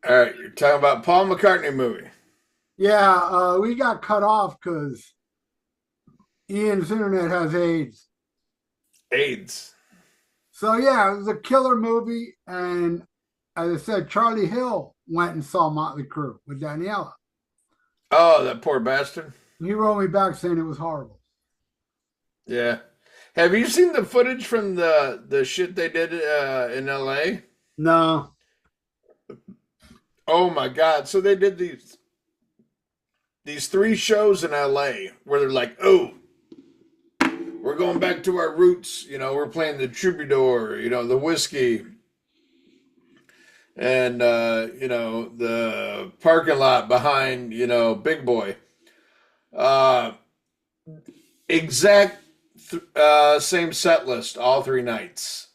All right, you're talking about Paul McCartney movie. Yeah, we got cut off because Ian's internet has AIDS. AIDS. So yeah, it was a killer movie, and as I said, Charlie Hill went and saw Motley Crue with Daniela. Oh, that poor bastard. He wrote me back saying it was horrible. Yeah. Have you seen the footage from the shit they did in LA? No. Oh my God. So they did these three shows in LA where they're like, "Oh, we're going back to our roots, we're playing the troubadour, the whiskey and the parking lot behind, Big Boy." Uh exact same set list all three nights.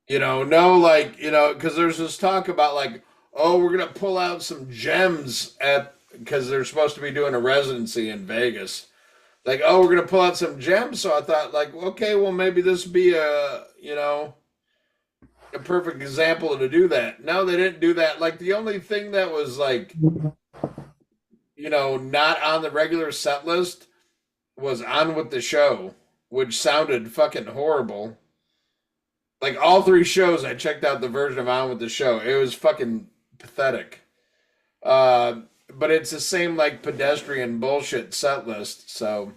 No, like, because there's this talk about like, oh, we're gonna pull out some gems at because they're supposed to be doing a residency in Vegas. Like, oh, we're gonna pull out some gems. So I thought, like, okay, well, maybe this would be a perfect example to do that. No, they didn't do that. Like, the only thing that was like, not on the regular set list was On With the Show, which sounded fucking horrible. Like all three shows, I checked out the version of On With the Show. It was fucking pathetic. But it's the same like pedestrian bullshit set list. So,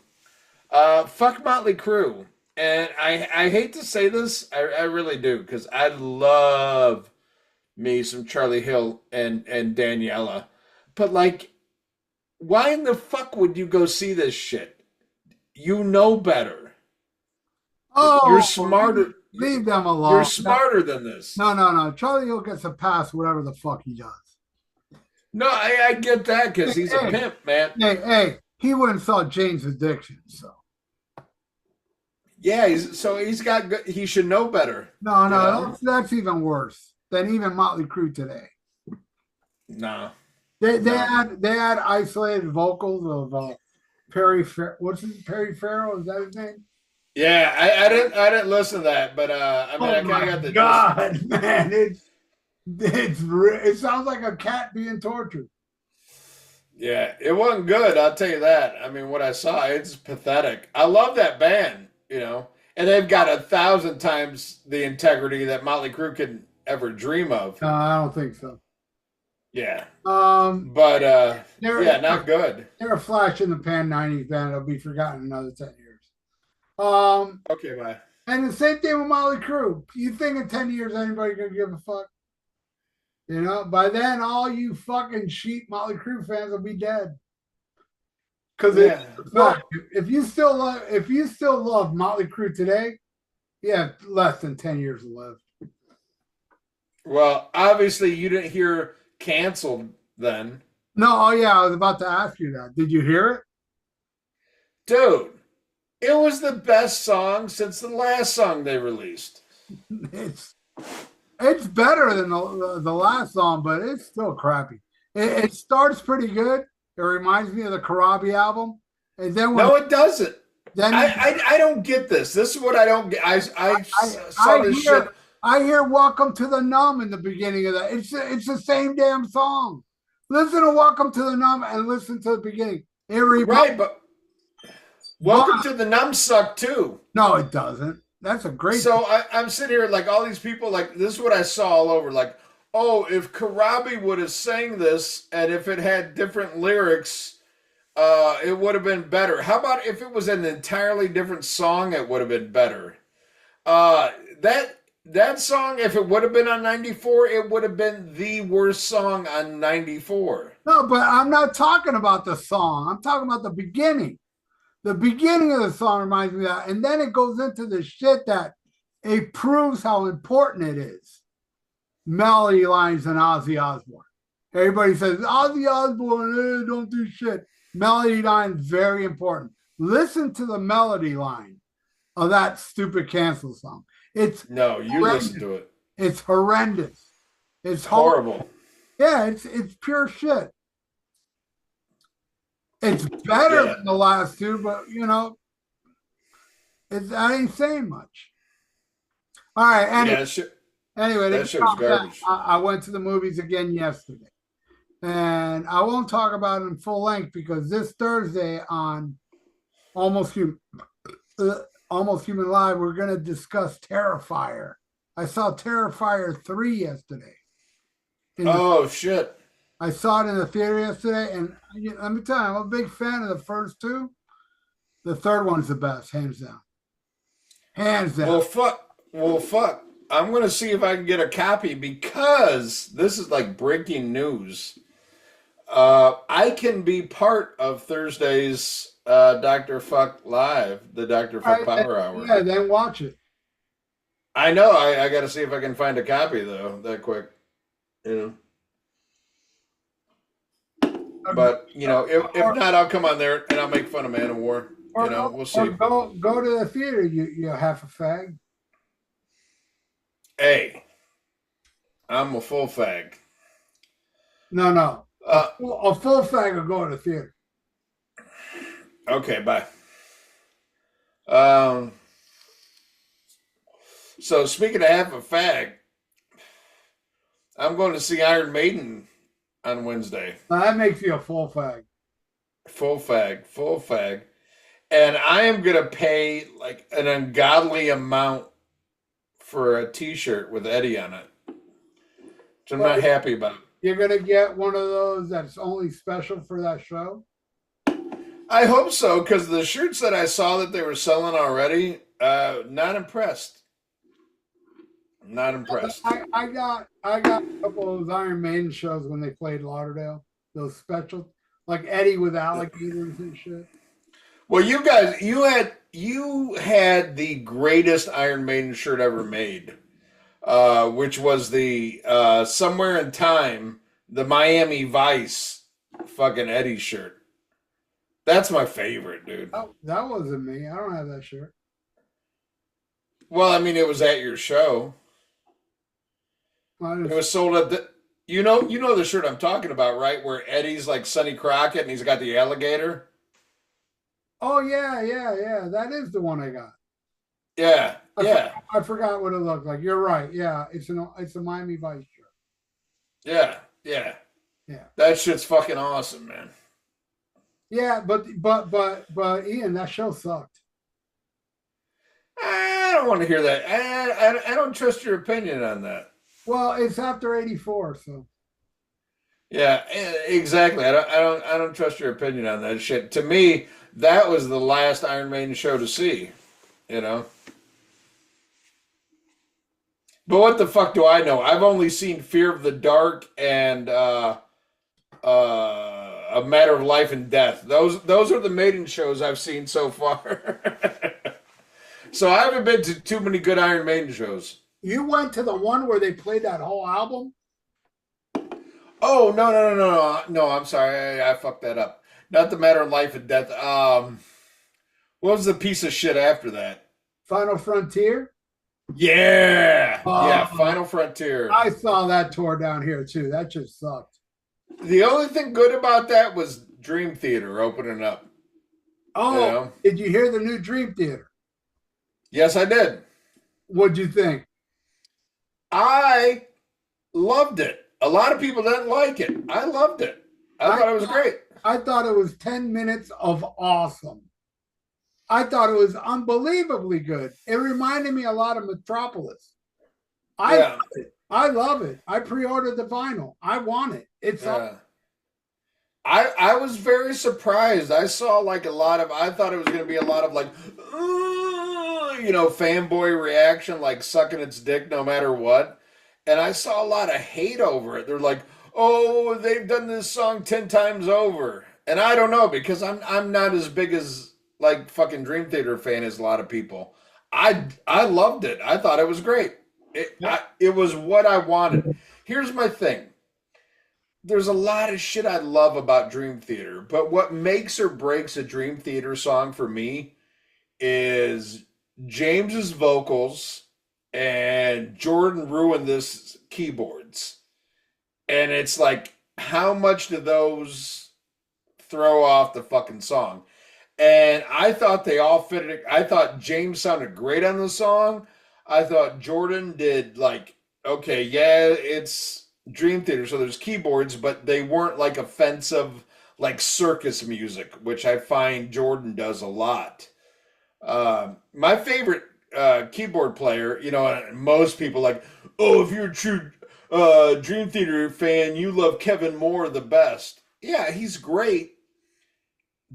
fuck Motley Crue. And I hate to say this, I really do, because I love me some Charlie Hill and Daniela. But like, why in the fuck would you go see this shit? You know better. You're Oh, smarter. leave them You're alone. smarter than this. No, no, no. Charlie Hill gets a pass, whatever the fuck he does. No, I get that because Hey, he's a hey, pimp, man. hey, he went and saw Jane's Addiction, so Yeah, he's got good. He should know better, no, you no, know. that's even worse than even Motley Crue today. No, They no. had isolated vocals of what's his Perry Farrell? Is that his name? Yeah, I didn't listen to that, but I mean Oh I kind my of got the gist. God, man! It sounds like a cat being tortured. Yeah, it wasn't good. I'll tell you that. I mean, what I saw, it's pathetic. I love that band, and they've got 1,000 times the integrity that Motley Crue could ever dream of. No, I don't think so. Yeah, Um, but they're yeah, not good. they're a flash in the pan '90s band. It'll be forgotten in another 10 years. Um, Okay, bye. and the same thing with Motley Crue. You think in 10 years anybody gonna give a fuck? By then all you fucking sheep Motley Crue fans will be dead. Because Yeah. Well, if you still love Motley Crue today, you have less than 10 years to live. obviously you didn't hear canceled then. No, oh yeah, I was about to ask you that. Did you hear Dude, it was the best song since the last song they released. it? It's better than the last song, but it's still crappy. It starts pretty good. It reminds me of the Karabi album, and then when No, it doesn't. then I don't get this. This is what I don't get. I I saw I this shit. hear "Welcome to the Numb" in the beginning of that. It's the same damn song. Listen to "Welcome to the Numb" and listen to the beginning. It reminds, Right, but but Welcome to the Numb suck too. no, it doesn't. That's a great. So I'm sitting here like all these people, like this is what I saw all over. Like, oh, if Karabi would have sang this and if it had different lyrics, it would have been better. How about if it was an entirely different song, it would have been better. Uh, that song, if it would have been on 94, it would have been the worst song on 94. No, but I'm not talking about the song. I'm talking about the beginning. The beginning of the song reminds me of that, and then it goes into the shit that it proves how important it is. Melody lines and Ozzy Osbourne. Everybody says Ozzy Osbourne don't do shit. Melody line very important. Listen to the melody line of that stupid cancel song. It's No, you listen horrendous. to it. It's horrendous. It's horrible. Horrible. Yeah, it's pure shit. It's better Yeah. than the last two, but I ain't saying much. All right, Yeah, sure. Anyway, to That get shit was off that, garbage. I went to the movies again yesterday. And I won't talk about it in full length because this Thursday on Almost Human, Almost Human Live, we're going to discuss Terrifier. I saw Terrifier 3 yesterday. Oh shit. I saw it in the theater yesterday, and let me tell you, I'm a big fan of the first two. The third one's the best, hands down. Hands Well, down. fuck. Well, fuck. I'm gonna see if I can get a copy because this is like breaking news. I can be part of Thursday's Doctor Fuck Live, the Doctor Fuck Power Hour. Yeah, then watch it. I know. I got to see if I can find a copy though, that quick. You know. But if not, I'll come on there and I'll make fun of Man of War. We'll see. Go to the theater. You half a fag. Hey, I'm a full fag. No. A full fag will go to the theater. Okay, bye. So speaking of half a fag, I'm going to see Iron Maiden on Wednesday. Now, that makes you a full fag. Full fag. And I am going to pay like an ungodly amount for a t-shirt with Eddie on it. Which I'm not happy about. You're going to get one of those that's only special for that show? I hope so, because the shirts that I saw that they were selling already, not impressed. Not impressed. I got a couple of those Iron Maiden shows when they played Lauderdale. Those special, like Eddie with alligators and shit. Well, you guys, you had the greatest Iron Maiden shirt ever made, which was the Somewhere in Time, the Miami Vice fucking Eddie shirt. That's my favorite, dude. Oh, that wasn't me. I don't have that shirt. Well, I mean, it was at your show. It was sold at the. You know the shirt I'm talking about, right? Where Eddie's like Sonny Crockett and he's got the alligator. Oh yeah. That is the one I got. Yeah. I forgot what it looked like. You're right. Yeah, it's a Miami Vice shirt. Yeah. That shit's fucking awesome, man. Yeah, but Ian, that show sucked. I don't want to hear that. I don't trust your opinion on that. Well, it's after '84, so. Yeah, exactly. I don't trust your opinion on that shit. To me, that was the last Iron Maiden show to see. But what the fuck do I know? I've only seen Fear of the Dark and A Matter of Life and Death. Those are the Maiden shows I've seen so far. So I haven't been to too many good Iron Maiden shows. You went to the one where they played that whole album? Oh, no, I'm sorry. I fucked that up. Not the Matter of Life and Death. What was the piece of shit after that? Final Frontier? Yeah. Final Frontier. I saw that tour down here too. That just sucked. The only thing good about that was Dream Theater opening up. Oh, Did you hear the new Dream Theater? Yes, I did. What'd you think? I loved it. A lot of people didn't like it. I loved it. I thought it was great. I thought it was 10 minutes of awesome. I thought it was unbelievably good. It reminded me a lot of Metropolis. I love it. I pre-ordered the vinyl. I want it. It's I was very surprised. I saw like I thought it was going to be a lot of like, fanboy reaction, like sucking its dick no matter what. And I saw a lot of hate over it. They're like, oh, they've done this song 10 times over. And I don't know, because I'm not as big as like fucking Dream Theater fan as a lot of people. I loved it. I thought it was great. It was what I wanted. Here's my thing. There's a lot of shit I love about Dream Theater, but what makes or breaks a Dream Theater song for me is James's vocals and Jordan ruined this keyboards. And it's like, how much do those throw off the fucking song? And I thought they all fitted. I thought James sounded great on the song. I thought Jordan did like Okay, yeah, it's Dream Theater, so there's keyboards, but they weren't like offensive, like circus music, which I find Jordan does a lot. My favorite keyboard player, and most people like, oh, if you're a true Dream Theater fan, you love Kevin Moore the best. Yeah, he's great.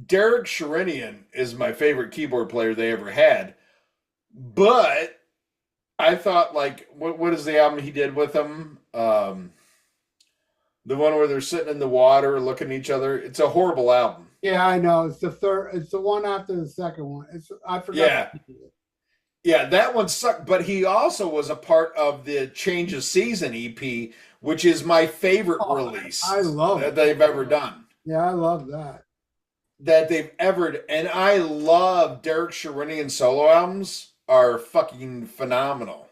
Derek Sherinian is my favorite keyboard player they ever had, but I thought like, what is the album he did with them? The one where they're sitting in the water looking at each other. It's a horrible album. Yeah, I know. It's the third. It's the one after the second one. I forgot. Yeah. Yeah, that one sucked, but he also was a part of the Change of Season EP, which is my favorite release I love that it. they've ever done. Yeah, I love that. That they've ever, and I love Derek Sherinian solo albums are fucking phenomenal.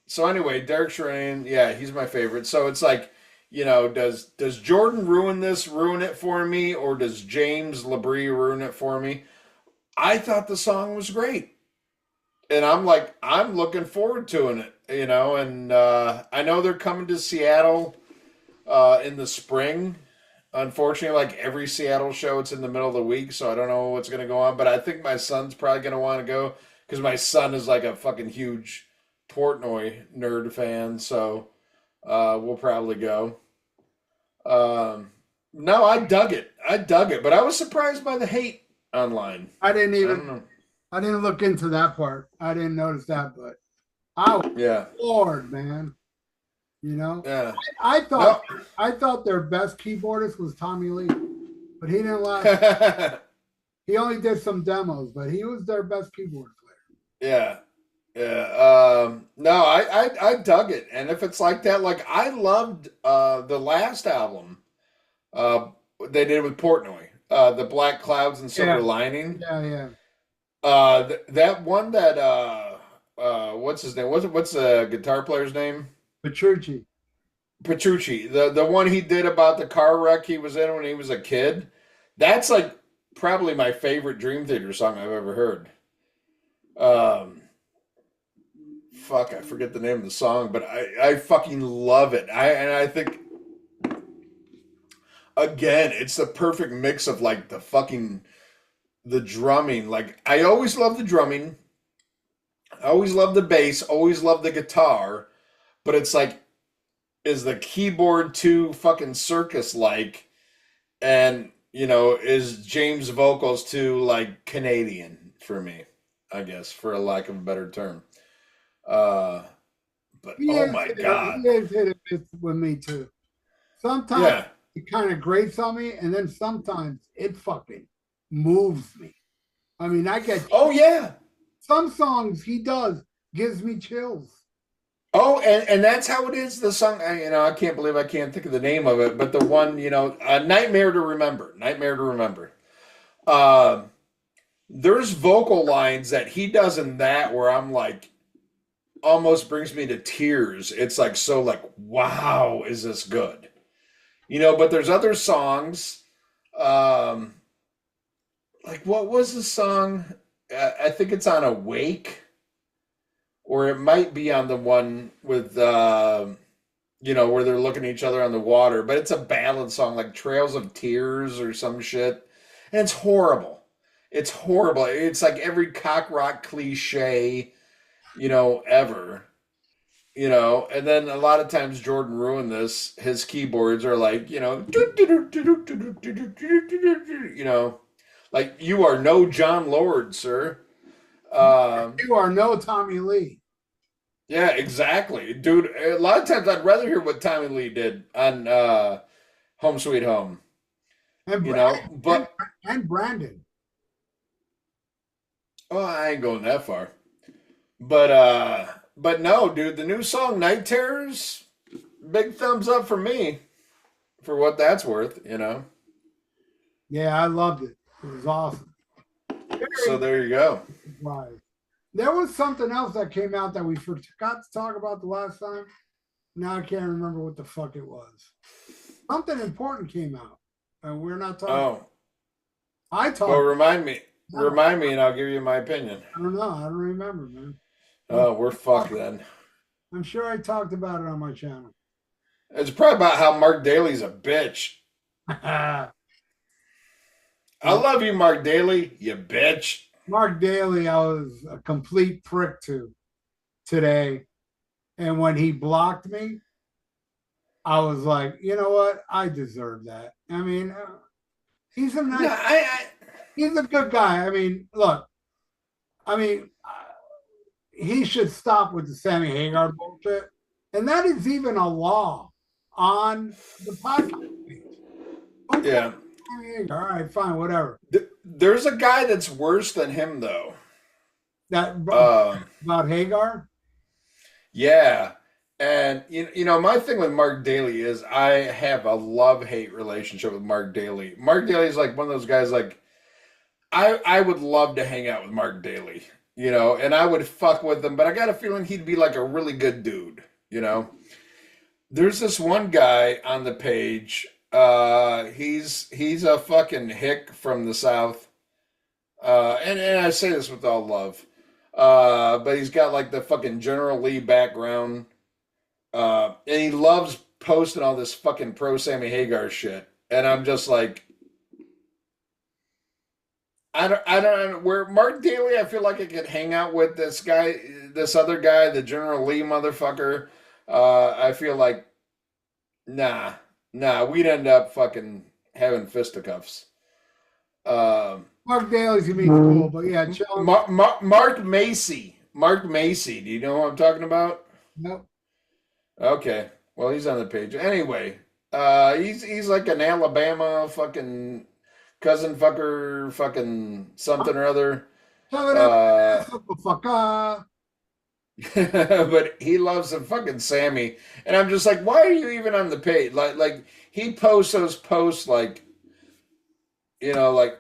So anyway, Derek Sherinian, yeah, he's my favorite. So it's like, does Jordan ruin it for me, or does James Labrie ruin it for me? I thought the song was great. And I'm like, I'm looking forward to it, and I know they're coming to Seattle in the spring. Unfortunately, like every Seattle show, it's in the middle of the week, so I don't know what's going to go on. But I think my son's probably going to want to go because my son is like a fucking huge Portnoy nerd fan, so we'll probably go. No, I dug it. But I was surprised by the hate online. I didn't I don't even. know. I didn't look into that part. I didn't notice that, but I was Yeah, bored, man. You know, yeah. I No. thought I thought their best keyboardist was Tommy Lee, but he didn't last. He only did some demos, but he was their best keyboard player. Yeah, yeah. No, I dug it, and if it's like that, like I loved the last album uh they did with Portnoy, the Black Clouds and Silver Yeah, Lining. yeah, yeah. That one that what's his name? What's the guitar player's name? Petrucci. Petrucci. The one he did about the car wreck he was in when he was a kid. That's like probably my favorite Dream Theater song I've ever heard. Um, Fuck, I forget the name of the song, but I fucking love it. I think again, it's the perfect mix of like the drumming. Like I always love the drumming. I always love the bass, always love the guitar, but it's like is the keyboard too fucking circus like, and is James vocals too like Canadian for me, I guess, for a lack of a better term. Uh but He oh is my hit god. he is hit a miss with me too. Sometimes Yeah. it kind of grates on me, and then sometimes it fucking moves me. I mean, I get Oh yeah. some songs he does gives me chills. Oh, and that's how it is. The song, I can't believe I can't think of the name of it, but the one, Nightmare to Remember, Nightmare to Remember. Um, there's vocal lines that he does in that where I'm like, almost brings me to tears. It's like so, like, wow, is this good? But there's other songs, um, like what was the song? I think it's on Awake, or it might be on the one with where they're looking at each other on the water, but it's a ballad song like Trails of Tears or some shit. And it's horrible. It's horrible. It's like every cock rock cliche, ever. And then a lot of times Jordan ruined this. His keyboards are like, like you are no John Lord, sir. Um, You are no Tommy Lee. Yeah, exactly. Dude, a lot of times I'd rather hear what Tommy Lee did on Home Sweet Home, And and, but and Brandon. oh, I ain't going that far. But no, dude, the new song Night Terrors, big thumbs up for me for what that's worth. Yeah, I loved it. It was awesome. So there you go. Right. There was something else that came out that we forgot to talk about the last time. Now I can't remember what the fuck it was. Something important came out, and we're not talking. Oh, I well, talked. remind me, and I'll give you my opinion. I don't know. I don't remember, man. Oh, we're fucked then. I'm sure I talked about it on my channel. It's probably about how Mark Daly's a bitch. I Well, love you, Mark Daly, you bitch. Mark Daly, I was a complete prick to today. And when he blocked me, I was like, you know what? I deserve that. I mean, he's a No, nice, I he's a good guy. I mean, look, I mean, he should stop with the Sammy Hagar bullshit. And that is even a law on the podcast page. Who cares? yeah. Sammy Hagar? All right, fine, whatever. There's a guy that's worse than him though. That Um, about Hagar. yeah. And you know, my thing with Mark Daly is I have a love-hate relationship with Mark Daly. Mark Daly's like one of those guys like I would love to hang out with Mark Daly, you know, and I would fuck with him, but I got a feeling he'd be like a really good dude, you know. There's this one guy on the page. He's a fucking hick from the South. And I say this with all love. But he's got like the fucking General Lee background. And he loves posting all this fucking pro Sammy Hagar shit. And I'm just like, I don't, where Mark Daly, I feel like I could hang out with this guy, this other guy, the General Lee motherfucker. I feel like, nah, we'd end up fucking having fisticuffs. Um, Mark Daly's gonna be cool, but yeah, challenge. Mark Macy. Mark Macy. Do you know who I'm talking about? Nope. Okay. Well, he's on the page. Anyway, he's like an Alabama fucking cousin fucker, fucking something or other. Uh, Fucker. but he loves some fucking Sammy, and I'm just like, why are you even on the page? Like he posts those posts like, you know, like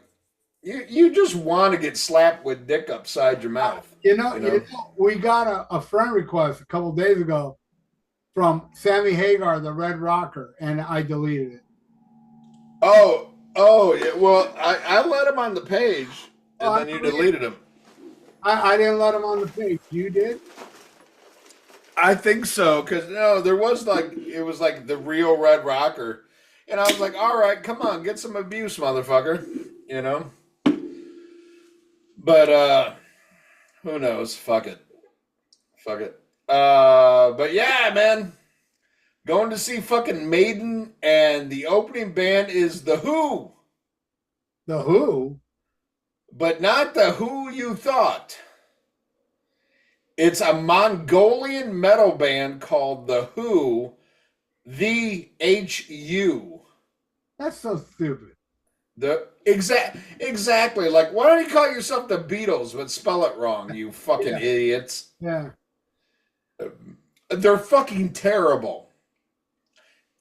you just want to get slapped with dick upside your mouth, you know? We got a friend request a couple days ago from Sammy Hagar, the Red Rocker, and I deleted it. Oh, yeah. Well, I let him on the page, and then you deleted him. I didn't let him on the page. You did? I think so, because no, there was like it was like the real Red Rocker, and I was like, all right, come on, get some abuse, motherfucker, you know. But who knows? Fuck it. Fuck it. But yeah, man. Going to see fucking Maiden, and the opening band is The Who. The Who? But not The Who you thought. It's a Mongolian metal band called The Who, VHU. That's so stupid. Exactly. Like, why don't you call yourself the Beatles but spell it wrong, you fucking idiots? Yeah. They're fucking terrible.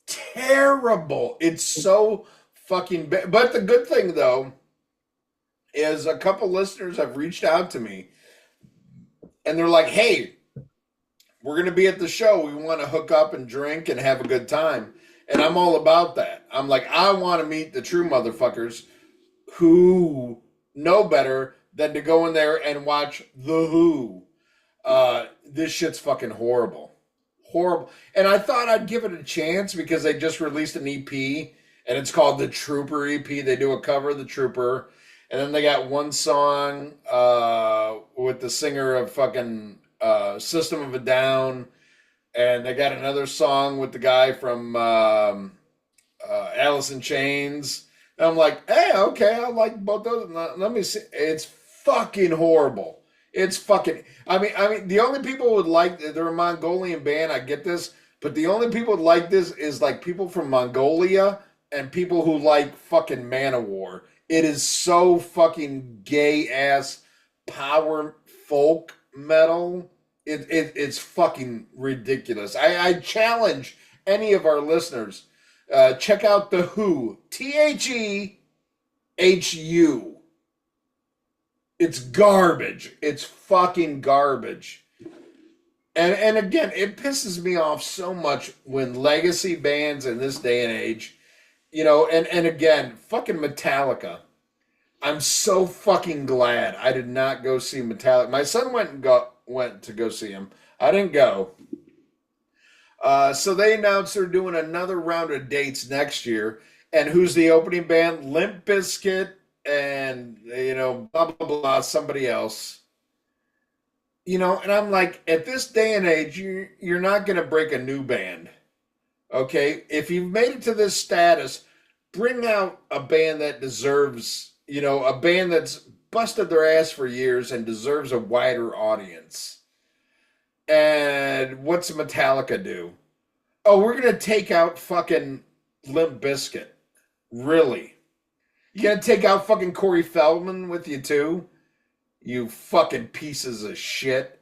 Terrible. It's so fucking bad. But the good thing though is a couple listeners have reached out to me and they're like, hey, we're going to be at the show. We want to hook up and drink and have a good time. And I'm all about that. I'm like, I want to meet the true motherfuckers who know better than to go in there and watch The Who. This shit's fucking horrible. Horrible. And I thought I'd give it a chance because they just released an EP and it's called the Trooper EP. They do a cover of the Trooper. And then they got one song with the singer of fucking System of a Down. And they got another song with the guy from Alice in Chains. And I'm like, hey, okay, I like both those. Let me see. It's fucking horrible. It's fucking. I mean, the only people who would like, they're a Mongolian band. I get this, but the only people who like this is like people from Mongolia and people who like fucking Manowar. It is so fucking gay ass power folk metal. It's fucking ridiculous. I challenge any of our listeners. Check out The Who. THEHU. It's garbage. It's fucking garbage. And again, it pisses me off so much when legacy bands in this day and age, you know, and again, fucking Metallica. I'm so fucking glad I did not go see Metallica. My son went to go see him. I didn't go. So they announced they're doing another round of dates next year. And who's the opening band? Limp Bizkit and, blah, blah, blah, somebody else. And I'm like, at this day and age, you're not going to break a new band. Okay? If you've made it to this status, bring out a band that deserves, a band that's busted their ass for years and deserves a wider audience. And what's Metallica do? Oh, we're going to take out fucking Limp Bizkit. Really? You going to take out fucking Corey Feldman with you too? You fucking pieces of shit.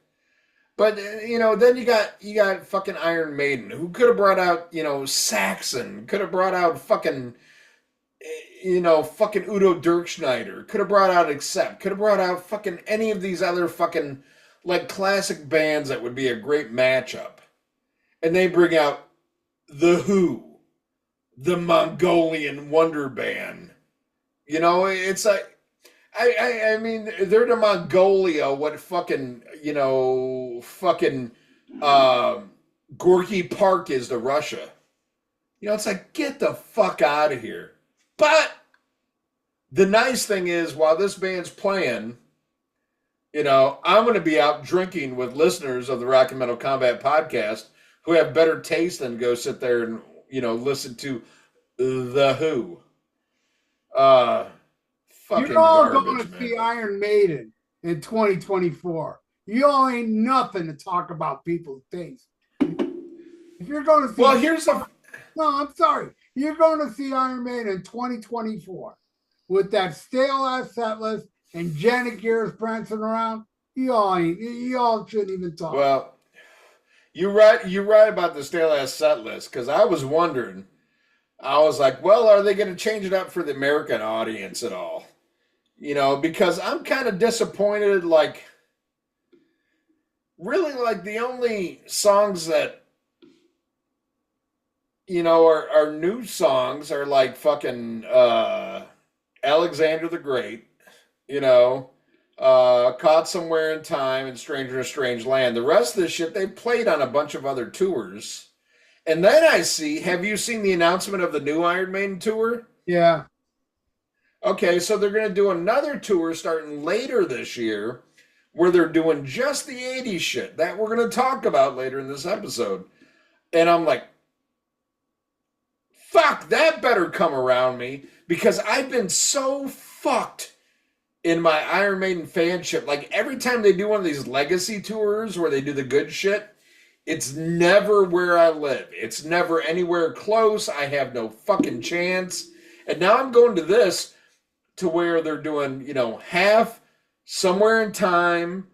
But, then you got fucking Iron Maiden, who could have brought out, Saxon, could have brought out fucking fucking Udo Dirkschneider, could have brought out Accept, could have brought out fucking any of these other fucking, like, classic bands that would be a great matchup. And they bring out The Who, the Mongolian Wonder Band. It's like, I mean, they're to Mongolia what fucking, Gorky Park is to Russia. It's like, get the fuck out of here. But the nice thing is, while this band's playing, I'm going to be out drinking with listeners of the Rock and Metal Combat podcast who have better taste than go sit there and, listen to The Who. Fucking You're all garbage, going to man. see Iron Maiden in 2024. You all ain't nothing to talk about people's taste. If you're going to see, no, I'm sorry. You're going to see Iron Maiden in 2024 with that stale ass set list and Janet Gears prancing around. You all shouldn't even talk. Well, you're right about the stale ass set list, because I was wondering. I was like, well, are they going to change it up for the American audience at all? Because I'm kind of disappointed. Like, really, like, the only songs that are new songs are like fucking Alexander the Great, Caught Somewhere in Time and Stranger in a Strange Land. The rest of this shit, they played on a bunch of other tours. And then have you seen the announcement of the new Iron Maiden tour? Yeah. Okay, so they're going to do another tour starting later this year where they're doing just the 80s shit that we're going to talk about later in this episode. And I'm like, fuck, that better come around me, because I've been so fucked in my Iron Maiden fanship. Like, every time they do one of these legacy tours where they do the good shit, it's never where I live. It's never anywhere close. I have no fucking chance. And now I'm going to this to where they're doing, half Somewhere in Time,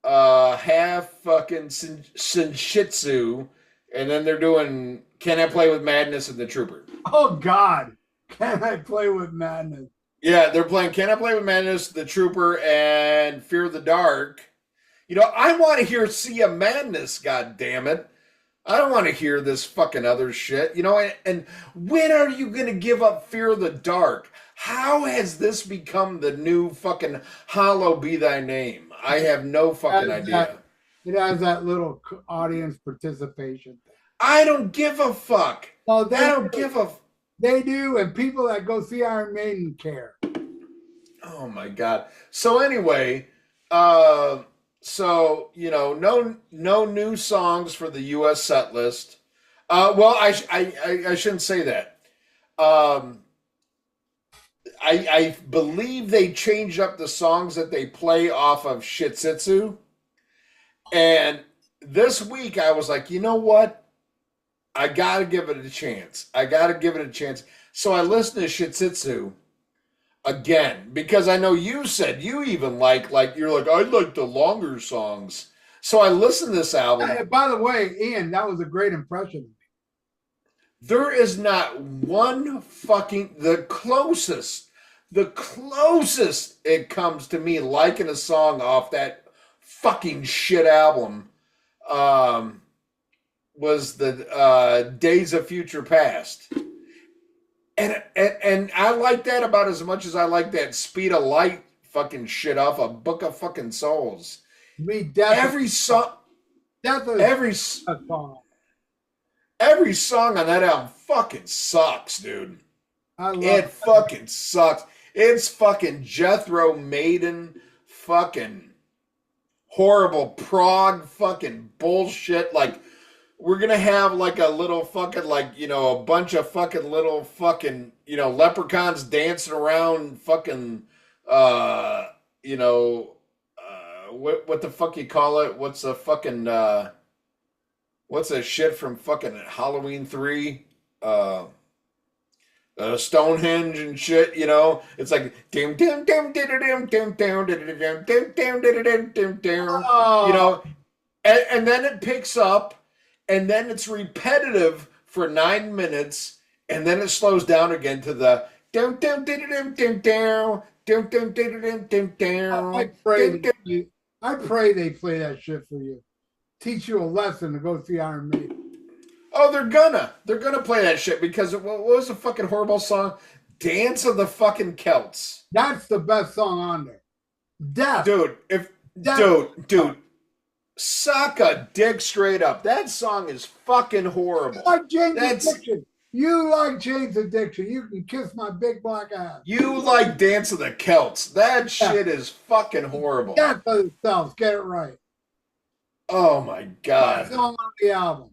half fucking Shinshitsu, and then they're doing Can I Play with Madness and the Trooper. Oh, God. Can I Play with Madness? Yeah, they're playing Can I Play with Madness, the Trooper, and Fear the Dark. I want to hear Sea of Madness, God damn it. I don't want to hear this fucking other shit. And when are you going to give up Fear the Dark? How has this become the new fucking Hollow Be Thy Name? I have no fucking idea. It has that little audience participation thing. I don't give a fuck. Well, They do, and people that go see Iron Maiden care. Oh my God. So anyway, no new songs for the U.S. set list. Well, I shouldn't say that. I believe they changed up the songs that they play off of Shitsitsu. And this week I was like, you know what? I got to give it a chance. So I listened to Shitsitsu again, because I know you said you even you're like, I like the longer songs. So I listened to this album. By the way, Ian, that was a great impression. There is not one fucking, the closest it comes to me liking a song off that fucking shit album was the Days of Future Past. And I like that about as much as I like that Speed of Light fucking shit off a Book of fucking Souls. Me, every song. Every song on that album fucking sucks, dude. It fucking sucks. It's fucking Jethro, Maiden, fucking horrible prog fucking bullshit. Like, we're gonna have like a little fucking, like, you know, a bunch of fucking little fucking, you know, leprechauns dancing around fucking, you know, what the fuck you call it? What's a fucking, what's that shit from fucking Halloween 3? Stonehenge and shit, you know. It's like you know, and then it picks up, and then it's repetitive for 9 minutes, and then it slows down again to the I pray they play that shit for you. Teach you a lesson to go see Iron Maiden. Oh, they're gonna play that shit because what was the fucking horrible song? Dance of the fucking Celts. That's the best song on there. Death. Dude, suck a dick straight up. That song is fucking horrible. You like Jane's Addiction. You like Jane's Addiction. You can kiss my big black ass. You like Dance of the Celts. That shit is fucking horrible. Death of the Celts. Get it right. Oh my god. That song on the album.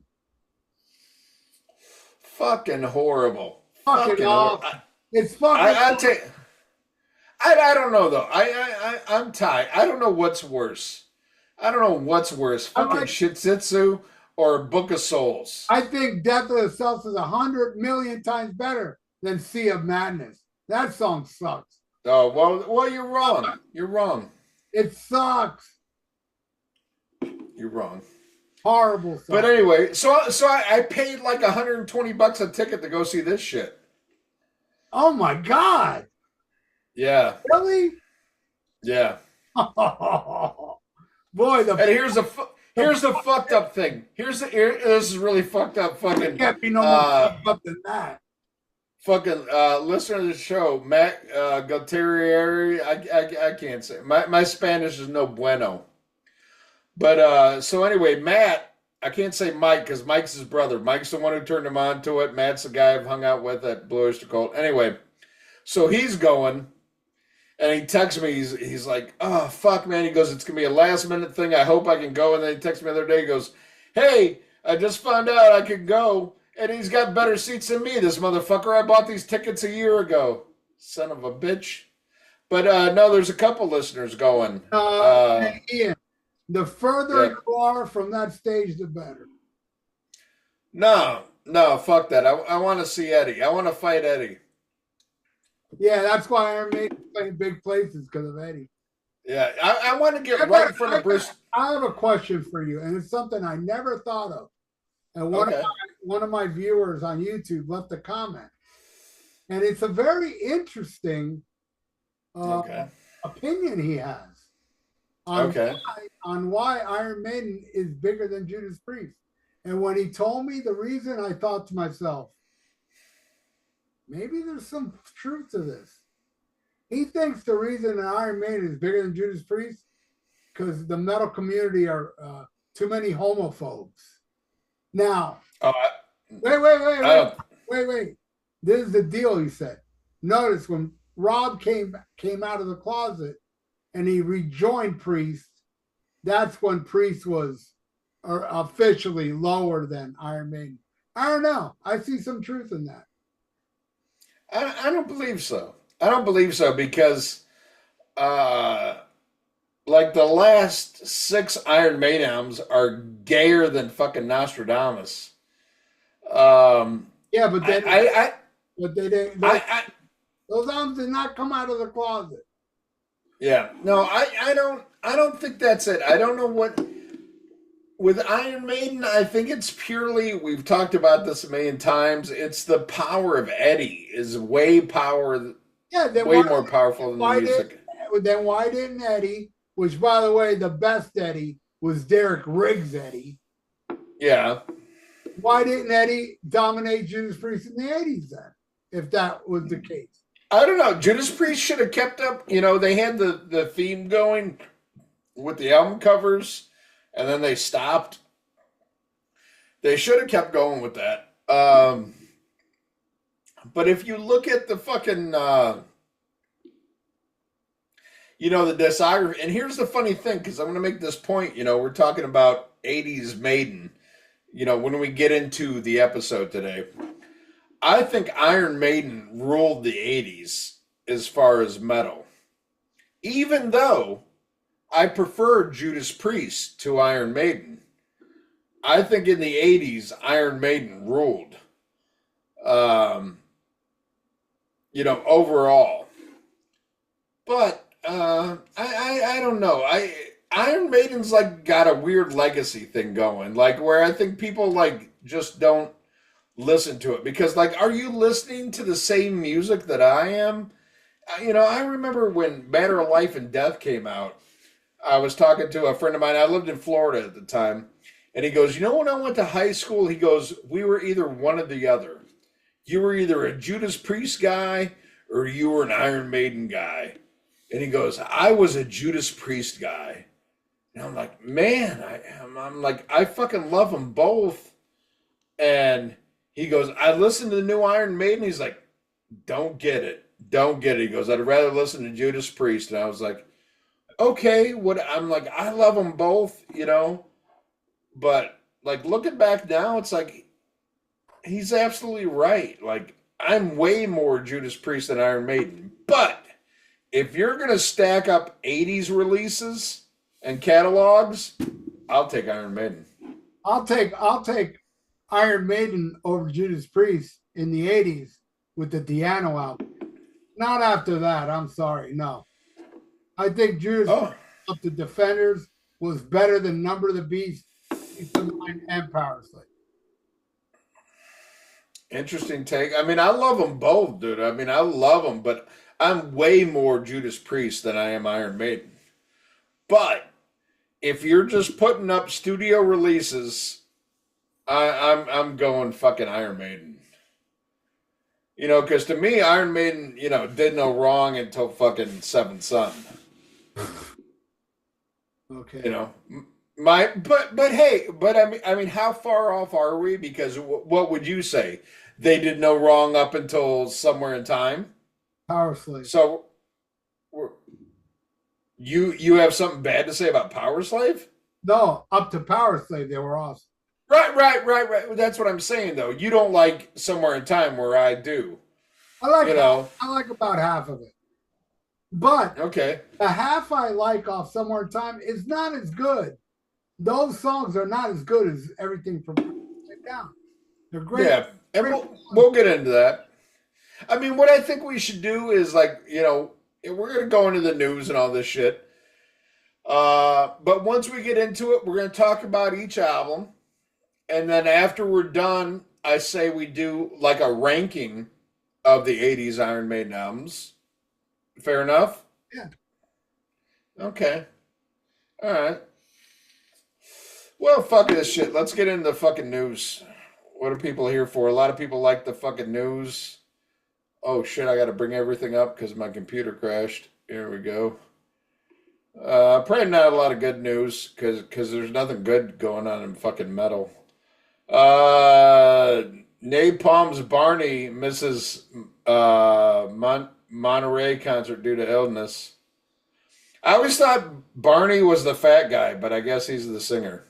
Fucking horrible. Fucking awesome. It's fucking. I don't know though. I'm tired. I don't know what's worse. Fucking Shitsitsu or Book of Souls. I think Death of the Celts is 100 million times better than Sea of Madness. That song sucks. Oh well, you're wrong. You're wrong. It sucks. You're wrong. Horrible song. But anyway, so I paid like $120 a ticket to go see this shit. Oh my god. Yeah. Really? Yeah. Boy, and here's the fucked up thing. This is really fucked up. Fucking can't be no more fucked up than that. Fucking listener to the show, Matt Gutierrez. I can't say my Spanish is no bueno. But so anyway, Matt, I can't say Mike because Mike's his brother. Mike's the one who turned him on to it. Matt's the guy I've hung out with at Blue Oyster Cult. Anyway, so he's going, and he texts me. He's like, "Oh fuck, man!" He goes, "It's gonna be a last minute thing. I hope I can go." And then he texts me the other day. He goes, "Hey, I just found out I could go, and he's got better seats than me. This motherfucker. I bought these tickets a year ago. Son of a bitch." But no, there's a couple listeners going. Hey, Ian. The further you are from that stage, the better. No, fuck that. I want to see Eddie. I want to fight Eddie. Yeah, that's why Iron Maiden playing big places because of Eddie. Yeah, I want to get right in front of Bruce. I have a question for you, and it's something I never thought of. And one of my viewers on YouTube left a comment. And it's a very interesting opinion he has. On why Iron Maiden is bigger than Judas Priest. And when he told me the reason, I thought to myself, maybe there's some truth to this. He thinks the reason that Iron Maiden is bigger than Judas Priest because the metal community are too many homophobes. Now, wait. This is the deal, he said. Notice when Rob came out of the closet, and he rejoined Priest, that's when Priest was officially lower than Iron Maiden. I don't know. I see some truth in that. I don't believe so. I don't believe so because, like the last 6 Iron Maiden albums are gayer than fucking Nostradamus. Yeah, but then they didn't. Those albums did not come out of the closet. Yeah, no, I don't think that's it. I don't know what with Iron Maiden. I think it's purely. We've talked about this a million times. It's the power of Eddie is way more powerful than the music. Then why didn't Eddie? Which, by the way, the best Eddie was Derek Riggs' Eddie. Yeah. Why didn't Eddie dominate Judas Priest in the 80s then? If that was the case. I don't know. Judas Priest should have kept up. You know, they had the theme going with the album covers, and then they stopped. They should have kept going with that. But if you look at the fucking, the discography, and here's the funny thing, because I'm going to make this point, we're talking about 80s Maiden, when we get into the episode today. I think Iron Maiden ruled the 80s as far as metal. Even though I prefer Judas Priest to Iron Maiden, I think in the 80s, Iron Maiden ruled. Overall. But I don't know. Iron Maiden's like got a weird legacy thing going, like where I think people like just don't listen to it because like, are you listening to the same music that I am? I remember when Matter of Life and Death came out. I was talking to a friend of mine. I lived in Florida at the time, and he goes, when I went to high school, he goes, we were either one or the other. You were either a Judas Priest guy or you were an Iron Maiden guy. And he goes, I was a Judas Priest guy. And I'm like, man, I'm like, I fucking love them both. And he goes, I listened to the new Iron Maiden. He's like, don't get it. Don't get it. He goes, I'd rather listen to Judas Priest. And I was like, okay, I'm like, I love them both, but like looking back now, it's like, he's absolutely right. Like, I'm way more Judas Priest than Iron Maiden. But if you're going to stack up 80s releases and catalogs, I'll take Iron Maiden. I'll take Iron Maiden over Judas Priest in the 80s with the Diano album. Not after that. I'm sorry. No. I think Judas up to Defenders was better than Number of the Beast, and Power Slave. Interesting take. I mean, I love them both, dude. I mean, I love them, but I'm way more Judas Priest than I am Iron Maiden. But if you're just putting up studio releases, I'm going fucking Iron Maiden. Because to me, Iron Maiden, did no wrong until fucking Seventh Son. Okay. I mean, how far off are we? Because what would you say? They did no wrong up until Somewhere in Time. Power Slave. So, you have something bad to say about Power Slave? No, up to Power Slave, they were awesome. Right. That's what I'm saying, though. You don't like Somewhere in Time, where I do. I like about half of it. But okay, the half I like off Somewhere in Time is not as good. Those songs are not as good as everything from Down. They're great. Yeah, and we'll get into that. I mean, what I think we should do is like, we're going to go into the news and all this shit. But once we get into it, we're going to talk about each album. And then after we're done, I say we do like a ranking of the 80s Iron Maiden albums. Fair enough? Yeah. Okay. All right. Well, fuck this shit. Let's get into the fucking news. What are people here for? A lot of people like the fucking news. Oh shit, I gotta bring everything up because my computer crashed. Here we go. Probably not a lot of good news because there's nothing good going on in fucking metal. Napalm's Barney misses Monterey concert due to illness. I always thought Barney was the fat guy, but I guess he's the singer.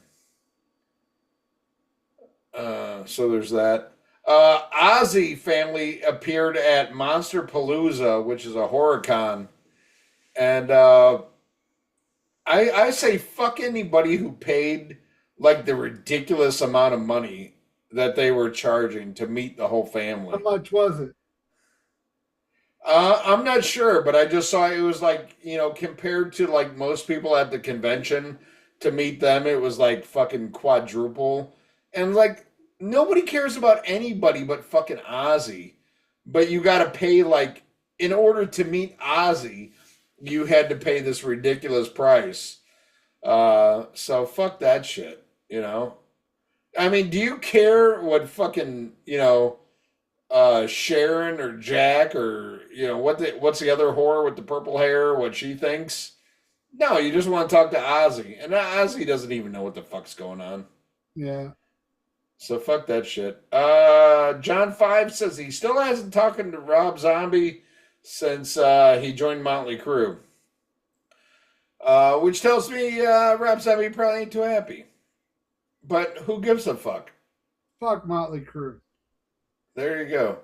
So there's that. Ozzy family appeared at Monster Palooza, which is a horror con. And I say fuck anybody who paid like the ridiculous amount of money that they were charging to meet the whole family. How much was it? I'm not sure, but I just saw it was like, compared to like most people at the convention to meet them, it was like fucking quadruple. And like, nobody cares about anybody but fucking Ozzy. But you got to pay like, in order to meet Ozzy, you had to pay this ridiculous price. So fuck that shit, I mean, do you care what fucking, Sharon or Jack or, what's the other whore with the purple hair, what she thinks? No, you just want to talk to Ozzy. And Ozzy doesn't even know what the fuck's going on. Yeah. So fuck that shit. John Five says he still hasn't talked to Rob Zombie since he joined Motley Crue. Which tells me Rob Zombie probably ain't too happy. But who gives a fuck? Fuck Motley Crue. There you go.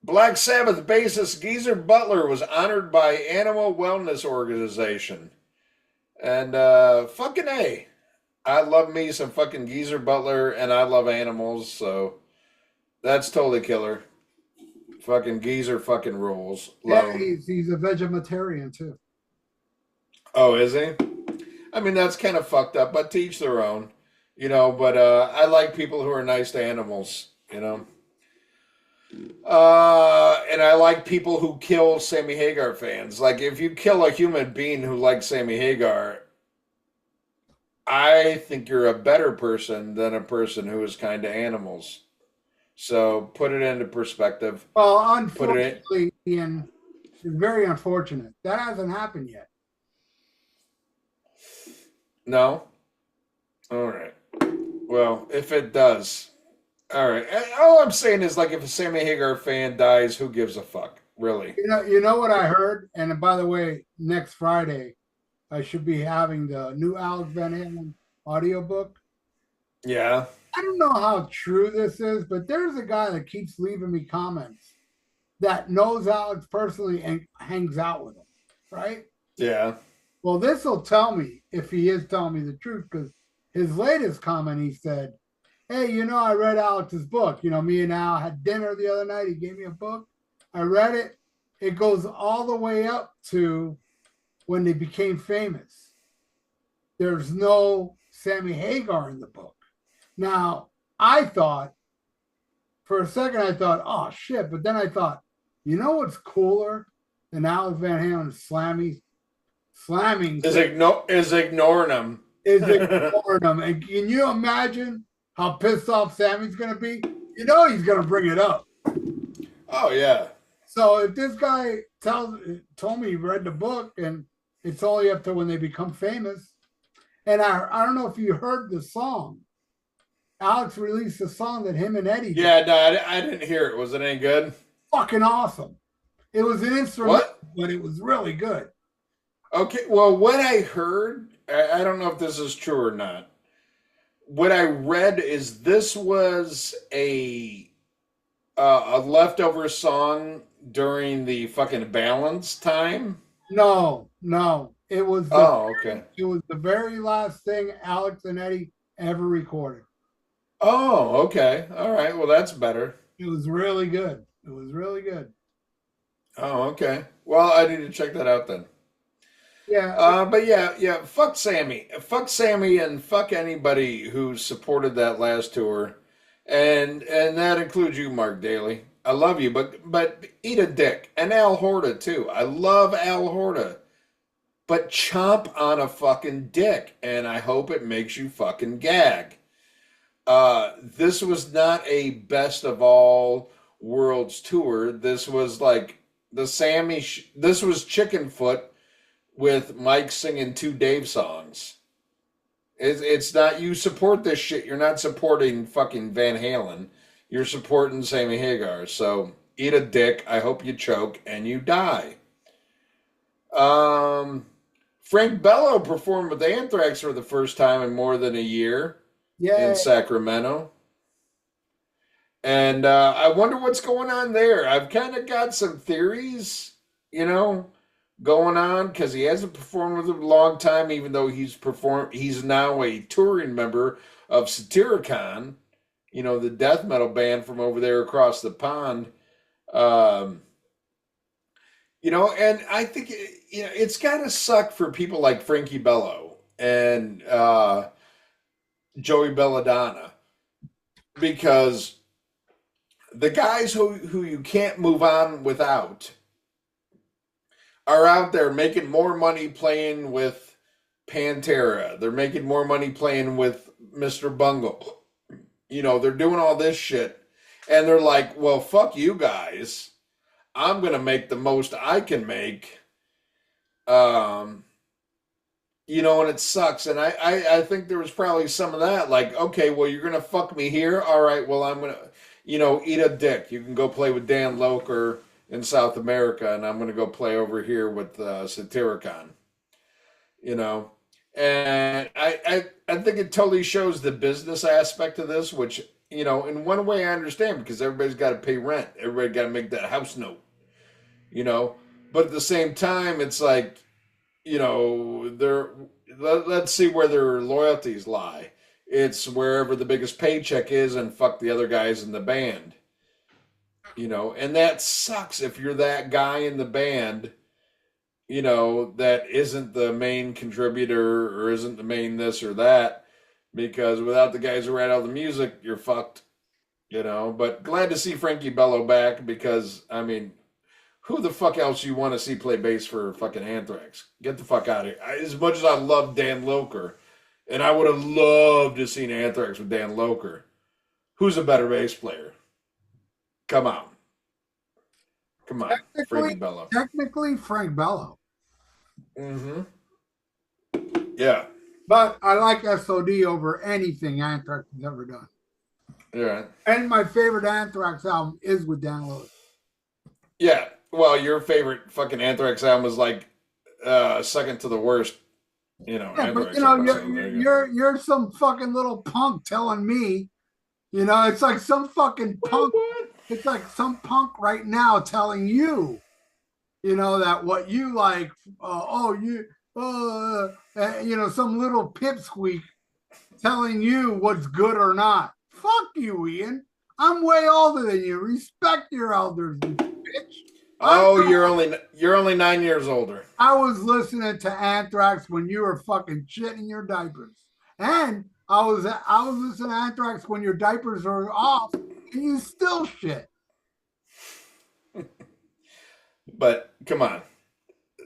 Black Sabbath bassist Geezer Butler was honored by Animal Wellness Organization. And fucking A. I love me some fucking Geezer Butler, and I love animals, so that's totally killer. Fucking Geezer fucking rules. Love Yeah, him. he's a vegetarian too. Oh, is he? I mean, that's kind of fucked up, but to each their own. But I like people who are nice to animals, and I like people who kill Sammy Hagar fans. Like, if you kill a human being who likes Sammy Hagar, I think you're a better person than a person who is kind to animals. So put it into perspective. Well, Put it in. unfortunately, Ian, it's very unfortunate. That hasn't happened yet. No? All right. Well, if it does. All right. All I'm saying is, like, if a Sammy Hagar fan dies, who gives a fuck? Really? You know what I heard? And by the way, next Friday, I should be having the new Alex Van Halen audiobook. Yeah. I don't know how true this is, but there's a guy that keeps leaving me comments that knows Alex personally and hangs out with him, right? Yeah. Well, this will tell me if he is telling me the truth, because his latest comment, he said, hey, I read Alex's book. Me and Al had dinner the other night. He gave me a book. I read it. It goes all the way up to when they became famous. There's no Sammy Hagar in the book. Now, for a second, I thought, oh shit. But then I thought, what's cooler than Alex Van Halen slamming Is ignoring him. is ignoring them. And can you imagine how pissed off Sammy's going to be? He's going to bring it up. Oh, yeah. So if this guy told me he read the book and it's only up to when they become famous, and I don't know if you heard the song. Alex released a song that him and Eddie Yeah, no, I didn't hear it. Was it any good? Fucking awesome. It was an instrument, but it was really good. Okay, well, what I heard, I don't know if this is true or not. What I read is this was a leftover song during the fucking balance time. No. It was Okay. It was the very last thing Alex and Eddie ever recorded. Oh, okay. All right. Well, that's better. It was really good. Oh, okay. Well, I need to check that out then. Yeah. But yeah. Fuck Sammy, and fuck anybody who supported that last tour, and that includes you, Mark Daly. I love you, but eat a dick, and Al Horta too. I love Al Horta, but chomp on a fucking dick, and I hope it makes you fucking gag. This was not a best of all worlds tour. This was like the Sammy. This was Chicken Foot with Mike singing two Dave songs. It's not, you support this shit. You're not supporting fucking Van Halen. You're supporting Sammy Hagar. So eat a dick. I hope you choke and you die. Frank Bello performed with Anthrax for the first time in more than a year in Sacramento. And I wonder what's going on there. I've kind of got some theories, going on, because he hasn't performed with them a long time, even though he's now a touring member of Satyricon, the death metal band from over there across the pond. And I think it's gotta suck for people like Frankie Bello and Joey Belladonna, because the guys who you can't move on without are out there making more money playing with Pantera. They're making more money playing with Mr. Bungle. They're doing all this shit. And they're like, well, fuck you guys. I'm going to make the most I can make. you know, and it sucks. And I think there was probably some of that. Like, okay, well, you're gonna fuck me here. All right, well, I'm gonna, you know, eat a dick. You can go play with Dan Loker in South America, and I'm gonna go play over here with Satyricon. You know, and I think it totally shows the business aspect of this, which, you know, in one way I understand because everybody's got to pay rent. Everybody got to make that house note. You know, but at the same time, it's like, you know, let's see where their loyalties lie. It's wherever the biggest paycheck is, and fuck the other guys in the band. You know, and that sucks if you're that guy in the band, you know, that isn't the main contributor or isn't the main this or that, because without the guys who write all the music, you're fucked. You know, but glad to see Frankie Bello back because, I mean, who the fuck else you want to see play bass for fucking Anthrax? Get the fuck out of here. As much as I love Dan Loker, and I would have loved to seen Anthrax with Dan Loker, who's a better bass player? Come on. Come on. Frankie Bello. Technically, Frank Bello. Mm-hmm. Yeah. But I like SOD over anything Anthrax has ever done. Yeah. And my favorite Anthrax album is with Dan Loker. Yeah. Well, your favorite fucking Anthrax album is like second to the worst, you know. Yeah, Anthrax but you know, album, you're some fucking little punk telling me, you know, it's like some fucking punk. What? It's like some punk right now telling you, you know, that what you like. You know, some little pipsqueak telling you what's good or not. Fuck you, Ian. I'm way older than you. Respect your elders, you bitch. Oh, you're only 9 years older. I was listening to Anthrax when you were fucking shitting your diapers, and I was listening to Anthrax when your diapers are off, and you still shit. But come on,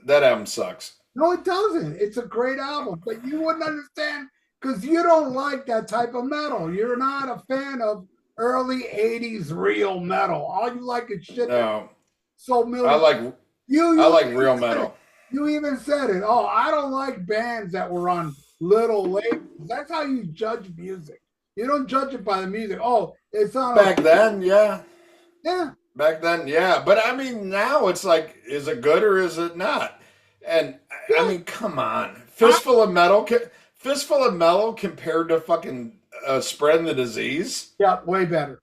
that album sucks. No, it doesn't. It's a great album, but you wouldn't understand because you don't like that type of metal. You're not a fan of early '80s real metal. All you like is shit. No. So I like real metal. You even said it. Oh, I don't like bands that were on little labels. That's how you judge music. You don't judge it by the music. Oh, it's on back then, yeah. Yeah. Back then, yeah. But I mean, now it's like, is it good or is it not? And I mean, come on, Fistful of Metal compared to fucking Spreading the Disease. Yeah, way better.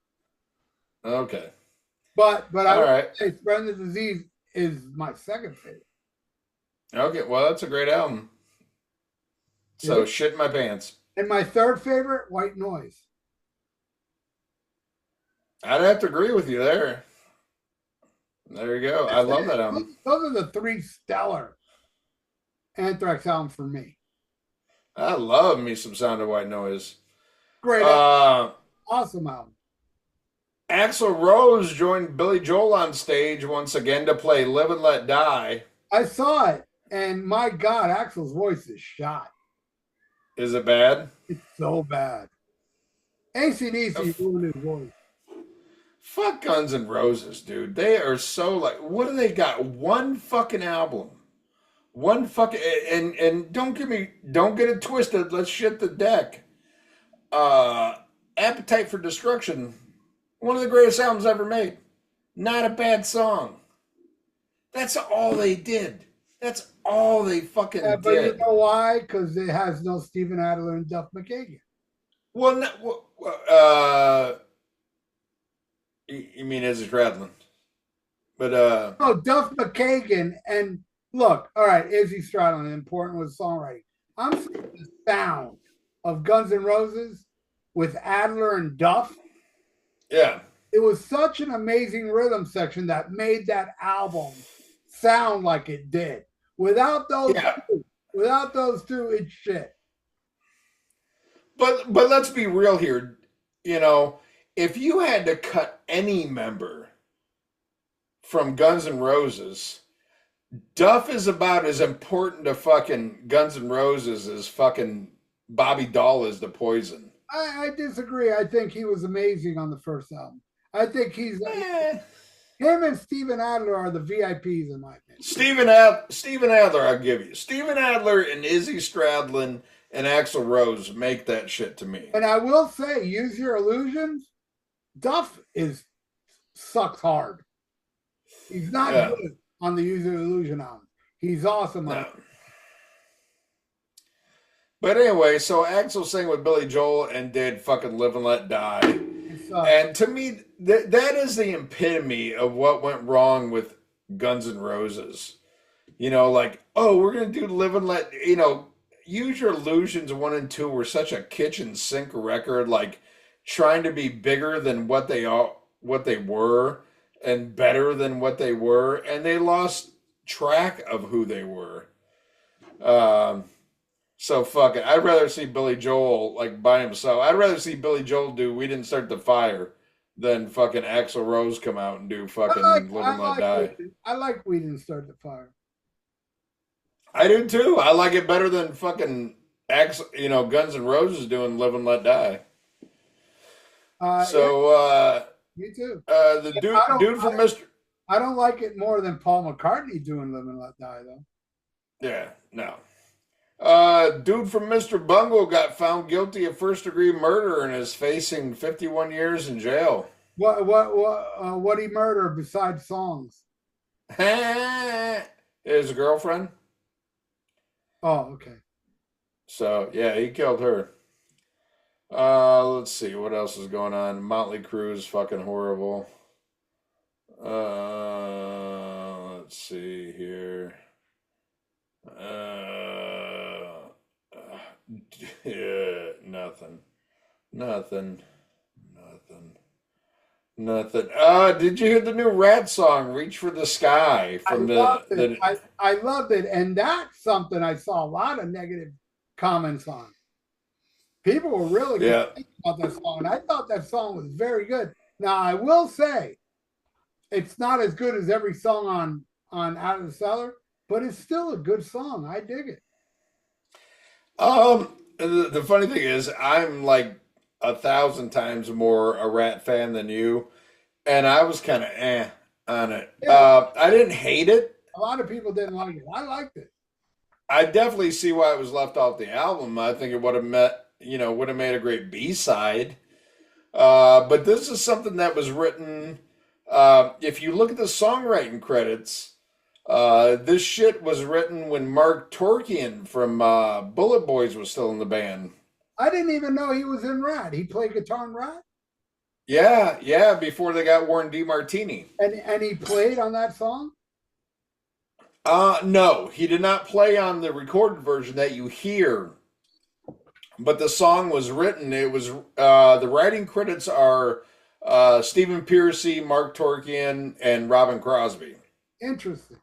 Okay. But I would say Spreading the Disease is my second favorite. Okay, well, that's a great album. So, shit in my pants. And my third favorite, White Noise. I'd have to agree with you there. There you go. I love that album. Those are the three stellar Anthrax albums for me. I love me some Sound of White Noise. Great album. Awesome album. Axl Rose joined Billy Joel on stage once again to play Live and Let Die. I saw it, and my God, Axl's voice is shot. Is it bad? It's so bad. AC/DC ruined his voice. Fuck Guns N' Roses, dude. They are so like, what do they got? One fucking album. One fucking, and don't get it twisted. Let's shit the deck. Appetite for Destruction. One of the greatest albums ever made. Not a bad song. That's all they did. That's all they fucking did. But you know why? Because it has no Steven Adler and Duff McKagan. Well, you mean Izzy Stradlin? But no, Duff McKagan and look, all right, Izzy Stradlin, important with songwriting. I'm saying the sound of Guns N' Roses with Adler and Duff. Yeah. It was such an amazing rhythm section that made that album sound like it did. Without those two, it's shit. But let's be real here. You know, if you had to cut any member from Guns N' Roses, Duff is about as important to fucking Guns N' Roses as fucking Bobby Dahl is to Poison. I disagree. I think he was amazing on the first album. I think he's Him and Steven Adler are the VIPs in my opinion. Steven Adler, I'll give you. Steven Adler and Izzy Stradlin and Axl Rose make that shit to me. And I will say, Use Your Illusions, Duff sucks hard. He's not good on the Use Your Illusion album. He's awesome on it. But anyway, so Axl sang with Billy Joel and did fucking Live and Let Die. And to me, that is the epitome of what went wrong with Guns N' Roses. You know, like, oh, we're going to do Live and Let, Use Your Illusions 1 and 2 were such a kitchen sink record, like trying to be bigger than what they were and better than what they were. And they lost track of who they were. So fuck it. I'd rather see Billy Joel like by himself. I'd rather see Billy Joel do "We Didn't Start the Fire" than fucking Axl Rose come out and do fucking "Live and Let Die." I like "We Didn't Start the Fire." I do too. I like it better than fucking Guns N' Roses doing "Live and Let Die." Me too. The dude from Mr. I don't like it more than Paul McCartney doing "Live and Let Die" though. Yeah, no. Dude from Mr. Bungle got found guilty of first-degree murder and is facing 51 years in jail. What he murdered besides songs? His girlfriend. Oh, okay. So yeah, he killed her. Let's see what else is going on. Motley Crue is fucking horrible. Let's see here. Yeah, nothing. Did you hear the new Rat song, "Reach for the Sky"? I loved it, and that's something I saw a lot of negative comments on. People were really good about that song, and I thought that song was very good. Now, I will say, it's not as good as every song on Out of the Cellar, but it's still a good song. I dig it. The funny thing is, I'm like 1,000 times more a Rat fan than you, and I was kind of on it. Yeah. I didn't hate it. A lot of people didn't like it. I liked it. I definitely see why it was left off the album. I think it would have made a great B-side. But this is something that was written. If you look at the songwriting credits, this shit was written when Mark Torkian from Bullet Boys was still in the band. I didn't even know he was in Rat. He played guitar in Rat? Yeah, before they got Warren DeMartini. And he played on that song? No, he did not play on the recorded version that you hear. But the song was written. It was the writing credits are Stephen Pearcy, Mark Torkian, and Robin Crosby. Interesting.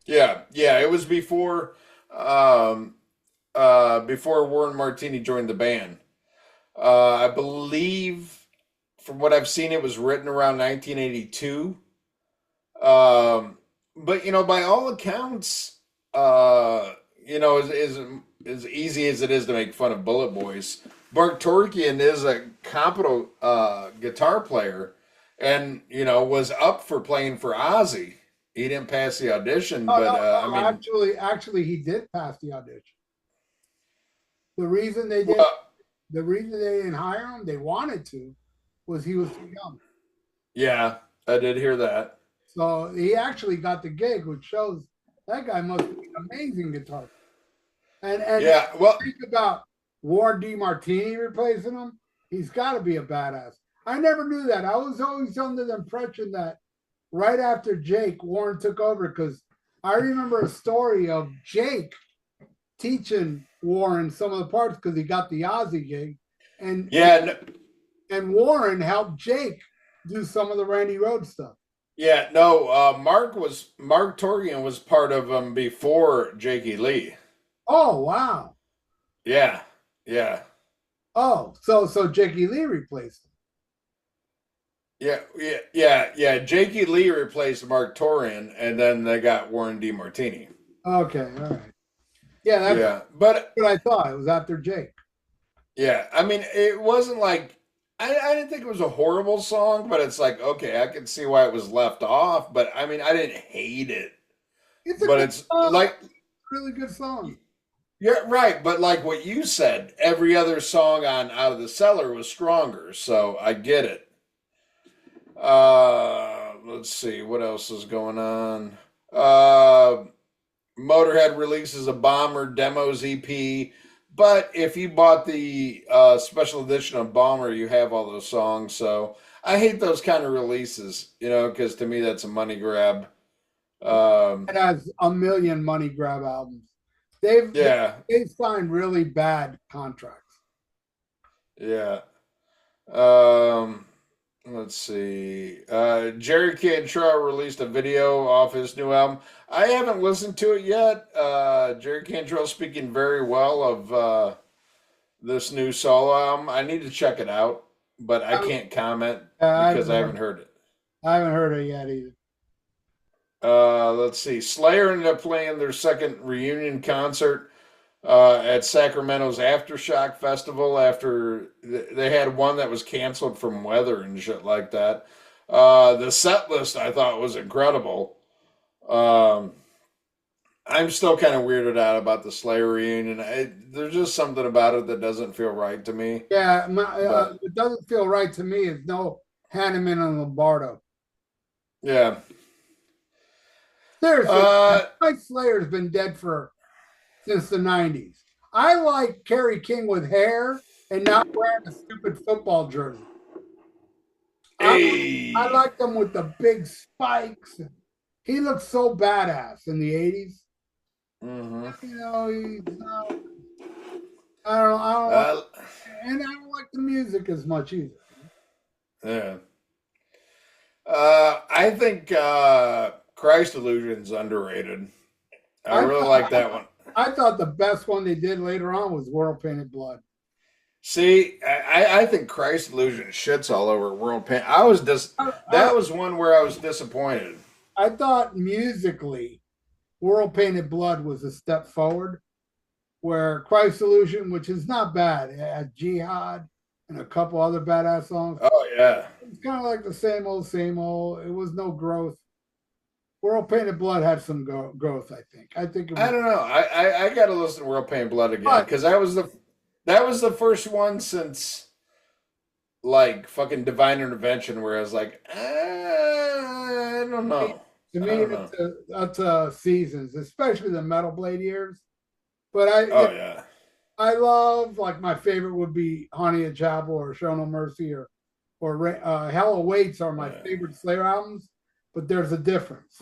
Yeah, it was before Warren Martini joined the band. I believe, from what I've seen, it was written around 1982. But by all accounts, as easy as it is to make fun of Bullet Boys, Mark Torkian is a competent guitar player, and was up for playing for Ozzy. He didn't pass the audition, actually, he did pass the audition. The reason they didn't hire him, they wanted to, was he was too young. Yeah, I did hear that. So he actually got the gig, which shows that guy must be an amazing guitar. And think about Warren DeMartini replacing him. He's got to be a badass. I never knew that. I was always under the impression that right after Jake, Warren took over, because I remember a story of Jake teaching Warren some of the parts because he got the Ozzy gig, and Warren helped Jake do some of the Randy Rhoads stuff. Yeah, no, Mark Torkian was part of them before Jakey Lee. Oh wow. Yeah. Oh, so Jakey Lee replaced him. Yeah. Jakey Lee replaced Mark Torkian, and then they got Warren DeMartini. Okay, all right. Yeah, but what I thought. It was after Jake. Yeah, I mean, it wasn't like I didn't think it was a horrible song, but it's like, okay, I can see why it was left off. But I mean, I didn't hate it. It's a But good it's song, like, really good song. yeah, right. But like what you said, every other song on Out of the Cellar was stronger. So I get it. Let's see what else is going on. Uh, Motorhead releases a Bomber Demos EP, but if you bought the special edition of Bomber, you have all those songs. So I hate those kind of releases, because to me that's a money grab. It has a million money grab albums. They've Yeah, they've signed really bad contracts. yeah. Um, let's see. Jerry Cantrell released a video off his new album. I haven't listened to it yet. Jerry Cantrell speaking very well of this new solo album. I need to check it out, but I can't comment because I haven't heard it. I haven't heard it yet either. Let's see. Slayer ended up playing their second reunion concert at Sacramento's Aftershock Festival after they had one that was canceled from weather and shit like that. The set list I thought was incredible. Um, I'm still kind of weirded out about the Slayer reunion. There's just something about it that doesn't feel right to me. Yeah, But it doesn't feel right to me. It's no Hanneman and Lombardo. yeah, Seriously, uh, Mike Slayer's been dead since the '90s. I like Kerry King with hair and not wearing a stupid football jersey. I hey, like them with the big spikes. He looks so badass in the '80s. mm-hmm. He's not. I don't like, uh, and I don't like the music as much either. yeah. I think Christ Illusion's underrated. I I really like that one. I thought the best one they did later on was World Painted Blood. See, I think Christ Illusion shits all over World Pain. I, That I, was one where I was disappointed. I thought musically, World Painted Blood was a step forward, where Christ Illusion, which is not bad, it had Jihad and a couple other badass songs. Oh yeah, It's kind of like the same old, same old. It was no growth. World Painted Blood had some growth, I think. I think it I was, don't know. I got to listen to World Pain Blood again but because that was the first one since like fucking Divine Intervention where I was like, I don't know. to I me, don't know. that's seasons, especially the Metal Blade years. But Oh yeah, I love, like, my favorite would be Honey at Chapel or Show No Mercy or Hell Awaits are my yeah. favorite Slayer albums, but there's a difference.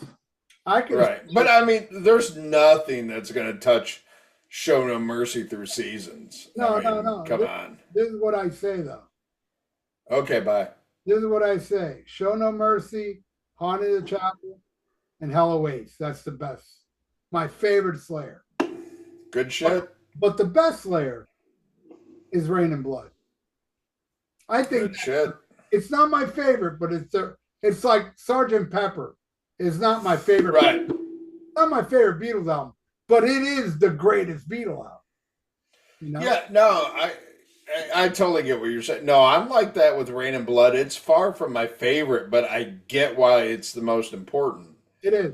I can Right. But I mean, there's nothing that's going to touch Show No Mercy through seasons. I mean, no. come on. This is what I say though. Okay, bye. This is what I say. Show No Mercy, Haunted the Chapel, and Hell Awaits. That's the best. My favorite Slayer. Good But, shit. but the best Slayer is Rain and Blood. I think Good shit. it's not my favorite, but it's like Sergeant Pepper is not my favorite. Right. Not my favorite Beatles album, but it is the greatest Beatles album. You know? Yeah, no, I totally get what you're saying. No, I'm like that with Rain and Blood. It's far from my favorite, but I get why it's the most important. It is.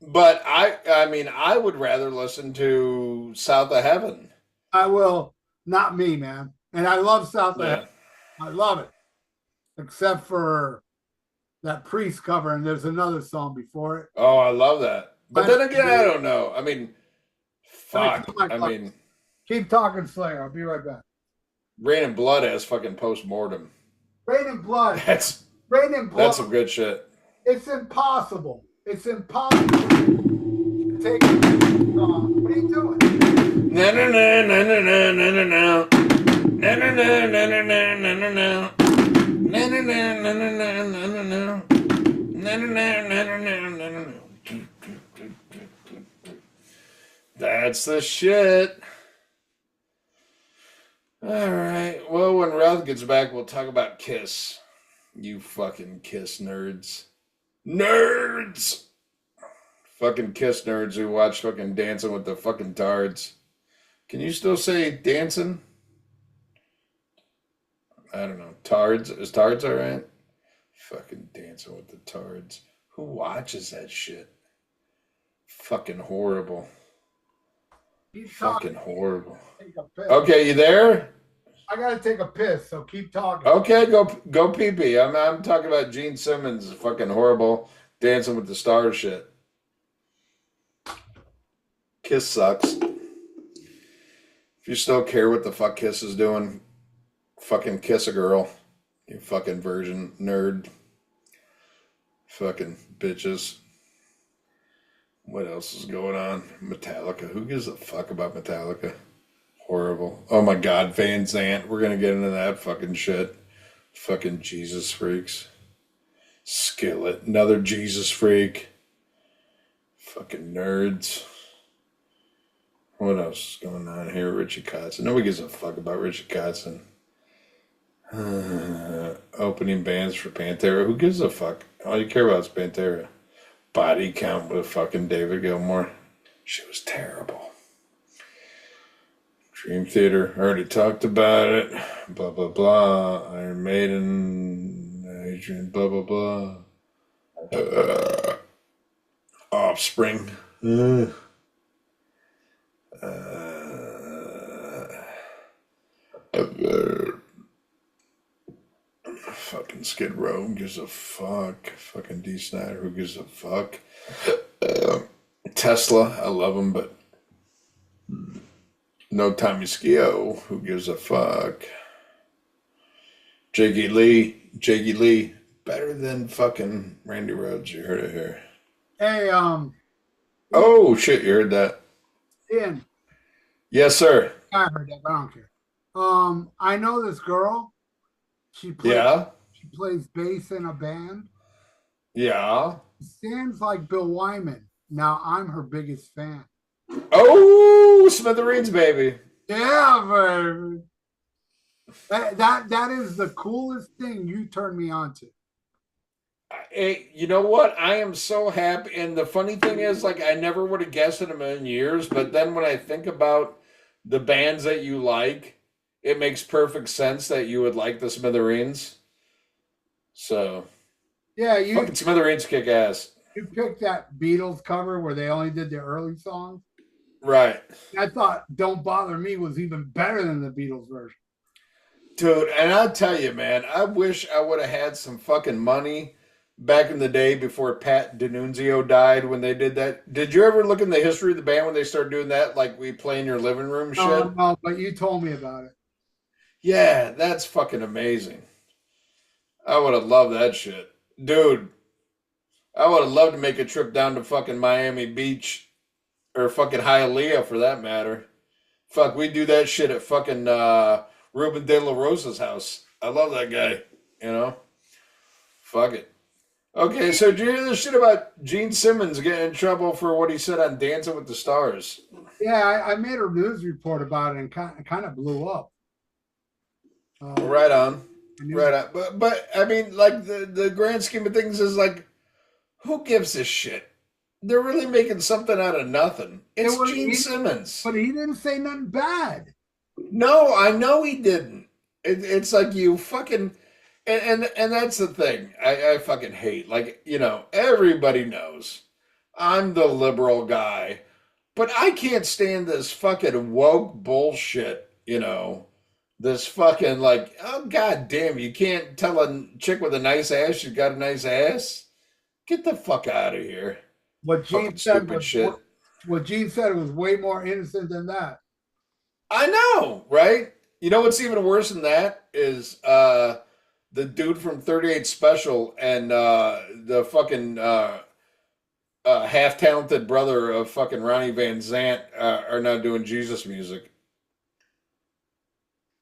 But I mean, I would rather listen to South of Heaven. I will. Not me, man. And I love South of Heaven. Yeah. I love it, except for that Priest cover, and there's another song before it. Oh, I love that. But then again, I Let don't know. I mean, me fuck. kill my I clock. mean, Keep talking, Slayer. I'll be right back. Rain and Blood has fucking post-mortem. Rain and Blood. That's Rain and Blood. that's some good shit. It's impossible. It's impossible to take a song. What are you doing? Na na na na na na na na na na na na na na na na na. Na na na na na na na na na. Na na na na na na na na na. That's the shit. All right. Well, when Ralph gets back, we'll talk about Kiss. You fucking Kiss nerds. Nerds! Fucking Kiss nerds who watch fucking Dancing with the fucking Tards. Can you still say dancing? I don't know. Tards. Is Tards alright? Fucking Dancing with the Tards. Who watches that shit? Fucking horrible. Keep talking. Fucking horrible. Take a piss. Okay, you there? I gotta take a piss, so keep talking. Okay, go pee pee. I'm talking about Gene Simmons' fucking horrible Dancing with the Stars shit. Kiss sucks. If you still care what the fuck Kiss is doing, fucking kiss a girl. You fucking virgin nerd. Fucking bitches. What else is going on? Metallica. Who gives a fuck about Metallica? Horrible. Oh my god, Van Zant. We're gonna get into that fucking shit. Fucking Jesus freaks. Skillet. Another Jesus freak. Fucking nerds. What else is going on here? Richie Kotzen. Nobody gives a fuck about Richie Kotzen. Opening bands for Pantera. Who gives a fuck? All you care about is Pantera. Body Count with fucking David Gilmour. She was terrible. Dream Theater. Already talked about it. Blah, blah, blah. Iron Maiden. Adrian, blah, blah, blah. Offspring. Fucking Skid Row, who gives a fuck? Fucking D. Snyder, who gives a fuck? Tesla, I love him, but no Tommy Skio, who gives a fuck? Jakey Lee, better than fucking Randy Rhoads. You heard it here. Hey, Oh shit, you heard that? Ian. Yes, sir. I heard that, but I don't care. I know this girl. She plays bass in a band. Yeah. Sounds like Bill Wyman. Now I'm her biggest fan. Oh, Smithereens, baby. Yeah, baby. That is the coolest thing you turned me on to. Hey, you know what? I am so happy. And the funny thing is, like, I never would have guessed in a million years. But then when I think about the bands that you like, it makes perfect sense that you would like the Smithereens. So, yeah, fucking Smithereens kick ass. You picked that Beatles cover where they only did the early songs. Right. I thought Don't Bother Me was even better than the Beatles version. Dude, and I'll tell you, man, I wish I would have had some fucking money back in the day before Pat D'Annunzio died when they did that. Did you ever look in the history of the band when they started doing that, like we play in your living room shit? No, but you told me about it. Yeah, that's fucking amazing. I would have loved that shit. Dude, I would have loved to make a trip down to fucking Miami Beach or fucking Hialeah for that matter. Fuck, we do that shit at fucking Ruben De La Rosa's house. I love that guy, you know? Fuck it. Okay, so did you hear this shit about Gene Simmons getting in trouble for what he said on Dancing with the Stars? Yeah, I made a news report about it and kind of blew up. Right on. Right on. But I mean, like, the grand scheme of things is like, who gives a shit? They're really making something out of nothing. It's Gene Simmons. But he didn't say nothing bad. No, I know he didn't. It's like you fucking... And that's the thing I fucking hate. Like, you know, everybody knows I'm the liberal guy, but I can't stand this fucking woke bullshit, you know, this fucking like, oh, god damn, you can't tell a chick with a nice ass she's got a nice ass? Get the fuck out of here. What Gene said was way more innocent than that. I know, right? You know what's even worse than that is the dude from 38 Special and the fucking half-talented brother of fucking Ronnie Van Zant are now doing Jesus music.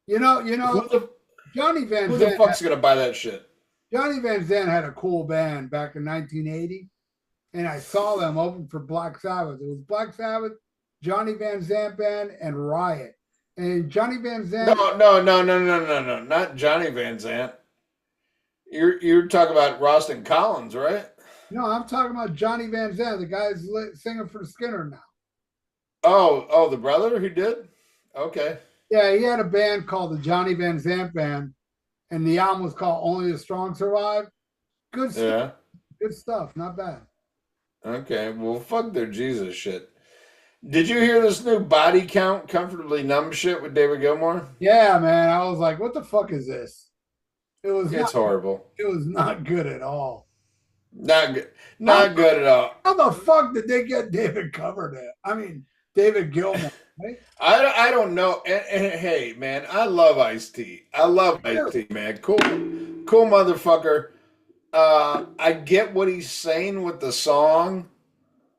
You know, Johnny Van Zant. Who the fuck's gonna buy that shit? Johnny Van Zant had a cool band back in 1980, and I saw them open for Black Sabbath. It was Black Sabbath, Johnny Van Zant band, and Riot. And Johnny Van Zant. No, not Johnny Van Zant. You're talking about Roston Collins, right? No, I'm talking about Johnny Van Zant, the guy's singing for Skinner now. Oh, the brother who did? Okay. Yeah, he had a band called the Johnny Van Zant Band, and the album was called Only the Strong Survive. Good stuff. Yeah. Good stuff. Not bad. Okay. Well, fuck their Jesus shit. Did you hear this new Body Count Comfortably Numb shit with David Gilmour? Yeah, man. I was like, what the fuck is this? It was It's not. horrible. It was not good at all. Not good. Not good at all. How the fuck did they get David covered it? I mean, David Gilmour, right? I don't know. And hey, man, I love Ice-T. I love Ice-T, man. Cool motherfucker. I get what he's saying with the song,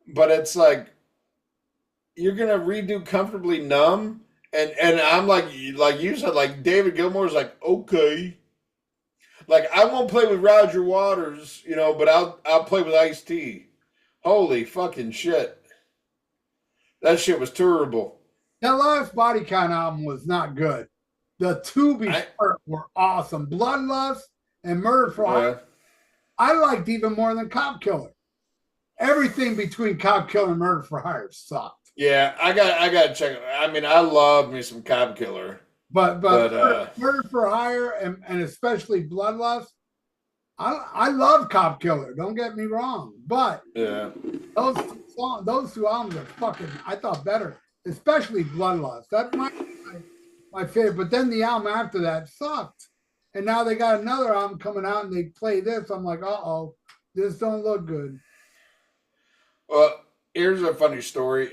but it's like you're gonna redo Comfortably Numb, and I'm like you said, like David Gilmour's like, okay. Like I won't play with Roger Waters, but I'll play with Ice-T. Holy fucking shit. That shit was terrible. That last Body Count album was not good. The two before were awesome. Bloodlust and Murder for Hire. I liked even more than Cop Killer. Everything between Cop Killer and Murder for Hire sucked. Yeah, I got to check. I mean, I love me some Cop Killer. But Murder for Hire and especially Bloodlust, I love Cop Killer. Don't get me wrong, but yeah, those two albums are fucking. I thought better, especially Bloodlust. That's my favorite. But then the album after that sucked, and now they got another album coming out and they play this. I'm like, this don't look good. Well, here's a funny story.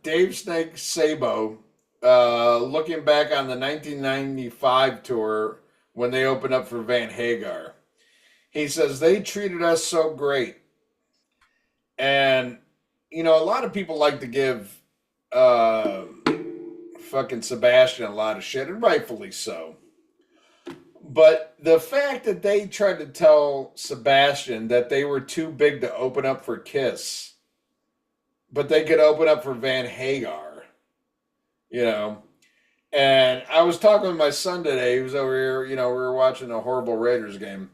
Dave Snake Sabo. Looking back on the 1995 tour when they opened up for Van Hagar, he says they treated us so great. And, a lot of people like to give fucking Sebastian a lot of shit, and rightfully so. But the fact that they tried to tell Sebastian that they were too big to open up for Kiss, but they could open up for Van Hagar. And I was talking with my son today. He was over here, we were watching a horrible Raiders game.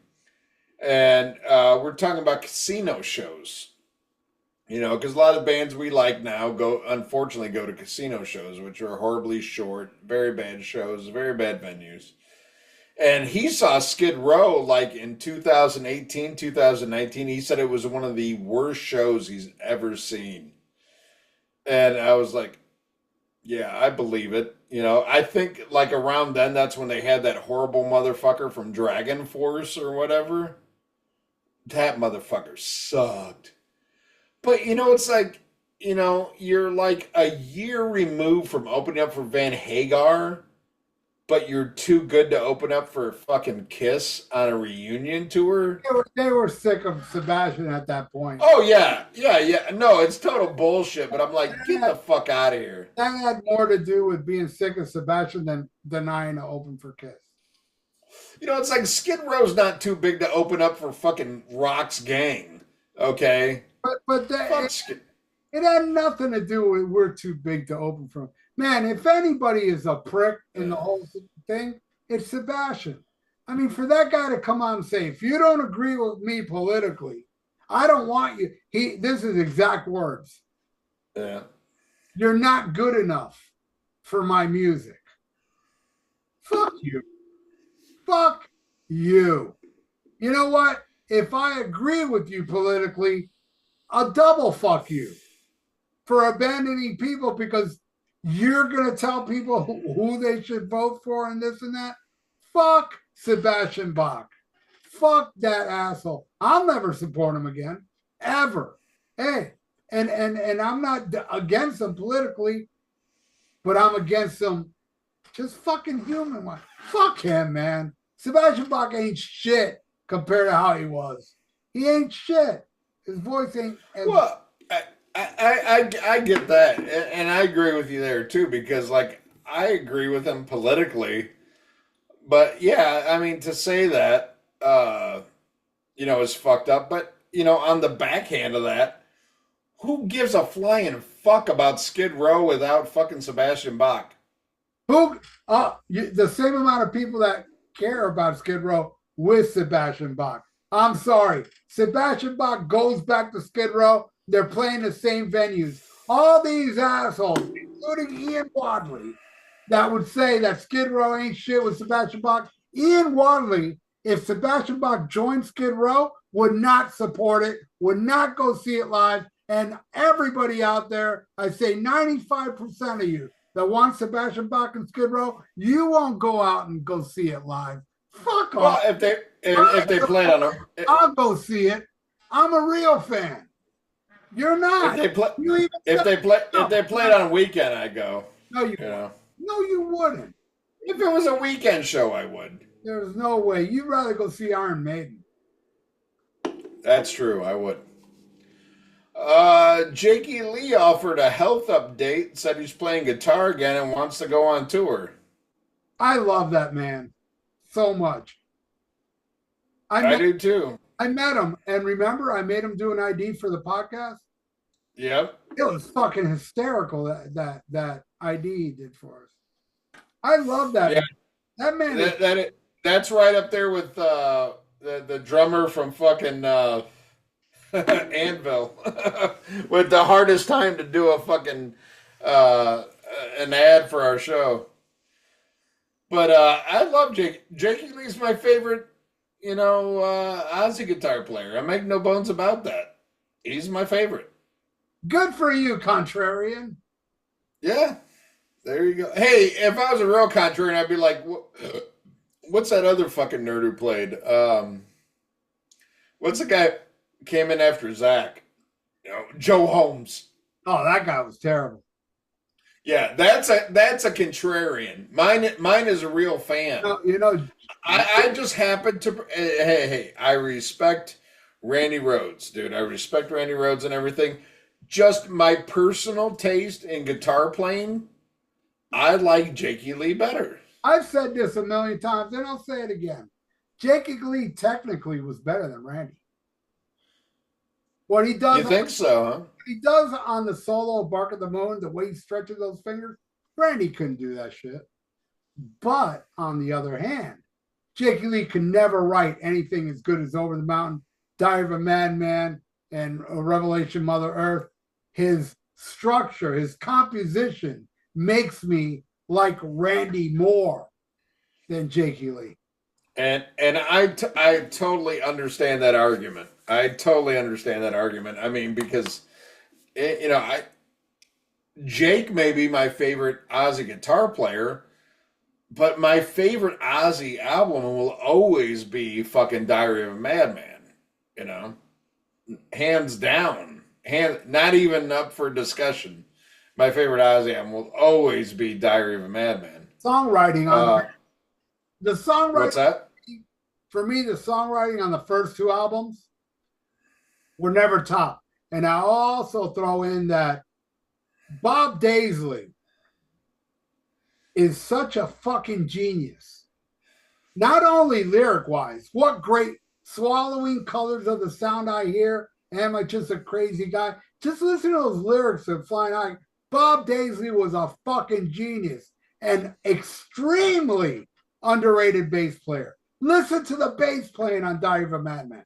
And we're talking about casino shows. Because a lot of bands we like now unfortunately go to casino shows, which are horribly short, very bad shows, very bad venues. And he saw Skid Row like in 2018, 2019. He said it was one of the worst shows he's ever seen. And I was like, yeah, I believe it. I think like around then, that's when they had that horrible motherfucker from Dragon Force or whatever. That motherfucker sucked. But, it's like, you're like a year removed from opening up for Van Hagar, but you're too good to open up for fucking Kiss on a reunion tour. They were sick of Sebastian at that point. Oh, yeah. No, it's total bullshit, but I'm like, get the fuck out of here. That had more to do with being sick of Sebastian than denying to open for Kiss. It's like Skid Row's not too big to open up for fucking Rock's Gang, okay? But it had nothing to do with we're too big to open for him. Man, if anybody is a prick in the whole thing, it's Sebastian. I mean, for that guy to come out and say, if you don't agree with me politically, I don't want you. This is exact words. Yeah. You're not good enough for my music. Fuck you. Fuck you. You know what? If I agree with you politically, I'll double fuck you for abandoning people because you're going to tell people who they should vote for and this and that. Fuck Sebastian Bach. Fuck that asshole. I'll never support him again, ever. Hey, and I'm not against him politically, but I'm against him just fucking human wise. Fuck him, man. Sebastian Bach ain't shit compared to how he was. He ain't shit. His voice ain't. Well, I get that, and I agree with you there too, because like I agree with him politically, but yeah, I mean to say that, is fucked up. But on the backhand of that, who gives a flying fuck about Skid Row without fucking Sebastian Bach? The same amount of people that care about Skid Row with Sebastian Bach. I'm sorry. Sebastian Bach goes back to Skid Row. They're playing the same venues. All these assholes, including Ian Wadley, that would say that Skid Row ain't shit with Sebastian Bach, Ian Wadley, if Sebastian Bach joined Skid Row, would not support it, would not go see it live. And everybody out there, I say 95% of you that want Sebastian Bach and Skid Row, you won't go out and go see it live. Fuck Well, off. if they played on a I'll go see it. I'm a real fan. You're not. if they played on a weekend, I'd go. No, you know. No, you wouldn't. If it was a weekend show, I would. There's no way. You'd rather go see Iron Maiden. That's true. I would. Jakey Lee offered a health update, said he's playing guitar again and wants to go on tour. I love that man so much. I do too. I met him, and remember, I made him do an ID for the podcast. Yep. It was fucking hysterical that ID he did for us. I love that. Yeah. That man. That's right up there with the drummer from fucking Anvil with the hardest time to do a fucking an ad for our show. But I love Jake. Jakey Lee's my favorite, Ozzy guitar player. I make no bones about that. He's my favorite. Good for you, contrarian. Yeah, there you go. Hey, if I was a real contrarian, I'd be like, what's that other fucking nerd who played? What's the guy who came in after Zach? Joe Holmes. Oh, that guy was terrible. Yeah, that's a contrarian. Mine is a real fan. I just happen to. Hey, I respect Randy Rhoads, dude. I respect Randy Rhoads and everything. Just my personal taste in guitar playing, I like Jakey Lee better. I've said this a million times, and I'll say it again. Jakey Lee technically was better than Randy. What he does, you think so, huh? What he does on the solo Bark at the Moon, the way he stretches those fingers, Randy couldn't do that shit. But on the other hand, Jakey Lee could never write anything as good as Over the Mountain, Diary of a Madman, and Revelation Mother Earth. His structure, his composition makes me like Randy more than Jakey Lee. And I totally understand that argument. I mean, because Jake may be my favorite Ozzy guitar player, but my favorite Ozzy album will always be fucking Diary of a Madman. Hands down. Not even up for discussion. My favorite Ozzy album will always be Diary of a Madman. Songwriting on the songwriting. What's that? For me, the songwriting on the first two albums were never top. And I also throw in that Bob Daisley is such a fucking genius. Not only lyric-wise, what great swallowing colors of the sound I hear. Am I just a crazy guy? Just listen to those lyrics of Flying High. Bob Daisley was a fucking genius and extremely underrated bass player. Listen to the bass playing on Diary of a Madman.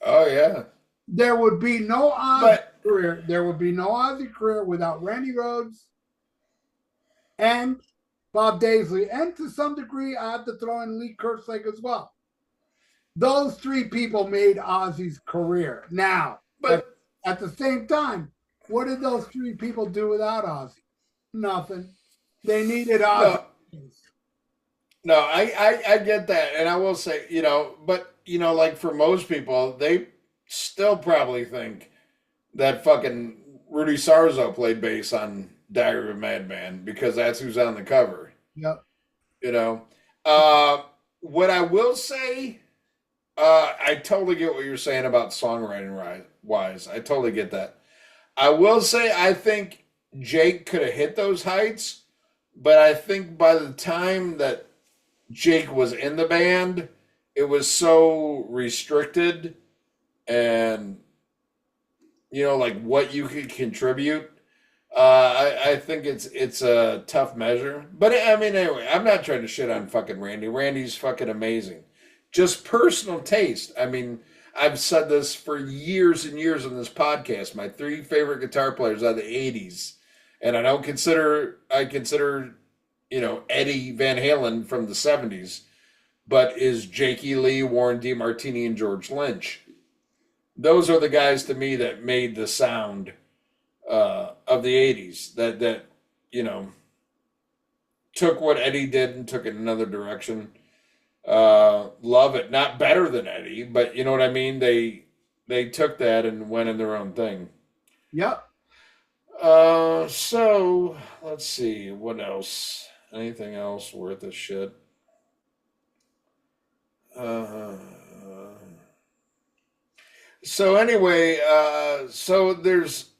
Oh, yeah. There would be no Ozzy career. There would be no Ozzy career without Randy Rhoads and Bob Daisley. And to some degree, I have to throw in Lee Kerslake as well. Those three people made Ozzy's career. Now, but at the same time, what did those three people do without Ozzy? Nothing. They needed Ozzy. No, I get that. And I will say, but, like for most people, they still probably think that fucking Rudy Sarzo played bass on Diary of a Madman because that's who's on the cover. Yep. What I will say, I totally get what you're saying about songwriting wise. I totally get that. I will say I think Jake could have hit those heights, but I think by the time that Jake was in the band, it was so restricted and, like what you could contribute. I think it's a tough measure. But I mean, anyway, I'm not trying to shit on fucking Randy. Randy's fucking amazing. Just personal taste. I mean, I've said this for years and years on this podcast. My three favorite guitar players are the 80's. And I consider, Eddie Van Halen from the 70's but is Jakey Lee, Warren DeMartini, and George Lynch. Those are the guys to me that made the sound of the 80s. That you know took what Eddie did and took it another direction. Love it. Not better than Eddie, but you know what I mean? They took that and went in their own thing. Yep. So let's see. What else? Anything else worth a shit? So anyway, so there's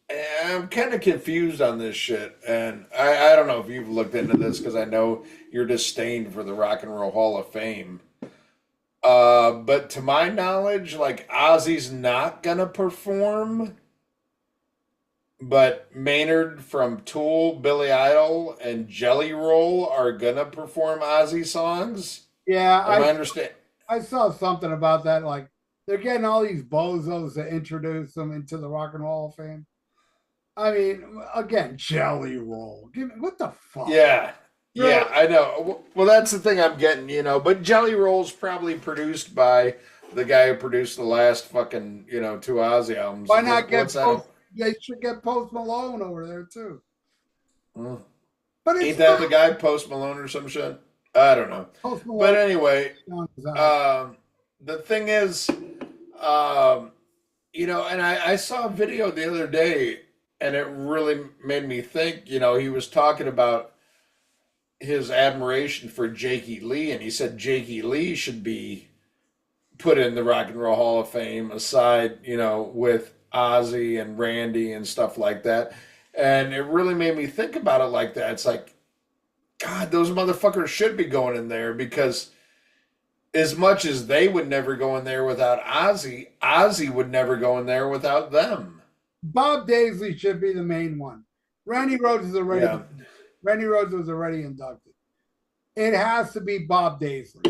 I'm kind of confused on this shit, and I don't know if you've looked into this because I know you're disdain for the Rock and Roll Hall of Fame. But to my knowledge, like Ozzy's not gonna perform, but Maynard from Tool, Billy Idol, and Jelly Roll are gonna perform Ozzy songs. Yeah, Am I understand? I saw something about that. Like they're getting all these bozos to introduce them into the Rock and Roll Hall of Fame. I mean, again, Jelly Roll. What the fuck? Yeah. Really? Yeah, I know. Well, that's the thing I'm getting, but Jelly Roll's probably produced by the guy who produced the last fucking, two Ozzy albums. Why not get What's that? Post? They should get Post Malone over there too. Oh. But Ain't that the guy, Post Malone or some shit? I don't know. Post Malone. But anyway, the thing is, and I saw a video the other day, and it really made me think. He was talking about his admiration for Jakey Lee, and he said Jakey Lee should be put in the Rock and Roll Hall of Fame aside, with Ozzy and Randy and stuff like that. And it really made me think about it like that. It's like, God, those motherfuckers should be going in there, because as much as they would never go in there without Ozzy, Ozzy would never go in there without them. Bob Daisley should be the main one. Randy Rhoads is already. Yeah. Randy Rhoads was already inducted. It has to be Bob Daisley.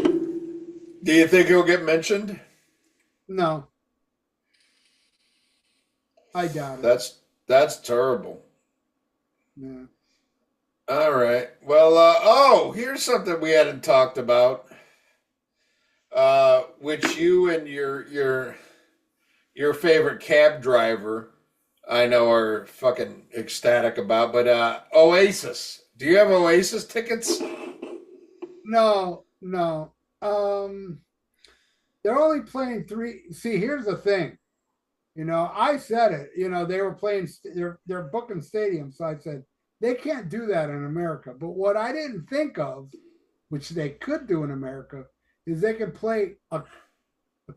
Do you think he'll get mentioned? No. I doubt it. That's terrible. Yeah. All right. Well, here's something we hadn't talked about, which you and your favorite cab driver, I know, are fucking ecstatic about. But Oasis. Do you have Oasis tickets? No. They're only playing 3. See, here's the thing. I said it. They were playing. They're booking stadiums, so I said they can't do that in America. But what I didn't think of, which they could do in America, is they could play a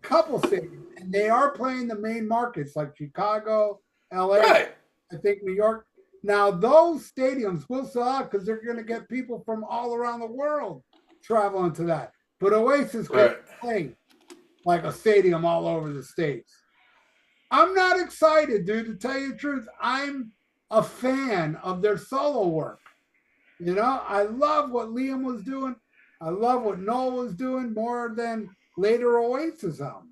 couple stadiums, and they are playing the main markets like Chicago, LA, Right. I think New York. Now those stadiums will sell out because they're going to get people from all around the world traveling to that. But Oasis can play like a stadium all over the States. I'm not excited, dude, to tell you the truth. I'm a fan of their solo work. I love what Liam was doing. I love what Noel was doing more than later Oasis albums.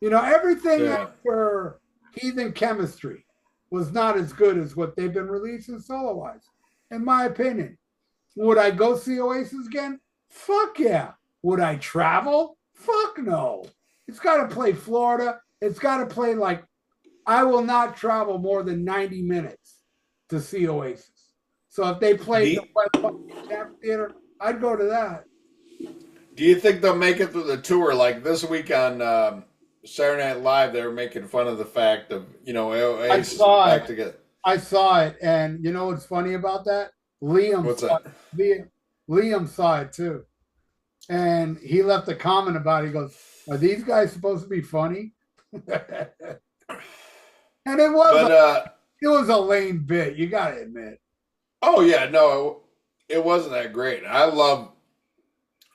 Everything after Heathen Chemistry was not as good as what they've been releasing solo-wise, in my opinion. Would I go see Oasis again? Fuck yeah. Would I travel? Fuck no. It's got to play Florida. It's got to play I will not travel more than 90 minutes to see Oasis. So if they play the West Theater, I'd go to that. Do you think they'll make it through the tour? Like this week on Saturday Night Live, they were making fun of the fact of, Oasis back together. I saw it, and you know what's funny about that? Liam saw it too. And he left a comment about it. He goes, "Are these guys supposed to be funny?" And it was a lame bit, you gotta admit. Oh yeah, no, it wasn't that great. I love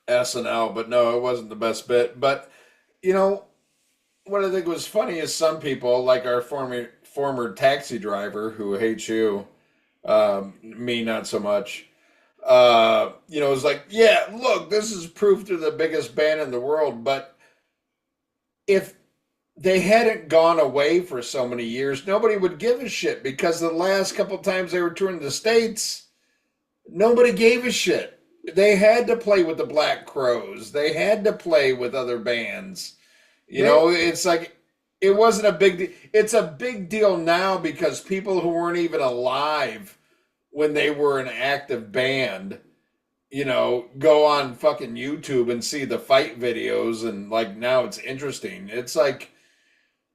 SNL, but no, it wasn't the best bit. But what I think was funny is some people, like our former taxi driver who hates you, me not so much. Was like, yeah, look, this is proof they're the biggest band in the world. But if they hadn't gone away for so many years, nobody would give a shit, because the last couple times they were touring the States, nobody gave a shit. they had to play with the Black Crows. They had to play with other bands. You They know, it's like it wasn't a big deal. It's a big deal now because people who weren't even alive when they were an active band, you know, go on fucking YouTube and see the fight videos and like now it's interesting. It's like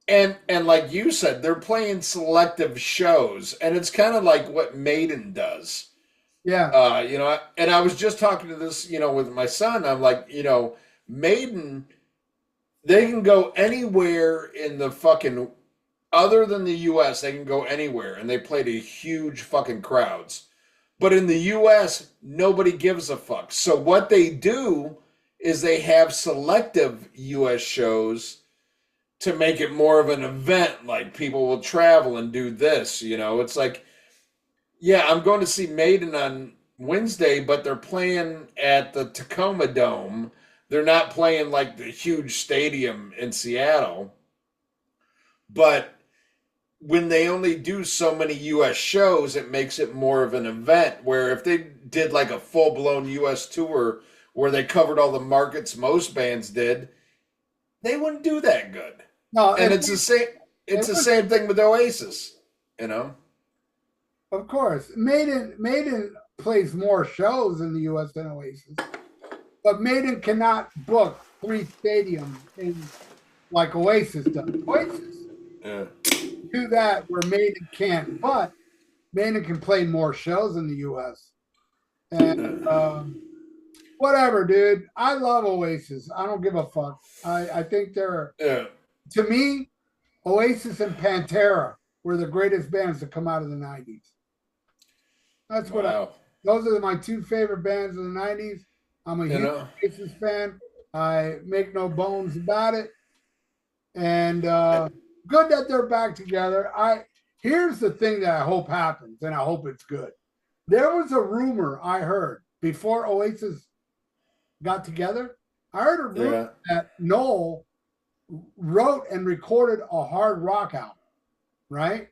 and like you said, they're playing selective shows and it's kind of like what Maiden does. yeah. You know, and I was just talking to this, you know, with my son. I'm like, you know, Maiden, they can go anywhere in the fucking, other than the US, they can go anywhere and they play to huge fucking crowds. But in the US, nobody gives a fuck. So what they do is they have selective US shows to make it more of an event. Like people will travel and do this, you know. It's like, yeah, I'm going to see Maiden on Wednesday, but they're playing at the Tacoma Dome. They're not playing like the huge stadium in Seattle. But when they only do so many US shows, it makes it more of an event. Where if they did like a full blown US tour where they covered all the markets most bands did, they wouldn't do that good. No, And it's the same. It's the same thing with Oasis, you know. of course. Maiden plays more shows in the US than Oasis. But Maiden cannot book 3 stadiums in like Oasis does. Oasis Yeah. do that where Maiden can't, but Maiden can play more shows in the US. And whatever, dude. I love Oasis. I don't give a fuck. I think they're, Yeah. to me, Oasis and Pantera were the greatest bands to come out of the 90s. That's what Wow. those are my 2 favorite bands of the 90s. I'm a You huge know. Oasis fan. I make no bones about it. And good that they're back together. Here's the thing that I hope happens, and I hope it's good. There was a rumor I heard before Oasis got together. I heard a rumor Yeah. that Noel wrote and recorded a hard rock album, right?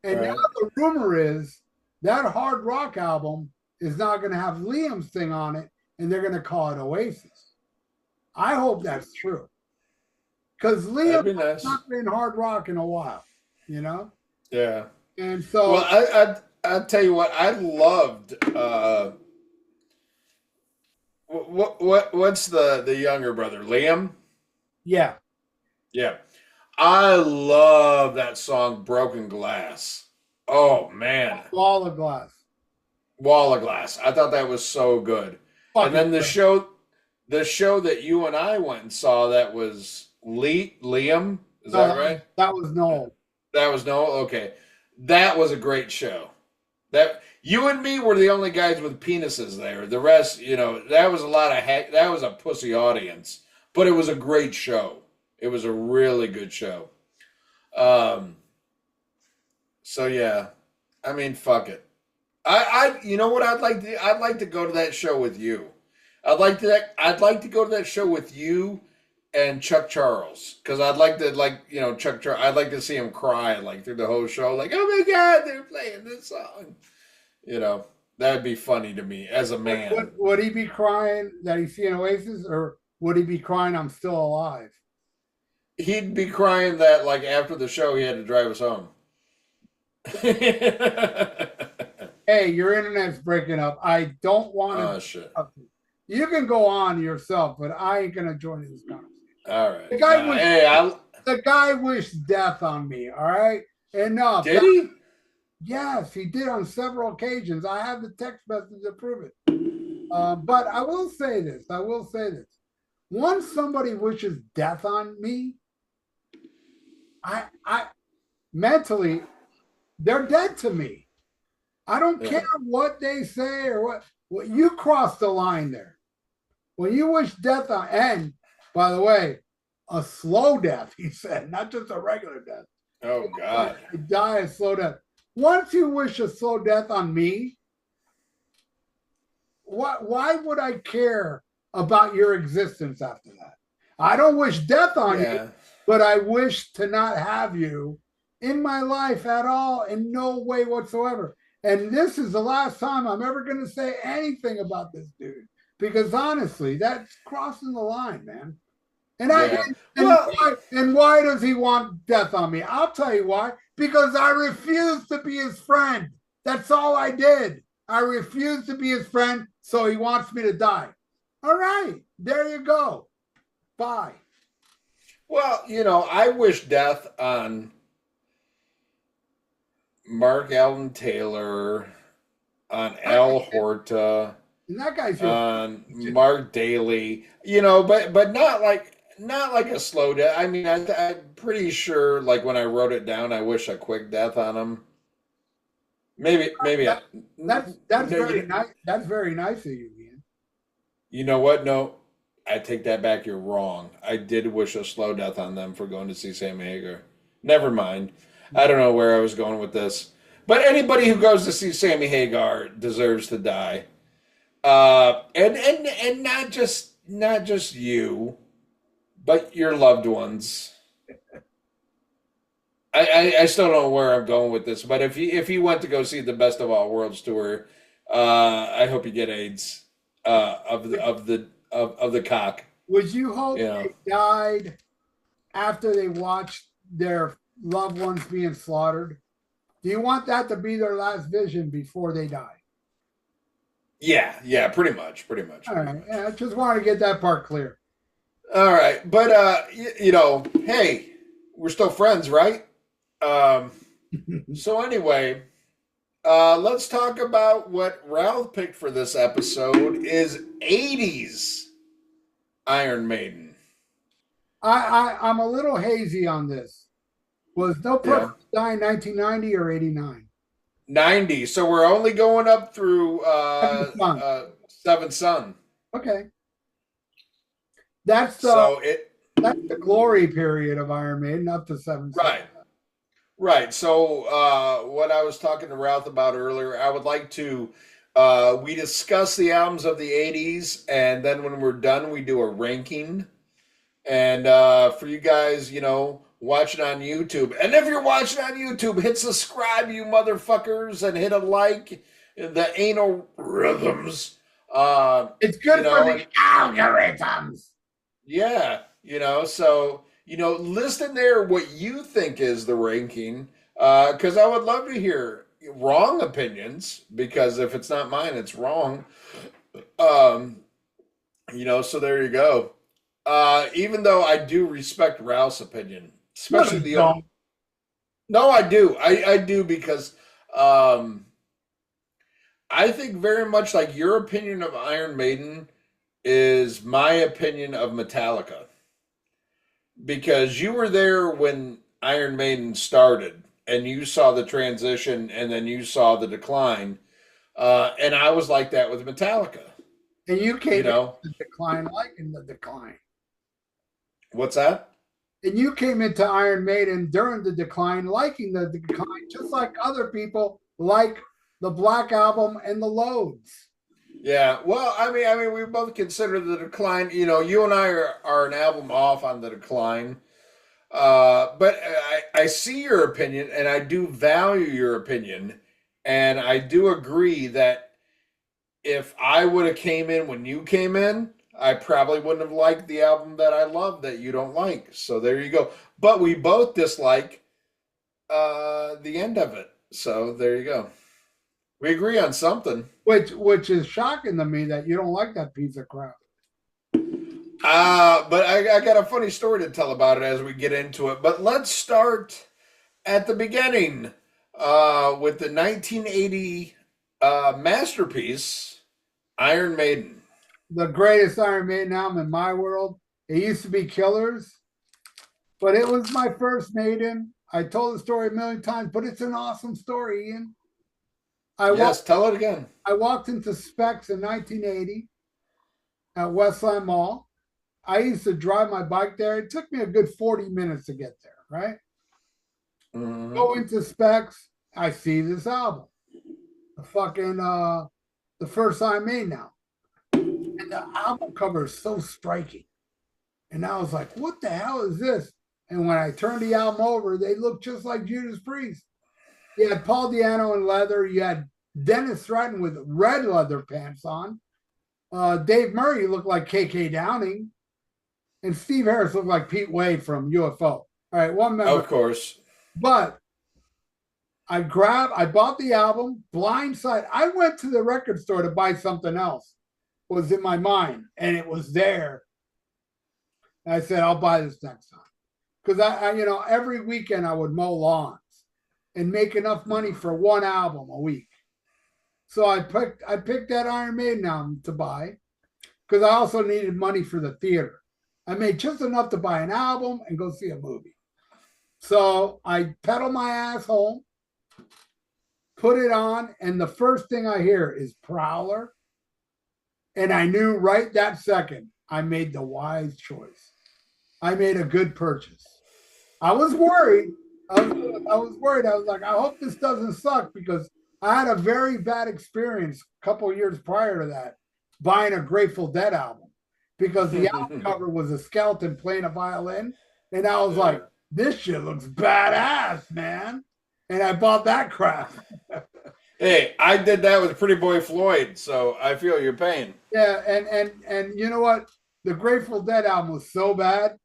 And now Right. the rumor is that hard rock album is not going to have Liam's thing on it, and they're going to call it Oasis. I hope that's true because That'd Liam be has nice. not been hard rock in a while, you know. Yeah. And Well, so, I tell you what, I loved. What's the younger brother, Liam? yeah, Yeah, I love that song, "Broken Glass." Oh man, Wall of Glass, Wall of Glass. I thought that was so good. And fucking then great. the show that you and I went and saw, that was Liam. Is No, that right? that was Noel. That was no okay. That was a great show. That you and me were the only guys with penises there. The rest, you know, that was a lot of that was a pussy audience, but it was a great show. It was a really good show. Um, so yeah, I mean, fuck it. You know what I'd like to, I'd like to go to that show with you. I'd like to go to that show with you and Chuck Charles, because I'd like to, like, you know, Chuck Charles. I'd like to see him cry like through the whole show, like, oh my god, they're playing this song. You know, that'd be funny to me as a man. Would he be crying that he's seeing Oasis, or would he be crying I'm still alive? He'd be crying that, like, after the show he had to drive us home. Hey, your internet's breaking up. I don't want Oh to. shit! You can go on yourself, but I ain't gonna join in this conversation. All right. The guy was Hey, the guy wished death on me. All right, enough. did he? Yes, he did on several occasions. I have the text message to prove it. But I will say this. I will say this. Once somebody wishes death on me, I mentally, they're dead to me. I don't Yeah. care what they say or what you crossed the line there. When you wish death on, and by the way, a slow death, he said, not just a regular death. Oh God. I die a slow death. Once you wish a slow death on me, why would I care about your existence after that? I don't wish death on you, but I wish to not have you in my life at all, in no way whatsoever. And this is the last time I'm ever going to say anything about this dude because honestly, that's crossing the line, man. And Yeah. Well, why does he want death on me? I'll tell you why. Because I refused to be his friend. That's all I did. I refused to be his friend, so he wants me to die. All right, there you go. Bye. well, I wish death on Mark Allen Taylor, on Al Horta, And that guy's your on Mark Daly, but not like a slow death. I mean, I'm pretty sure, like when I wrote it down, I wish a quick death on him. Maybe. that's very nice. That's very nice of you, Ian. You know what? No, I take that back. You're wrong. I did wish a slow death on them for going to see Sammy Hagar. Never mind. I don't know where I was going with this. But anybody who goes to see Sammy Hagar deserves to die. And not just you, but your loved ones. I still don't know where I'm going with this, but if you went to go see the Best of All Worlds tour, I hope you get AIDS of the cock. Would you hope You know. they died after they watched their loved ones being slaughtered? Do you want that to be their last vision before they die? Yeah, pretty much. All right. Yeah, I just want to get that part clear. All right, but hey, we're still friends, right? So anyway, let's talk about what Ralph picked for this episode is 80's Iron Maiden. I'm a little hazy on this. Was No Purpose Die in 1990 or 89? 90. So we're only going up through Seventh Son. Okay. That's the glory period of Iron Maiden up to 7. Right. So what I was talking to Ralph about earlier, I would like to we discuss the albums of the 80's, and then when we're done, we do a ranking. And for you guys, watching on YouTube, and if you're watching on YouTube, hit subscribe, you motherfuckers, and hit a like. The anal rhythms. It's good for the algorithms. Yeah, so list in there what you think is the ranking, because I would love to hear wrong opinions, because if it's not mine, it's wrong. So there you go. Even though I do respect Ralph's opinion, especially No, I do. I do because I think very much like your opinion of Iron Maiden is my opinion of Metallica. Because you were there when Iron Maiden started and you saw the transition and then you saw the decline. And I was like that with Metallica. And you came into the decline liking the decline. What's that? And you came into Iron Maiden during the decline liking the decline, just like other people like the Black Album and the Loads. Yeah, well, I mean, we both consider the decline. You and I are an album off on the decline. But I see your opinion, and I do value your opinion, and I do agree that if I would have came in when you came in, I probably wouldn't have liked the album that I love that you don't like. So there you go. But we both dislike the end of it. So there you go. We agree on something. Which is shocking to me that you don't like that piece of crap. But I got a funny story to tell about it as we get into it. But let's start at the beginning with the 1980 masterpiece, Iron Maiden. The greatest Iron Maiden album in my world. It used to be Killers, but it was my first Maiden. I told the story a million times, but it's an awesome story, Ian. Tell it again. I walked into Specs in 1980 at Westland Mall. I used to drive my bike there. It took me a good 40 minutes to get there, right? Mm-hmm. Go into Specs. I see this album. The first Iron Maiden now. And the album cover is so striking. And I was like, what the hell is this? And when I turned the album over, they looked just like Judas Priest. You had Paul Di'Anno in leather. You had Dennis Stratton with red leather pants on. Dave Murray looked like KK Downing. And Steve Harris looked like Pete Wade from UFO. All right, one member. Of course. But I bought the album, Blindside. I went to the record store to buy something else. It was in my mind, and it was there. And I said, I'll buy this next time. Because I, every weekend I would mow lawns and make enough money for one album a week. So I picked that Iron Maiden album to buy because I also needed money for the theater. I made just enough to buy an album and go see a movie. So I pedal my ass home, put it on, and the first thing I hear is Prowler. And I knew right that second I made the wise choice. I made a good purchase. I was worried. I was worried. I was like, I hope this doesn't suck because I had a very bad experience a couple of years prior to that buying a Grateful Dead album because the album cover was a skeleton playing a violin. And I was like, this shit looks badass, man. And I bought that crap. Hey, I did that with Pretty Boy Floyd, so I feel your pain. Yeah, and you know what? The Grateful Dead album was so bad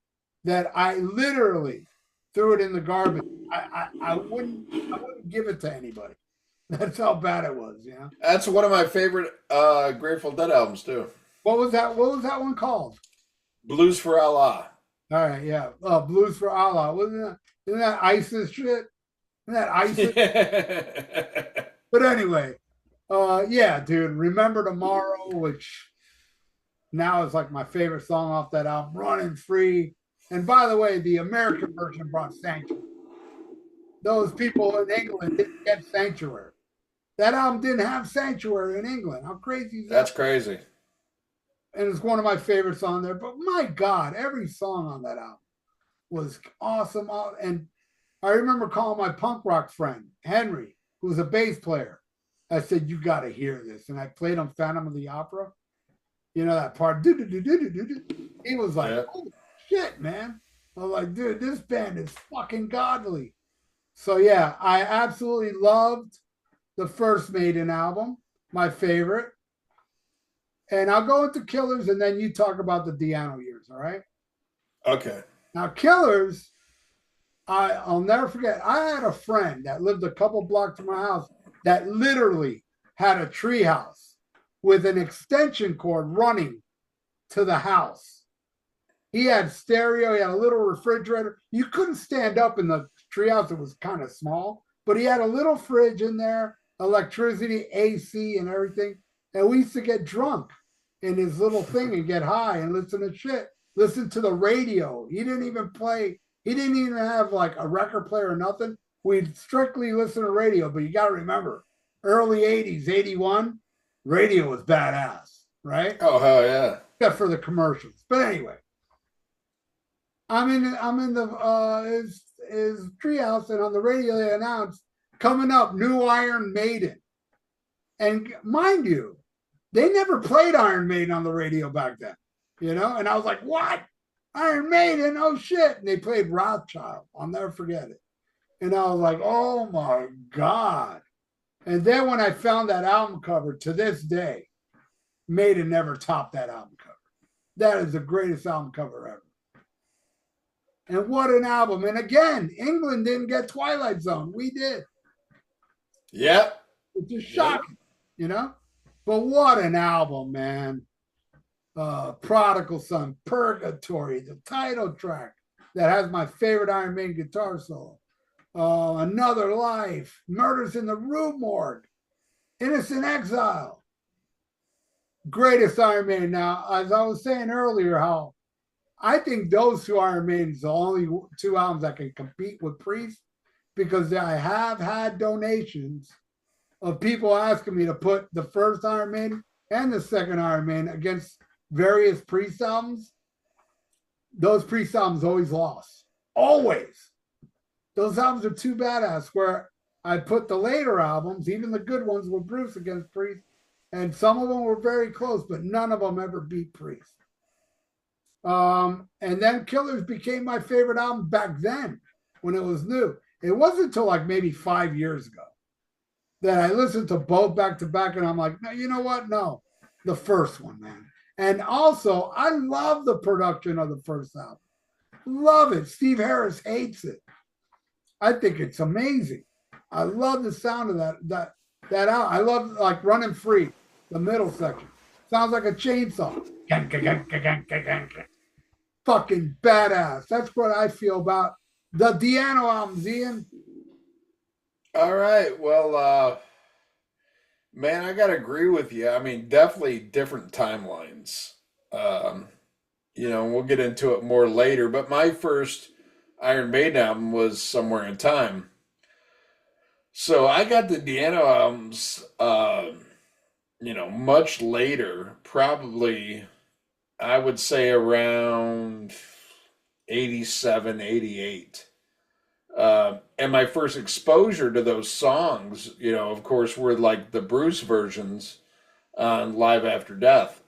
that I literally threw it in the garbage. I wouldn't give it to anybody. That's how bad it was, yeah. That's one of my favorite Grateful Dead albums too. What was that one called? Blues for Allah. All right, yeah. Blues for Allah. Isn't that ISIS shit? Isn't that ISIS? But anyway, yeah, dude. Remember Tomorrow, which now is like my favorite song off that album, Running Free. And by the way, the American version brought Sanctuary. Those people in England didn't get Sanctuary. That album didn't have Sanctuary in England. How crazy is that? That's crazy. And it's one of my favorites on there. But my God, every song on that album was awesome. And I remember calling my punk rock friend, Henry, who was a bass player. I said, you got to hear this. And I played him Phantom of the Opera. You know that part. He was like, holy shit, man. I was like, dude, this band is fucking godly. So, yeah, I absolutely loved the first Maiden album, my favorite. And I'll go into Killers, and then you talk about the Diano years, all right? Okay. Now, Killers, I'll never forget. I had a friend that lived a couple blocks from my house that literally had a tree house with an extension cord running to the house. He had stereo. He had a little refrigerator. You couldn't stand up in the treehouse. It was kind of small, but he had a little fridge in there, electricity, AC, and everything. And we used to get drunk in his little thing and get high and listen to shit. Listen to the radio. He didn't even play. He didn't even have like a record player or nothing. We'd strictly listen to radio. But you got to remember, early 80s, 81, radio was badass, right? Oh, hell yeah. Except for the commercials. But anyway. I'm in his treehouse, and on the radio they announced coming up new Iron Maiden. And mind you, they never played Iron Maiden on the radio back then, you know? And I was like, what? Iron Maiden? Oh shit. And they played Rothschild. I'll never forget it. And I was like, oh my God. And then when I found that album cover, to this day, Maiden never topped that album cover. That is the greatest album cover ever. And what an album. And again, England didn't get Twilight Zone. We did. Yep. It's just shocking, you know? But what an album, man. Prodigal Son, Purgatory, the title track that has my favorite Iron Maiden guitar solo. Another Life, Murders in the Rue Morgue, Innocent Exile. Greatest Iron Maiden. Now, as I was saying earlier, how I think those two Iron Maidens are the only two albums that can compete with Priest, because I have had donations of people asking me to put the first Iron Maiden and the second Iron Maiden against various Priest albums. Those Priest albums always lost. Always. Those albums are too badass, where I put the later albums, even the good ones, with Bruce against Priest, and some of them were very close, but none of them ever beat Priest. And then Killers became my favorite album back then when it was new. It wasn't until like maybe 5 years ago that I listened to both back to back, and I'm like, no, you know what? No, the first one, man. And also, I love the production of the first album. Love it. Steve Harris hates it. I think it's amazing. I love the sound of that out. I love like Running Free, the middle section. Sounds like a chainsaw. Fucking badass. That's what I feel about the Diano album, Ian. All right. Well, man, I gotta agree with you. I mean, definitely different timelines. Um, we'll get into it more later. But my first Iron Maiden album was Somewhere in Time. So I got the Diano albums, much later, probably I would say around 87, 88. And my first exposure to those songs, of course, were like the Bruce versions on Live After Death.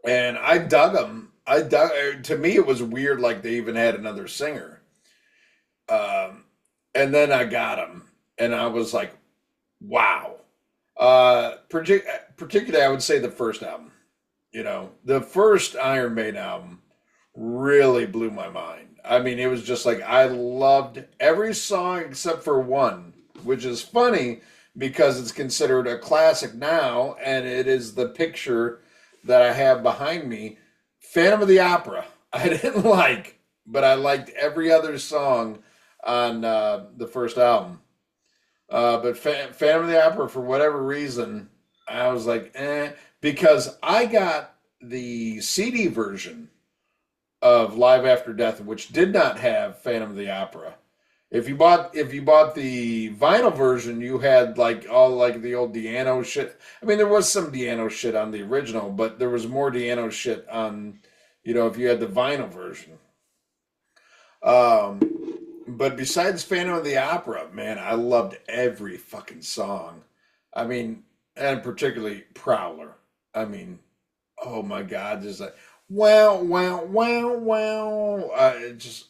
And I dug them. To me, it was weird, like they even had another singer. And then I got them, and I was like, wow. Particularly, I would say the first album. The first Iron Maiden album really blew my mind. I mean, it was just like I loved every song except for one, which is funny because it's considered a classic now, and it is the picture that I have behind me. Phantom of the Opera, I didn't like, but I liked every other song on the first album. But Phantom of the Opera, for whatever reason, I was like, because I got the CD version of Live After Death, which did not have Phantom of the Opera. If you bought the vinyl version, you had like all like the old Diano shit. I mean, there was some Diano shit on the original, but there was more Diano shit on, if you had the vinyl version. Um, but besides Phantom of the Opera, man, I loved every fucking song. I mean, and particularly Prowler. I mean, oh my God, just like wow, wow, wow, wow. It just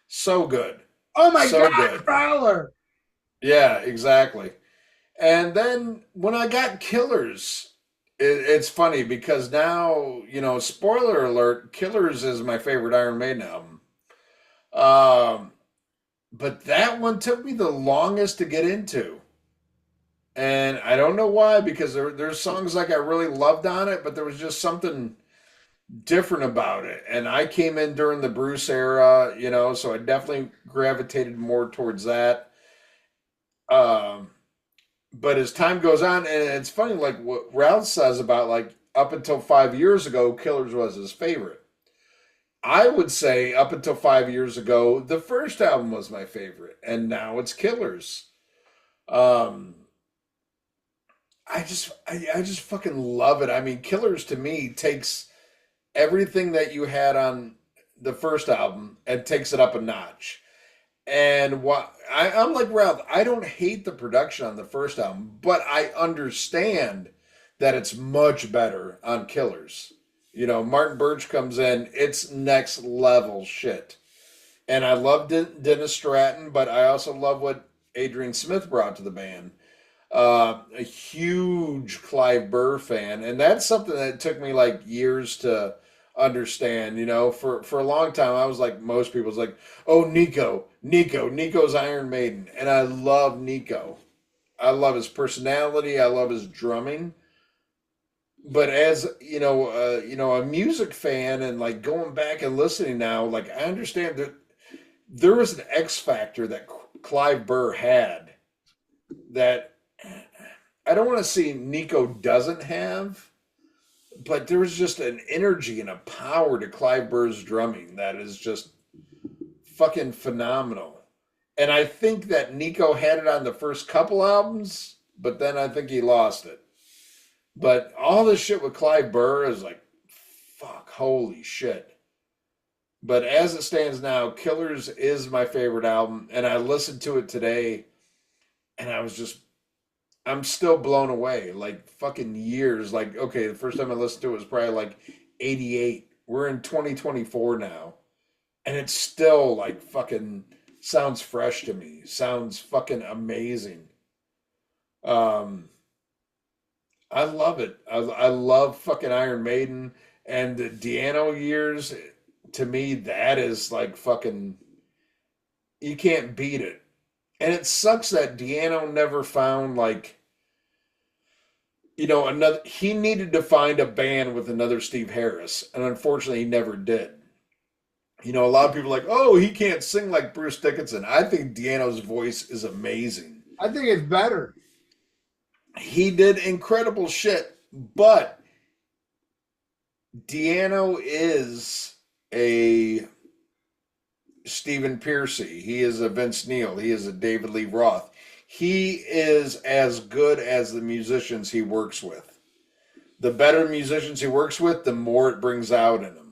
so good, Oh my so God, good. Prowler. Yeah, exactly. And then when I got Killers, it's funny because now, spoiler alert, Killers is my favorite Iron Maiden album. Um, but that one took me the longest to get into. And I don't know why, because there's songs like I really loved on it, but there was just something different about it. And I came in during the Bruce era, so I definitely gravitated more towards that. Um, but as time goes on, and it's funny, like what Ralph says about like up until 5 years ago, Killers was his favorite. I would say up until 5 years ago, the first album was my favorite, and now it's Killers. Um, I just fucking love it. I mean, Killers to me takes everything that you had on the first album and takes it up a notch. And I'm like Ralph, I don't hate the production on the first album, but I understand that it's much better on Killers. Martin Birch comes in, it's next level shit. And I love Dennis Stratton, but I also love what Adrian Smith brought to the band. A huge Clive Burr fan, and that's something that took me like years to understand. For a long time, I was like most people, was like, "Oh, Nico's Iron Maiden," and I love Nico. I love his personality. I love his drumming. But as a music fan, and like going back and listening now, like I understand that there was an X factor that Clive Burr had that I don't want to say Nico doesn't have, but there was just an energy and a power to Clive Burr's drumming that is just fucking phenomenal. And I think that Nico had it on the first couple albums, but then I think he lost it. But all this shit with Clive Burr is like, fuck, holy shit. But as it stands now, Killers is my favorite album, and I listened to it today, and I'm still blown away. Like fucking years. Like, okay, the first time I listened to it was probably like 88. We're in 2024 now. And it's still like fucking sounds fresh to me. Sounds fucking amazing. Um, I love it. I love fucking Iron Maiden and the Diano years. To me, that is like fucking. You can't beat it. And it sucks that Diano never found like another. He needed to find a band with another Steve Harris, and unfortunately, he never did. A lot of people are like, oh, he can't sing like Bruce Dickinson. I think Diano's voice is amazing. I think it's better. He did incredible shit, but Diano is a Stephen Pearcy. He is a Vince Neil. He is a David Lee Roth. He is as good as the musicians he works with. The better musicians he works with, the more it brings out in him.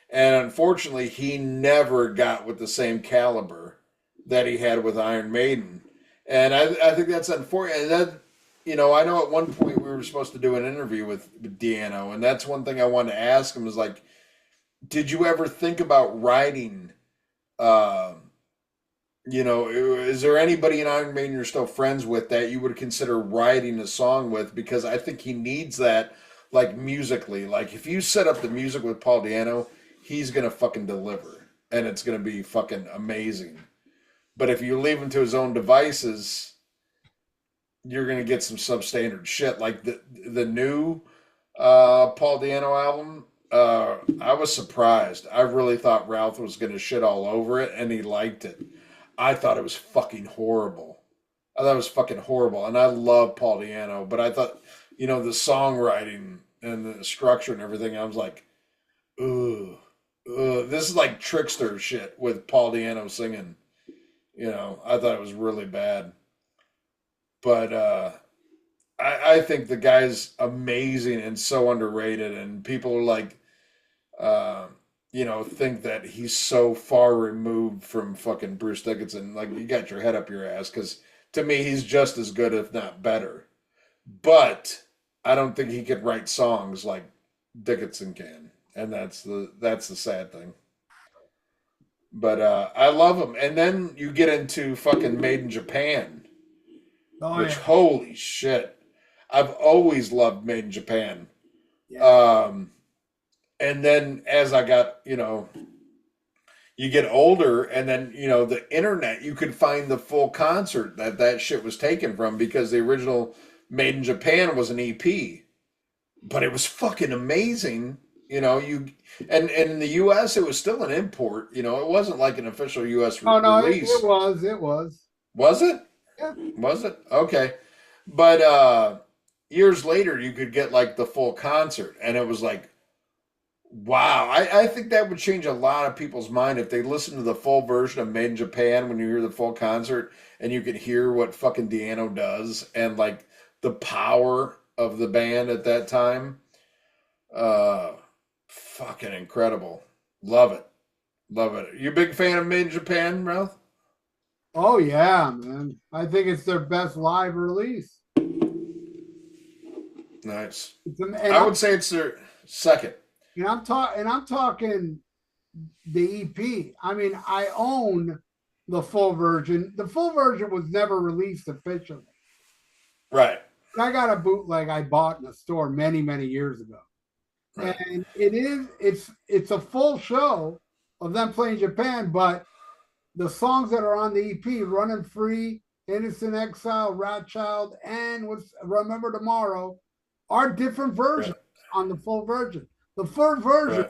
And unfortunately, he never got with the same caliber that he had with Iron Maiden. And I think that's unfortunate. That, I know at one point we were supposed to do an interview with Diano, and that's one thing I wanted to ask him is like, did you ever think about writing, is there anybody in Iron Maiden you're still friends with that you would consider writing a song with? Because I think he needs that, like, musically. Like, if you set up the music with Paul Diano, he's going to fucking deliver, and it's going to be fucking amazing. But if you leave him to his own devices, you're going to get some substandard shit. Like the new Paul Diano album, I was surprised. I really thought Ralph was going to shit all over it, and he liked it. I thought it was fucking horrible. And I love Paul Diano, but I thought, the songwriting and the structure and everything, I was like, ooh, this is like Trickster shit with Paul Diano singing. I thought it was really bad. But I think the guy's amazing and so underrated, and people are like, think that he's so far removed from fucking Bruce Dickinson. Like, you got your head up your ass, because to me, he's just as good, if not better. But I don't think he could write songs like Dickinson can, and that's the sad thing. But I love him. And then you get into fucking Made in Japan, which, Yeah. holy shit, I've always loved Made in Japan. Yeah. And then as I got, you get older, and then, the internet, you could find the full concert that shit was taken from, because the original Made in Japan was an EP, but it was fucking amazing. And in the U.S. it was still an import. It wasn't like an official U.S. Oh no, release. it was. It was. Was it? Yeah. Was it? Okay. But years later, you could get like the full concert, and it was like, wow. I think that would change a lot of people's mind if they listen to the full version of Made in Japan when you hear the full concert, and you could hear what fucking Diano does and like the power of the band at that time. Fucking incredible. Love it. Love it. You a big fan of Made in Japan, Ralph? Oh yeah, man. I think it's their best live release. Nice. I would say it's their second. And I'm talking the EP. I mean, I own the full version. The full version was never released officially. Right. I got a bootleg I bought in a store many, many years ago. Right. And it's a full show of them playing Japan, but the songs that are on the EP, Running Free, Innocent Exile, Rat Child, and Remember Tomorrow, are different versions on the full version. The full version,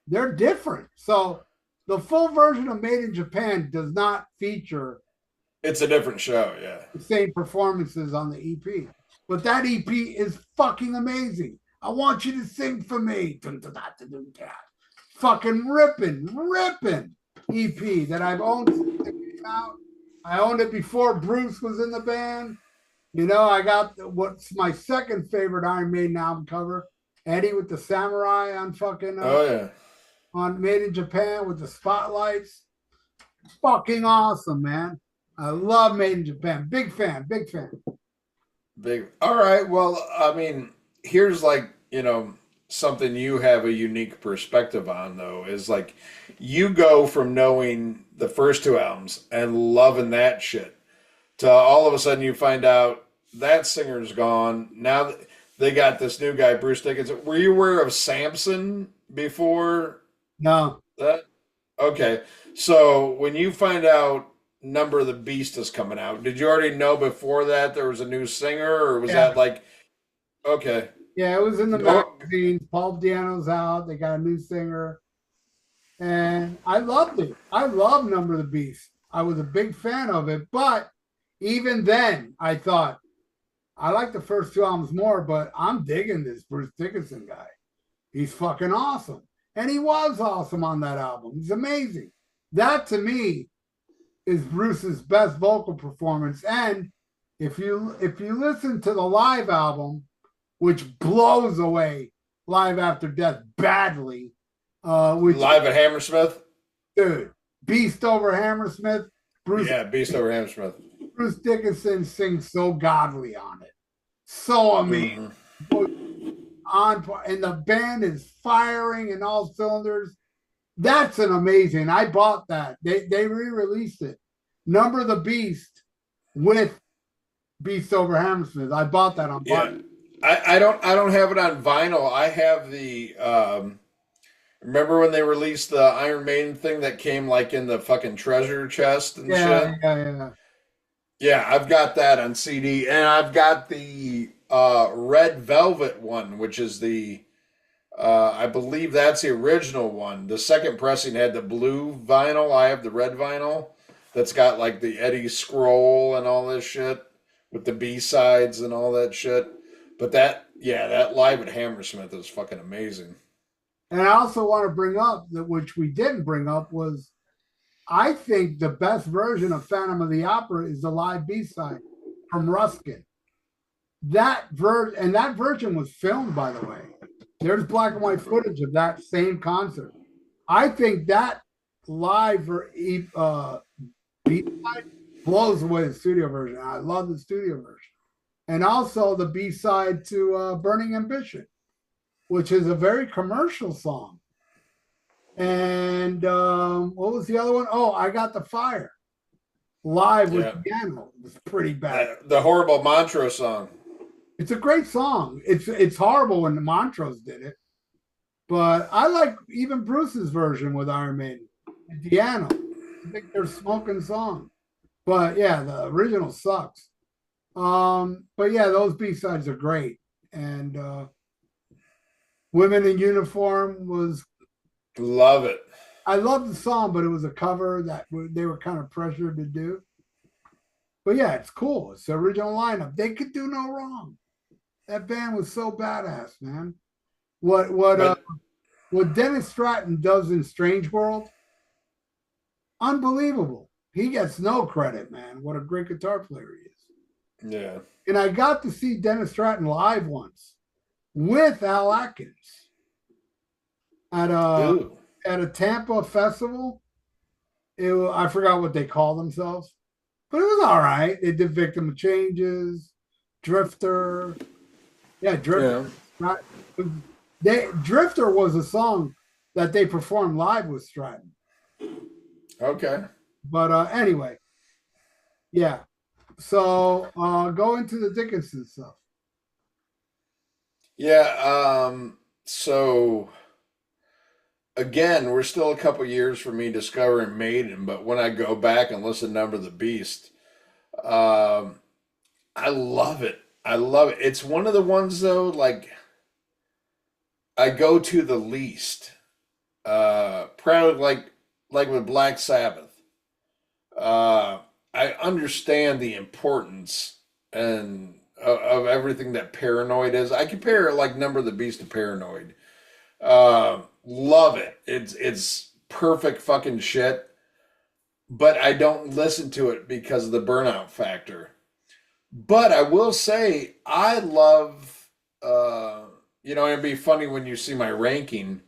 they're different. So the full version of Made in Japan does not feature. It's a different show, yeah. The same performances on the EP. But that EP is fucking amazing. I want you to sing for me. Fucking ripping EP that I've owned since it came out. I owned it before Bruce was in the band. I got what's my second favorite Iron Maiden album cover, Eddie with the samurai on fucking on Made in Japan with the spotlights. Fucking awesome, man. I love Made in Japan. Big fan. Big. All right. Well, I mean, here's like, something you have a unique perspective on, though, is like you go from knowing the first two albums and loving that shit to all of a sudden you find out that singer's gone. Now they got this new guy, Bruce Dickinson. Were you aware of Samson before No, that? Okay. So when you find out Number of the Beast is coming out, did you already know before that there was a new singer, or was yeah, that like, okay? yeah, it was in the Oh, magazines. Paul Diano's out. They got a new singer, and I loved it. I love Number of the Beast. I was a big fan of it, but even then, I thought I like the first two albums more. But I'm digging this Bruce Dickinson guy. He's fucking awesome, and he was awesome on that album. He's amazing. That to me is Bruce's best vocal performance. And if you listen to the live album, which blows away Live After Death badly, which live at Hammersmith? dude, Beast over Hammersmith, Bruce Yeah, Beast over Hammersmith. Bruce Dickinson sings so godly on it. So amazing. On and the band is firing in all cylinders. That's an amazing. I bought that. They re-released it. Number of the Beast with Beast over Hammersmith. I bought that on Yeah. I don't have it on vinyl. I have the remember when they released the Iron Maiden thing that came like in the fucking treasure chest and shit? Yeah. Yeah, I've got that on CD, and I've got the Red Velvet one, which is the I believe that's the original one. The second pressing had the blue vinyl. I have the red vinyl that's got like the Eddie scroll and all this shit with the B-sides and all that shit. But that live at Hammersmith is fucking amazing. And I also want to bring up that which we didn't bring up was I think the best version of Phantom of the Opera is the live B-side from Ruskin. That version was filmed, by the way. There's black and white footage of that same concert. I think that live B-side blows away the studio version. I love the studio version. And also the B-side to Burning Ambition, which is a very commercial song. And what was the other one? Oh, I Got the Fire. Live with piano. It was pretty bad. The horrible Montrose song. It's a great song. It's horrible when the Montrose did it. But I like even Bruce's version with Iron Maiden. And piano. I think they're smoking song. But yeah, the original sucks. But yeah, those B-sides are great. And Women in Uniform was love it. I love the song, but it was a cover that they were kind of pressured to do. But yeah, it's cool. It's the original lineup. They could do no wrong. That band was so badass, man. What Dennis Stratton does in Strange World, unbelievable. He gets no credit, man. What a great guitar player he is. Yeah. And I got to see Dennis Stratton live once with Al Atkins at a Tampa festival. I forgot what they call themselves, but it was all right. They did Victim of Changes, Drifter. Yeah, Drifter. Yeah. Drifter was a song that they performed live with Stratton. Okay. But anyway, yeah. So go into the Dickinson stuff. Yeah. So again, we're still a couple years from me discovering Maiden, but when I go back and listen to Number of the Beast, I love it. I love it. It's one of the ones though, like I go to the least. Probably like with Black Sabbath. I understand the importance and of everything that Paranoid is. I compare like Number of the Beast to Paranoid. Love it. It's perfect fucking shit. But I don't listen to it because of the burnout factor. But I will say I love it'd be funny when you see my ranking.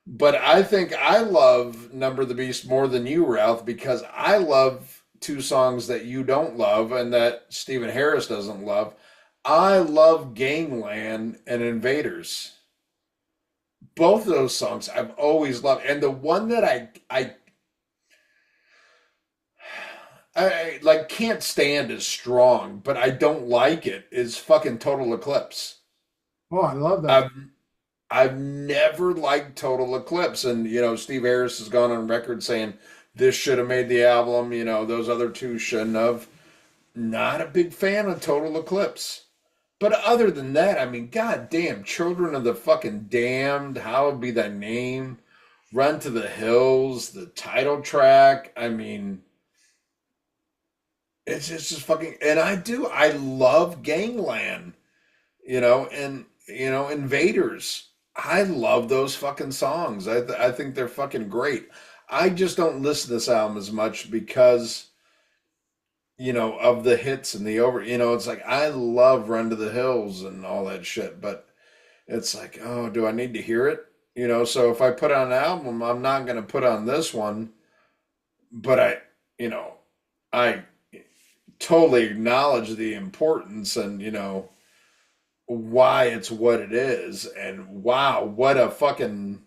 But I think I love Number of the Beast more than you, Ralph, because I love two songs that you don't love and that Stephen Harris doesn't love. I love Gangland and Invaders. both of those songs I've always loved, and the one that I like can't stand is strong, but I don't like it is fucking Total Eclipse. Oh, I love that. I've I've never liked Total Eclipse, and Steve Harris has gone on record saying this should have made the album. Those other two shouldn't have. Not a big fan of Total Eclipse. But other than that, I mean, goddamn, Children of the fucking Damned, Hallowed Be Thy Name, Run to the Hills, the title track. I mean, it's just fucking, and I love Gangland, and, Invaders. I love those fucking songs. I think they're fucking great. I just don't listen to this album as much because of the hits and the it's like I love Run to the Hills and all that shit, but it's like, oh, do I need to hear it? So if I put on an album, I'm not going to put on this one, but I totally acknowledge the importance and, why it's what it is. And wow, what a fucking,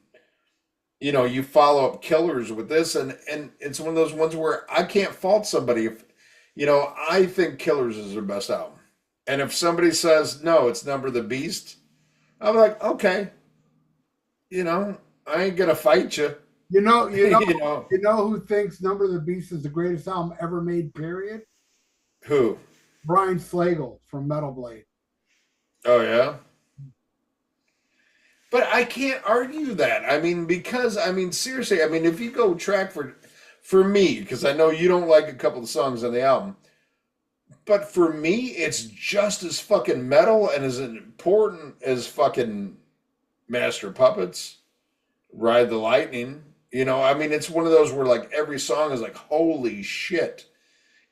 you follow up Killers with this. And it's one of those ones where I can't fault somebody if, I think Killers is their best album. And if somebody says, no, it's Number of the Beast, I'm like, okay, I ain't gonna fight you. You know who thinks Number of the Beast is the greatest album ever made, period? Who? Brian Slagle from Metal Blade. Oh, yeah? But I can't argue that. I mean, because, seriously, if you go track for me, because I know you don't like a couple of songs on the album, but for me, it's just as fucking metal and as important as fucking Master of Puppets, Ride the Lightning. It's one of those where like every song is like, holy shit.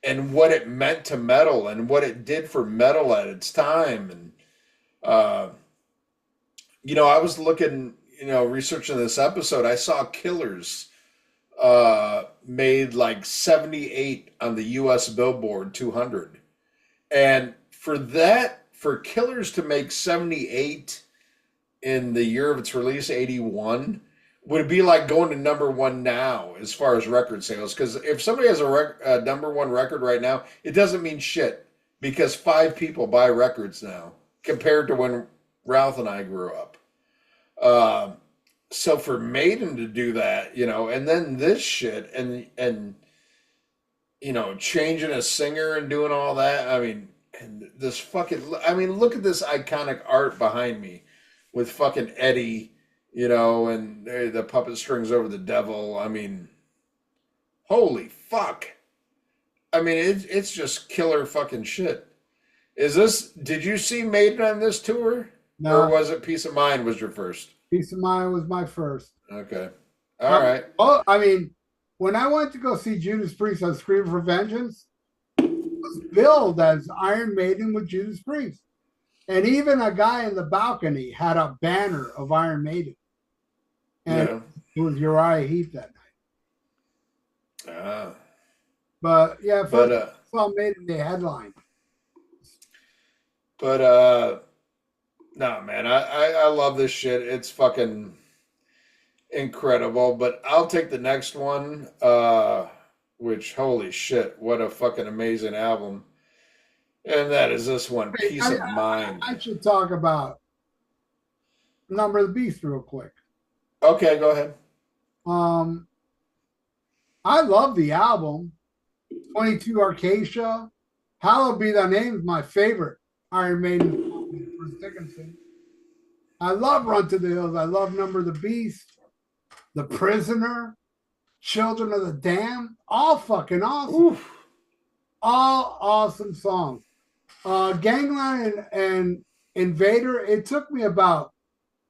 And what it meant to metal and what it did for metal at its time. And, I was looking, researching this episode. I saw Killers made like 78 on the US Billboard 200. And for Killers to make 78 in the year of its release, 81, would be like going to number one now as far as record sales. Because if somebody has a number one record right now, it doesn't mean shit because 5 people buy records now compared to when Ralph and I grew up. So for Maiden to do that, and then this shit and changing a singer and doing all that, and this fucking, look at this iconic art behind me with fucking Eddie, and the puppet strings over the devil. Holy fuck. It's just killer fucking shit. Did you see Maiden on this tour? No. Or was it Peace of Mind was your first? Peace of Mind was my first. Okay. All right. Well, when I went to go see Judas Priest on Scream for Vengeance, it was billed as Iron Maiden with Judas Priest. And even a guy in the balcony had a banner of Iron Maiden. And it was Uriah Heep that night. But yeah, first I saw Maiden, the headline. But no, man, I love this shit. It's fucking incredible. But I'll take the next one, which, holy shit, what a fucking amazing album. And that is this one, Peace of Mind. I should talk about Number of the Beast real quick. Okay, go ahead. I love the album. 22 Acacia. Hallowed Be Thy Name is my favorite Iron Maiden song, Bruce Dickinson. I love Run to the Hills. I love Number of the Beast, The Prisoner, Children of the Damned. All fucking awesome. Oof. All awesome songs. Gangland and Invader, it took me about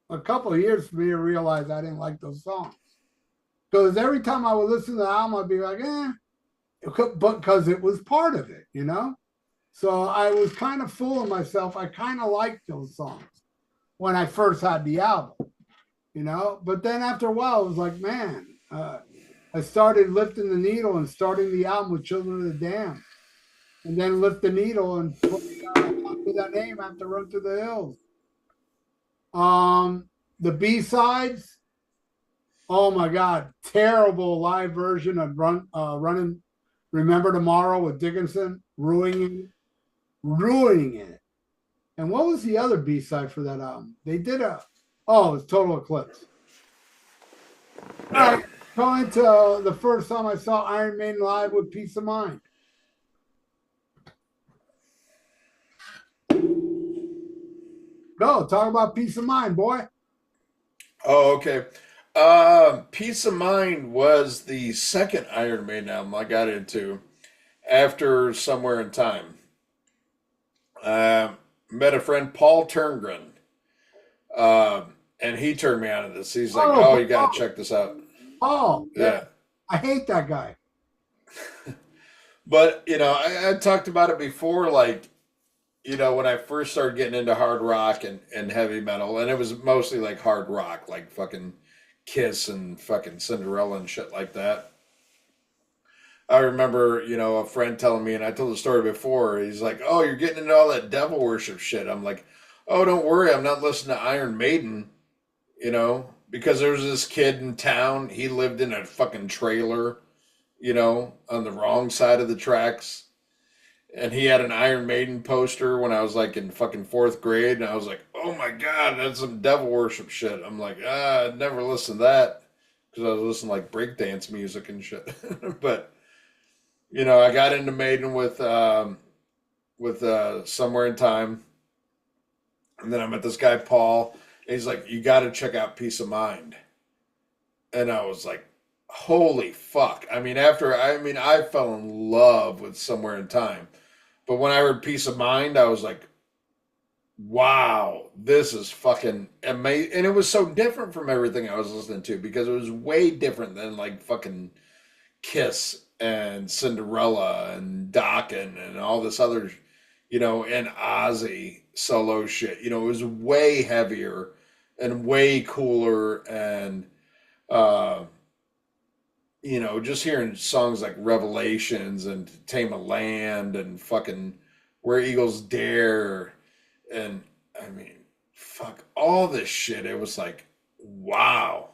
a couple of years for me to realize I didn't like those songs. Because every time I would listen to the album, I'd be like, but because it was part of it, So I was kind of fooling myself. I kind of liked those songs when I first had the album, But then after a while, it was like, man, I started lifting the needle and starting the album with Children of the Damned. And then lift the needle and put that name after Run to the Hills. the B-sides, oh my God, terrible live version of Running Remember Tomorrow with Dickinson, ruining it. And what was the other B-side for that album? They did it was Total Eclipse. All right, going to the first time I saw Iron Maiden live with Peace of Mind. Go, talk about Peace of Mind, boy. Oh, okay. Peace of Mind was the second Iron Maiden album I got into after Somewhere in Time. Met a friend, Paul Turngren, and he turned me on to this. He's like, "Oh, you got to check this out." Yeah. I hate that guy. But, I talked about it before, like, when I first started getting into hard rock and heavy metal, and it was mostly like hard rock, like fucking Kiss and fucking Cinderella and shit like that. I remember, a friend telling me, and I told the story before, he's like, "Oh, you're getting into all that devil worship shit." I'm like, "Oh, don't worry, I'm not listening to Iron Maiden, because there was this kid in town, he lived in a fucking trailer, on the wrong side of the tracks. And he had an Iron Maiden poster when I was like in fucking fourth grade. And I was like, oh my God, that's some devil worship shit. I'm like, I'd never listened to that because I was listening to like breakdance music and shit. But, I got into Maiden with Somewhere in Time. And then I met this guy, Paul. And he's like, you got to check out Peace of Mind. And I was like, holy fuck. I fell in love with Somewhere in Time. But when I heard Peace of Mind, I was like, wow, this is fucking amazing. And it was so different from everything I was listening to because it was way different than like fucking Kiss and Cinderella and Dokken and all this other, and Ozzy solo shit. It was way heavier and way cooler and, just hearing songs like Revelations and Tame a Land and fucking Where Eagles Dare and fuck all this shit. It was like, wow,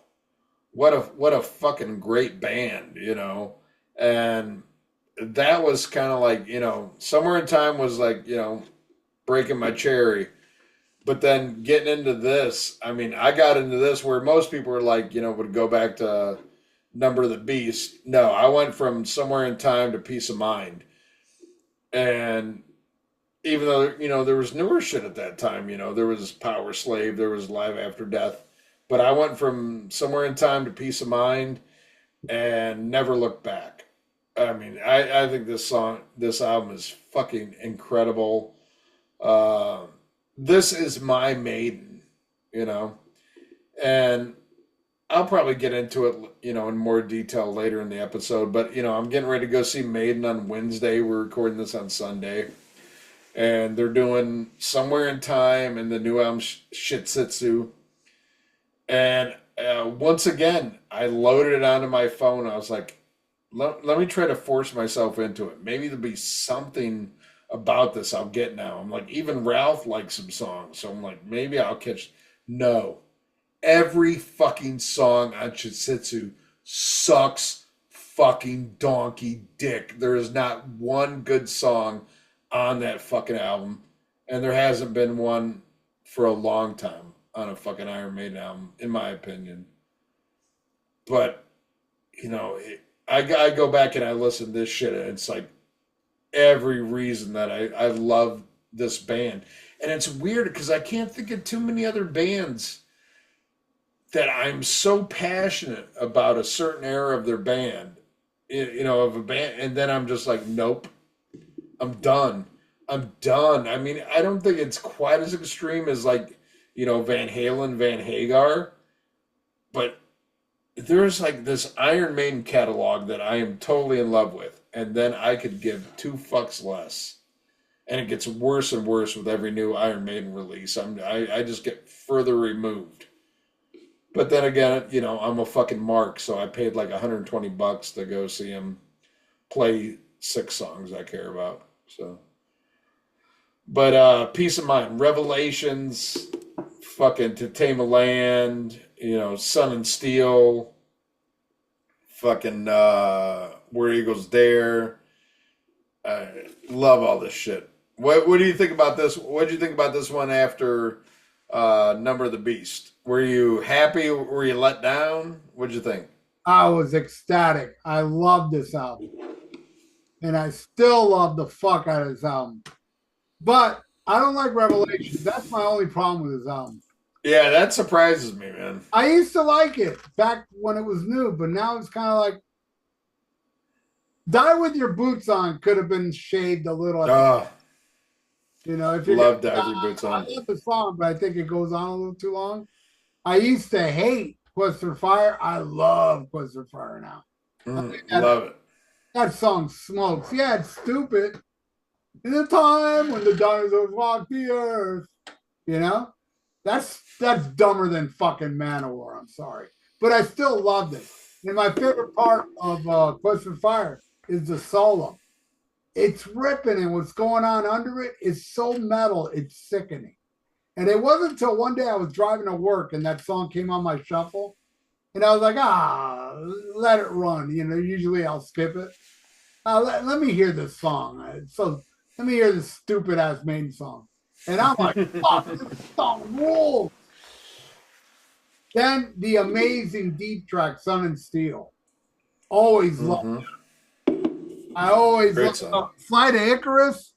what a fucking great band, and that was kind of like, Somewhere in Time was like, breaking my cherry. But then getting into this, I got into this where most people were like, would go back to Number of the Beast. No, I went from Somewhere in Time to Peace of Mind. And even though, there was newer shit at that time, there was Power Slave, there was Live After Death. But I went from Somewhere in Time to Peace of Mind and never looked back. I think this album is fucking incredible. This is my Maiden, and I'll probably get into it, in more detail later in the episode. But, I'm getting ready to go see Maiden on Wednesday. We're recording this on Sunday. And they're doing Somewhere in Time and the new album Shitsitsu. And once again, I loaded it onto my phone. I was like, let me try to force myself into it. Maybe there'll be something about this I'll get now. I'm like, even Ralph likes some songs. So I'm like, maybe I'll catch. No. Every fucking song on Shitsitsu sucks fucking donkey dick. There is not one good song on that fucking album. And there hasn't been one for a long time on a fucking Iron Maiden album, in my opinion. But, I go back and I listen to this shit and it's like every reason that I love this band. And it's weird because I can't think of too many other bands that I'm so passionate about a certain era of their band, of a band, and then I'm just like, nope, I'm done. I don't think it's quite as extreme as like, Van Halen, Van Hagar, but there's like this Iron Maiden catalog that I am totally in love with, and then I could give two fucks less. And it gets worse and worse with every new Iron Maiden release. I just get further removed. But then again, I'm a fucking mark, so I paid like $120 to go see him play 6 songs I care about. So, but Peace of Mind, Revelations, fucking To Tame a Land, you know, Sun and Steel, fucking Where Eagles Dare. I love all this shit. What do you think about this? What did you think about this one after Number of the Beast? Were you happy? Were you let down? What'd you think? I was ecstatic. I love this album. And I still love the fuck out of this album. But I don't like Revelation. That's my only problem with this album. Yeah, that surprises me, man. I used to like it back when it was new, but now it's kind of like Die With Your Boots On could have been shaved a little. Oh, You know, if you love Die With Your Boots On. I love the song, but I think it goes on a little too long. I used to hate Quest for Fire. I love Quest for Fire now. Love it. That song smokes. Yeah, it's stupid. In the time when the dinosaurs walked the earth, you know, that's dumber than fucking Manowar. I'm sorry, but I still loved it. And my favorite part of Quest for Fire is the solo. It's ripping, and what's going on under it is so metal, it's sickening. And it wasn't until one day I was driving to work and that song came on my shuffle, and I was like, let it run. You know, usually I'll skip it. Let me hear this song. So let me hear this stupid ass Maiden song. And I'm like, fuck, this song rules. Then the amazing deep track, Sun and Steel. Always love it. I always love Fly to Icarus.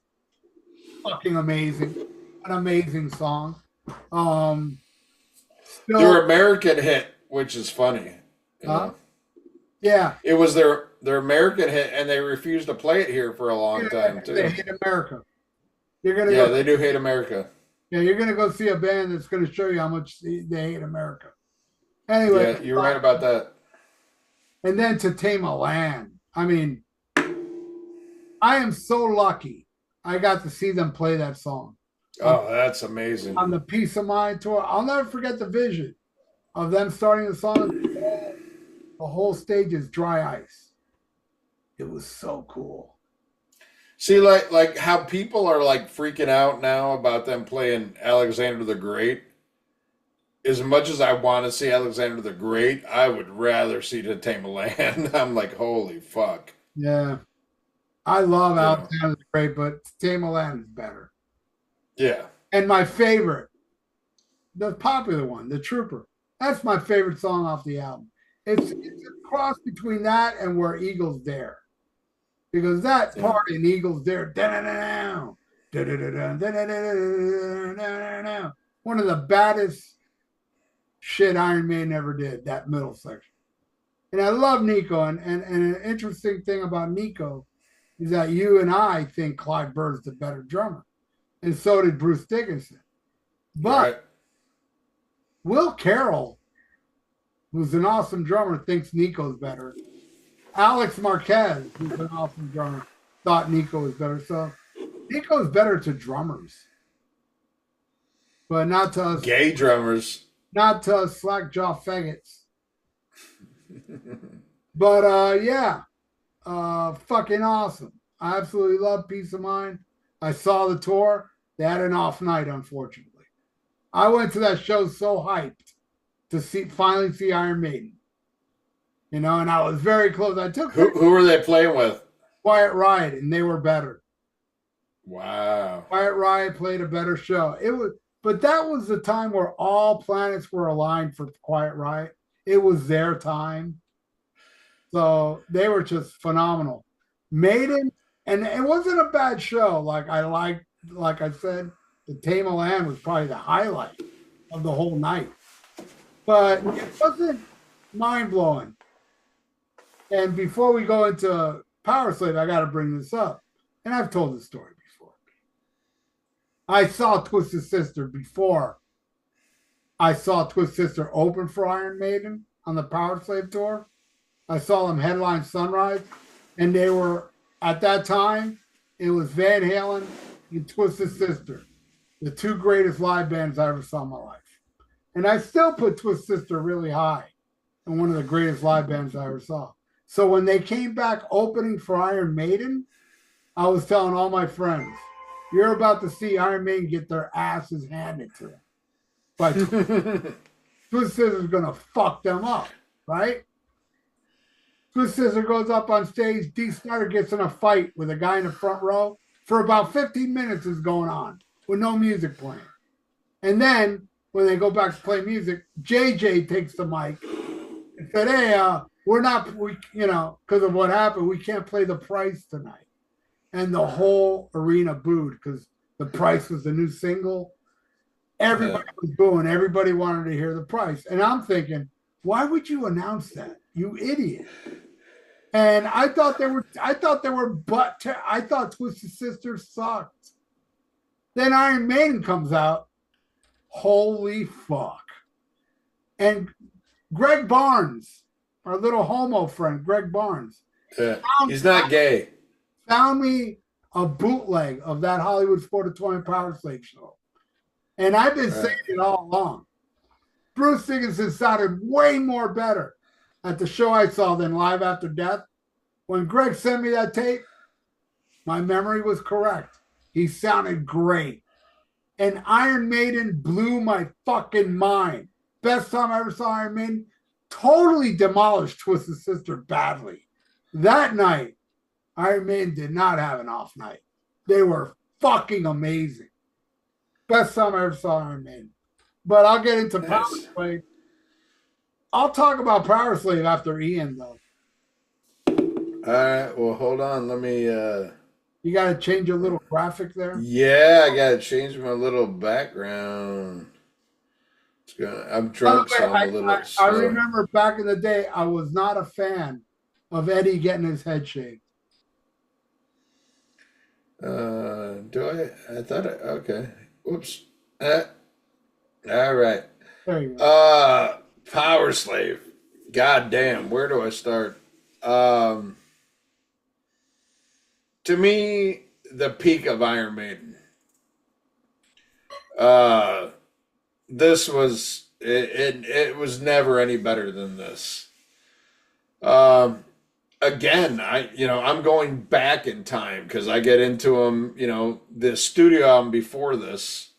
Fucking amazing. An amazing song. Their American hit, which is funny. You know? Yeah. It was their American hit, and they refused to play it here for a long time, too. They hate America. They do hate America. Yeah, you're going to go see a band that's going to show you how much they hate America. Anyway. Yeah, you're right about that. And then To Tame a Land. I mean, I am so lucky I got to see them play that song. Oh, that's amazing. On the Peace of Mind tour. I'll never forget the vision of them starting the song. The whole stage is dry ice. It was so cool. See, like how people are like freaking out now about them playing Alexander the Great. As much as I want to see Alexander the Great, I would rather see To Tame a Land. I'm like, holy fuck. Yeah. I love Alexander the Great, but To Tame a Land is better. Yeah. And my favorite, the popular one, The Trooper. That's my favorite song off the album. It's a cross between that and Where Eagles Dare. Because that part in Eagles Dare, one of the baddest shit Iron Maiden ever did, that middle section. And I love Nico. And an interesting thing about Nico is that you and I think Clive Burr's the better drummer. And so did Bruce Dickinson. But Will Carroll, who's an awesome drummer, thinks Nico's better. Alex Marquez, who's an awesome drummer, thought Nico was better. So Nico's better to drummers. But not to us. Gay drummers. Not to us slack jaw faggots. But fucking awesome. I absolutely love Peace of Mind. I saw the tour. They had an off night, unfortunately. I went to that show so hyped to finally see Iron Maiden. You know, and I was very close. I took who were they playing with? Quiet Riot, and they were better. Wow. Quiet Riot played a better show. But that was the time where all planets were aligned for Quiet Riot. It was their time. So they were just phenomenal. Maiden, and it wasn't a bad show. Like I said, The Tame a Land was probably the highlight of the whole night. But it wasn't mind-blowing. And before we go into Power Slave, I got to bring this up. And I've told this story before. I saw Twisted Sister before I saw Twisted Sister open for Iron Maiden on the Power Slave tour. I saw them headline Sunrise. And they were, at that time, it was Van Halen and Twisted Sister, the two greatest live bands I ever saw in my life. And I still put Twisted Sister really high and one of the greatest live bands I ever saw. So when they came back opening for Iron Maiden, I was telling all my friends, you're about to see Iron Maiden get their asses handed to them. But Twisted Sister's gonna fuck them up, right? Twisted Sister goes up on stage. Dee Snider gets in a fight with a guy in the front row for about 15 minutes is going on with no music playing. And then when they go back to play music, JJ takes the mic and said, "Hey, we're not, because of what happened, we can't play The Price tonight." And the whole arena booed because The Price was the new single. Everybody was booing. Everybody wanted to hear The Price. And I'm thinking, why would you announce that, you idiot? And I thought I thought Twisted Sister sucked. Then Iron Maiden comes out. Holy fuck. And Greg Barnes, our little homo friend, Greg Barnes. Yeah, he's not gay. Found me a bootleg of that Hollywood Sport 20 Power Slave show. And I've been saying it all along. Bruce Dickinson sounded way more better at the show I saw than Live After Death. When Greg sent me that tape, my memory was correct. He sounded great. And Iron Maiden blew my fucking mind. Best time I ever saw Iron Maiden. Totally demolished Twisted Sister badly. That night, Iron Maiden did not have an off night. They were fucking amazing. Best time I ever saw Iron Maiden. But I'll get into Power Slave. I'll talk about Power Slave after Ian, though. All right. Well, hold on. Let me. You got to change your little graphic there. Yeah, I got to change my little background. I'm drunk, so I'm a little. I remember back in the day, I was not a fan of Eddie getting his head shaved. Do I? I thought okay. Whoops. All right. There you go. Power Slave. God damn. Where do I start? To me, the peak of Iron Maiden. This was it was never any better than this. Again, I'm going back in time because I get into them, the studio album before this,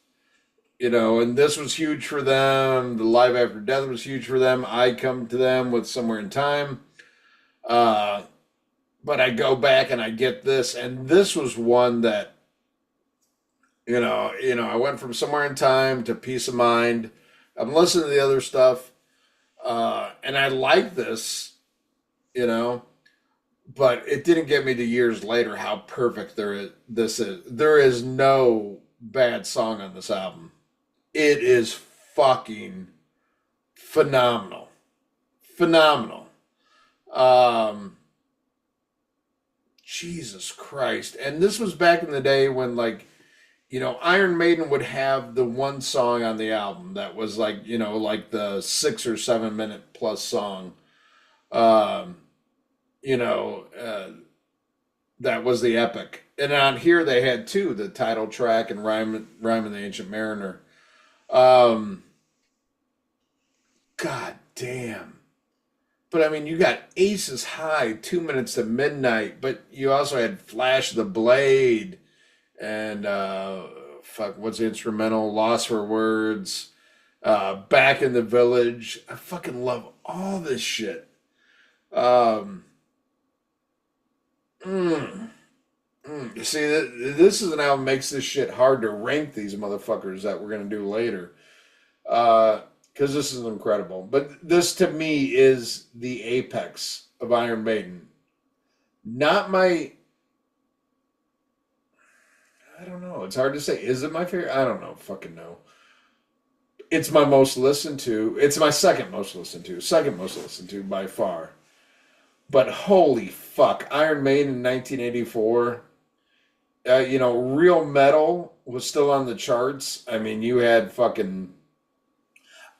and this was huge for them. The Live After Death was huge for them. I come to them with Somewhere in Time. But I go back and I get this, and this was one that, I went from Somewhere in Time to Peace of Mind. I'm listening to the other stuff, and I like this, but it didn't get me to years later how perfect this is. There is no bad song on this album. It is fucking phenomenal. Phenomenal. Jesus Christ. And this was back in the day when, Iron Maiden would have the one song on the album that was like the 6 or 7 minute plus song. That was the epic. And on here they had two, the title track and Rhyme and the Ancient Mariner. God damn. But I mean, you got Aces High, 2 Minutes to Midnight, but you also had Flash the Blade and what's the instrumental? Lost for Words, Back in the Village. I fucking love all this shit. See, this is an album that makes this shit hard to rank these motherfuckers that we're gonna do later. Because this is incredible. But this, to me, is the apex of Iron Maiden. Not my... I don't know. It's hard to say. Is it my favorite? I don't know. Fucking no. It's my most listened to. It's my second most listened to. Second most listened to by far. But holy fuck. Iron Maiden in 1984. Real Metal was still on the charts. I mean, you had fucking...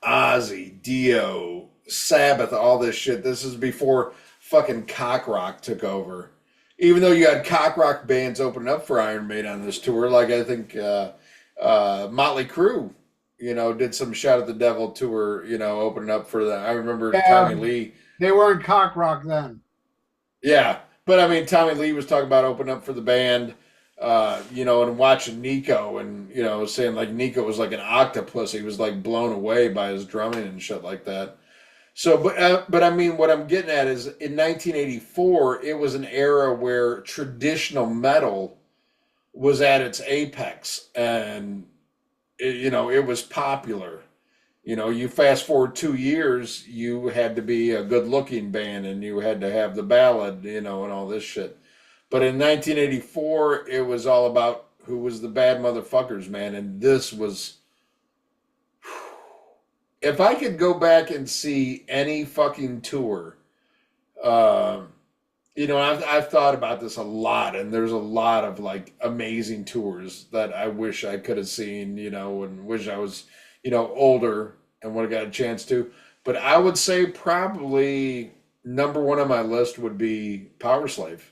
Ozzy, Dio, Sabbath, all this shit. This is before fucking cock rock took over. Even though you had cock rock bands opening up for Iron Maiden on this tour, like I think Motley Crue, did some Shout at the Devil tour, opening up for that. I remember Tommy Lee. They weren't cock rock then. Yeah, but I mean, Tommy Lee was talking about opening up for the band. You know, and watching Nico and, you know, saying like Nico was like an octopus. He was like blown away by his drumming and shit like that. So, but I mean, what I'm getting at is in 1984, it was an era where traditional metal was at its apex, and you know, it was popular. You know, you fast forward 2 years, you had to be a good looking band and you had to have the ballad, you know, and all this shit. But in 1984, it was all about who was the bad motherfuckers, man. And this was, if I could go back and see any fucking tour, uh, you know, I've thought about this a lot, and there's a lot of like amazing tours that I wish I could have seen, you know, and wish I was, you know, older and would have got a chance to. But I would say probably number one on my list would be Power Slave.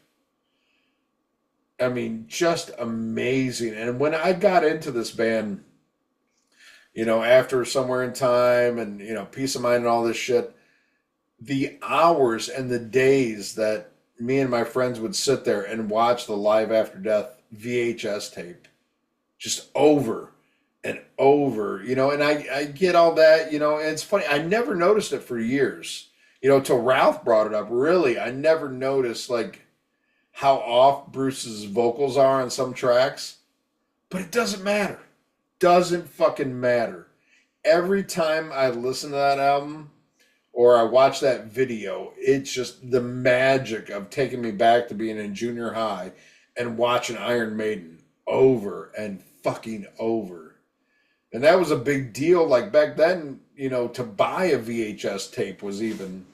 I mean, just amazing. And when I got into this band, you know, after Somewhere in Time and, you know, Peace of Mind and all this shit, the hours and the days that me and my friends would sit there and watch the Live After Death VHS tape just over and over, you know, and I get all that, you know, and it's funny. I never noticed it for years, you know, till Ralph brought it up. Really, I never noticed like how off Bruce's vocals are on some tracks, but it doesn't matter. Doesn't fucking matter. Every time I listen to that album or I watch that video, it's just the magic of taking me back to being in junior high and watching Iron Maiden over and fucking over. And that was a big deal. Like back then, you know, to buy a VHS tape was even,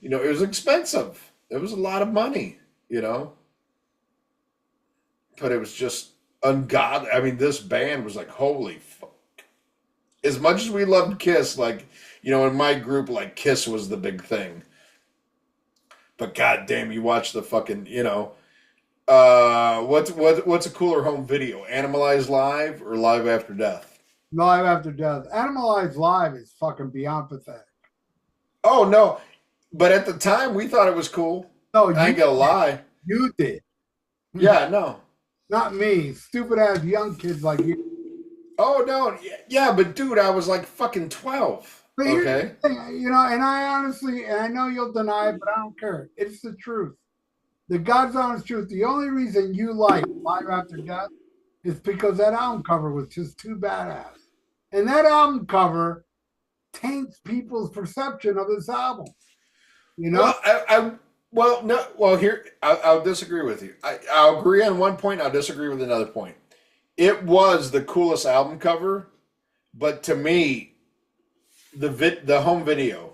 you know, it was expensive. It was a lot of money, you know. But it was just ungodly. I mean, this band was like, holy fuck. As much as we loved Kiss, like, you know, in my group, like Kiss was the big thing. But goddamn, you watch the fucking, you know, what's a cooler home video? Animalized Live or Live After Death? Live After Death. Animalized Live is fucking beyond pathetic. Oh no, but at the time we thought it was cool. No, I ain't gonna lie. You did. Yeah, no. Not me. Stupid ass young kids like you. Oh no, yeah, but dude, I was like fucking 12. But Okay. You know, and I honestly, and I know you'll deny it, but I don't care. It's the truth. The God's honest truth. The only reason you like Live After Death is because that album cover was just too badass. And that album cover taints people's perception of this album. You know? Here, I'll disagree with you. I'll agree on one point, I'll disagree with another point. It was the coolest album cover, but to me, the home video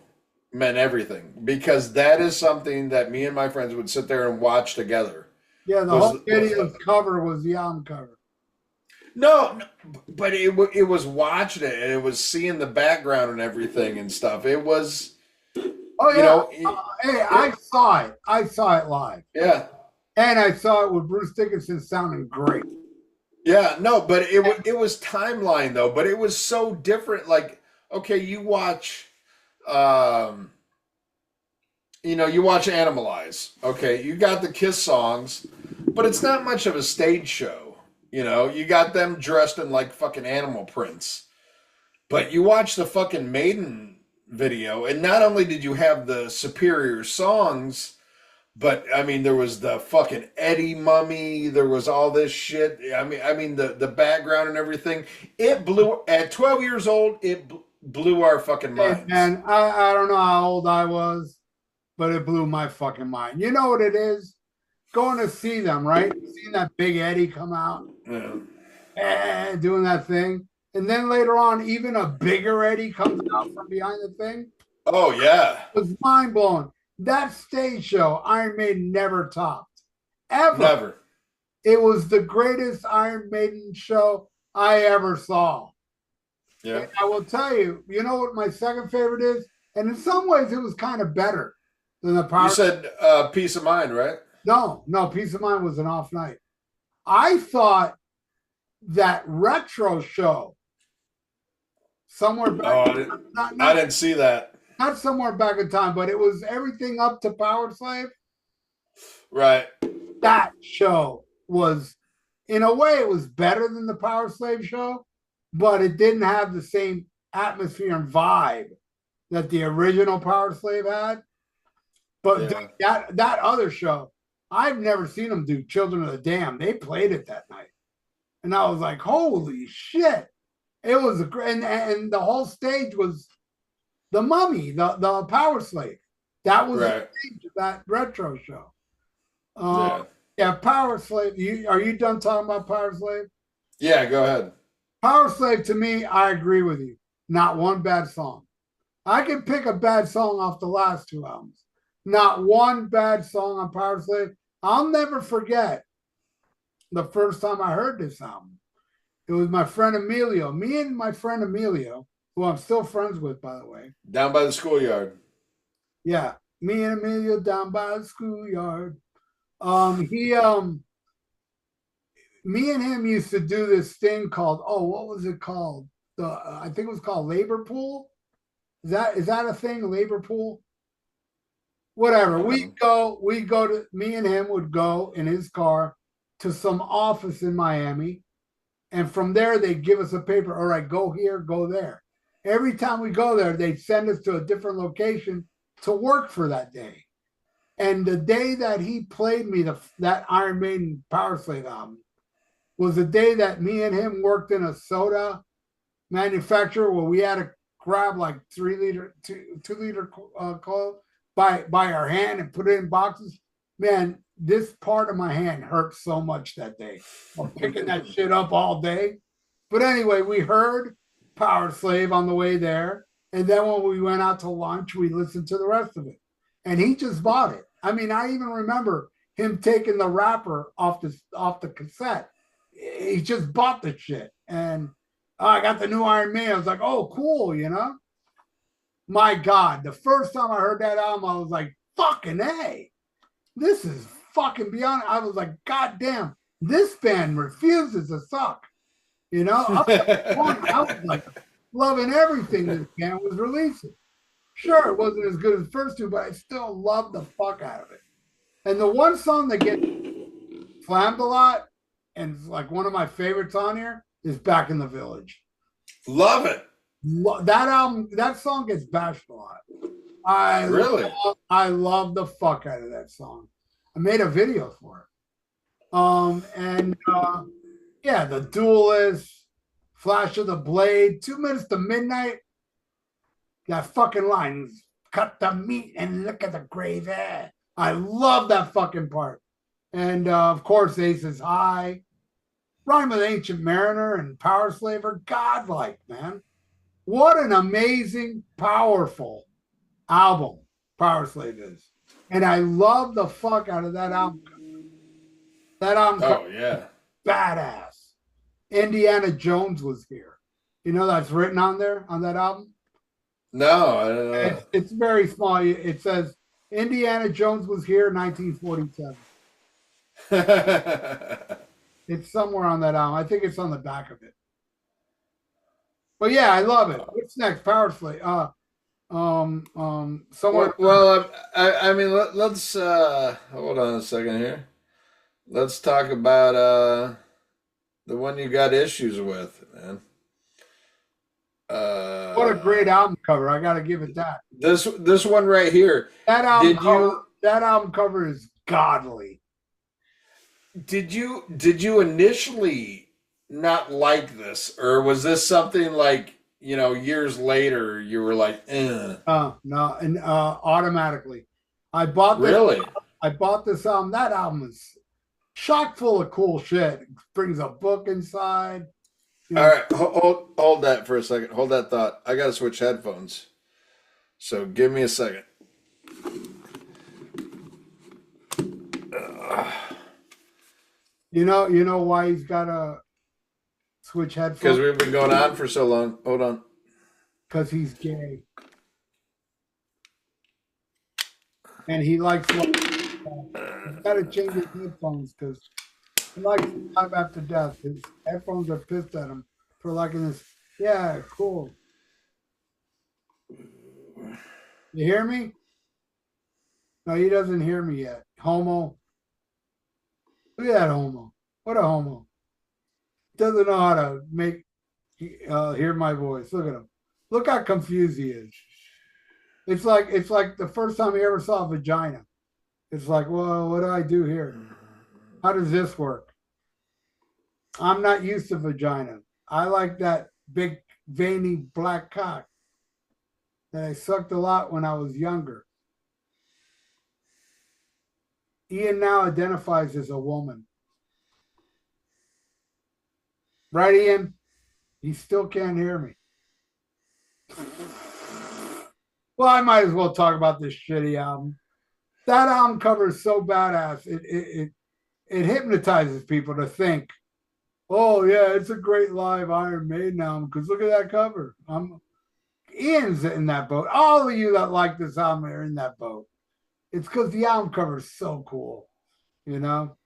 meant everything because that is something that me and my friends would sit there and watch together. Yeah, the whole video's cover was the album cover. No, but it was watching it and it was seeing the background and everything and stuff. It was, oh yeah, you know, hey, I saw it. I saw it live. Yeah, and I saw it with Bruce Dickinson sounding great. Yeah, no, but it was timeline though. But it was so different. Like, okay, you watch, you know, you watch Animalize. Okay, you got the Kiss songs, but it's not much of a stage show. You know, you got them dressed in like fucking animal prints. But you watch the fucking Maiden video, and not only did you have the superior songs, but I mean, there was the fucking Eddie mummy. There was all this shit. I mean, the background and everything. It blew at 12 years old. It blew our fucking minds. And I don't know how old I was, but it blew my fucking mind. You know what it is? Going to see them, right? Seeing that big Eddie come out, doing that thing, and then later on, even a bigger Eddie comes out from behind the thing. Oh yeah, it was mind blowing. That stage show, Iron Maiden never topped. Ever. Never. It was the greatest Iron Maiden show I ever saw. Yeah. And I will tell you, you know what my second favorite is? And in some ways, it was kind of better than the Power. You said Peace of Mind, right? No, Peace of Mind was an off night. I thought that retro show somewhere back. I didn't see that. Not somewhere back in time, but it was everything up to Power Slave. Right. That show was in a way, it was better than the Power Slave show, but it didn't have the same atmosphere and vibe that the original Power Slave had. But that other show, I've never seen them do Children of the Damned. They played it that night. And I was like, holy shit. It was a great, and the whole stage was the Mummy, the Power Slave. That was the stage of that retro show. Yeah, Power Slave. Are you done talking about Power Slave? Yeah, go ahead. Power Slave, to me, I agree with you. Not one bad song. I can pick a bad song off the last two albums. Not one bad song on Power Slave. I'll never forget the first time I heard this album. It was my friend Emilio. Me and my friend Emilio, who I'm still friends with, by the way. Down by the schoolyard. Yeah. Me and Emilio down by the schoolyard. Me and him used to do this thing called, what was it called? I think it was called Labor Pool. Is that a thing? Labor Pool? Whatever. Me and him would go in his car to some office in Miami. And from there, they'd give us a paper. All right, go here, go there. Every time we go there, they'd send us to a different location to work for that day. And the day that he played me that Iron Maiden Power Slave album was the day that me and him worked in a soda manufacturer where we had to grab like 2 liter Coke by our hand and put it in boxes. Man, this part of my hand hurt so much that day. I'm picking that shit up all day. But anyway, we heard Power Slave on the way there. And then when we went out to lunch, we listened to the rest of it. And he just bought it. I mean, I even remember him taking the wrapper off the cassette. He just bought the shit. And I got the new Iron Man. I was like, oh, cool, you know? My God, the first time I heard that album, I was like, fucking A. This is fucking beyond. I was like, God damn, this band refuses to suck. You know? I was like loving everything this band was releasing. Sure, it wasn't as good as the first two, but I still loved the fuck out of it. And the one song that gets slammed a lot, and it's like one of my favorites on here, is Back in the Village. Love it. That song gets bashed a lot. I love the fuck out of that song. I made a video for it. The Duelist, Flash of the Blade, 2 Minutes to Midnight. That fucking line, cut the meat and look at the gravy. I love that fucking part. And of course, Aces High. Rhyme with Ancient Mariner and Power Slave are godlike, man. What an amazing, powerful album Power Slave is. And I love the fuck out of that album. That album badass. Indiana Jones was here. You know that's written on there, on that album? No, I don't know. It's very small. It says, Indiana Jones was here, 1947. It's somewhere on that album. I think it's on the back of it. But yeah, I love it. What's next? Power Slave. Somewhere. Well, I mean, let's hold on a second here. Let's talk about the one you got issues with, man. What a great album cover! I got to give it that. This one right here. That album cover is godly. Did you initially not like this, or was this something like, you know, years later you were like, no, and automatically, I bought this. Really? I bought this album. That album is chock full of cool shit. It brings a book inside. All right, hold that for a second. Hold that thought. I gotta switch headphones, so give me a second. You know why he's got to switch headphones? Because we've been going on for so long. Hold on. Because he's gay. And he likes he's got to change his headphones because he likes Live After Death. His headphones are pissed at him for liking this. Yeah, cool. You hear me? No, he doesn't hear me yet. Homo. Look at that homo. What a homo. doesn't know how to make hear my voice. Look at him. Look how confused he is. It's like the first time he ever saw a vagina. It's like, well, what do I do here? How does this work? I'm not used to vagina. I like that big veiny black cock that I sucked a lot when I was younger. Ian now identifies as a woman. Right, Ian? He still can't hear me. Well, I might as well talk about this shitty album. That album cover is so badass. It hypnotizes people to think, oh yeah, it's a great live Iron Maiden album because look at that cover. Ian's in that boat. All of you that like this album are in that boat. It's because the album cover is so cool. You know,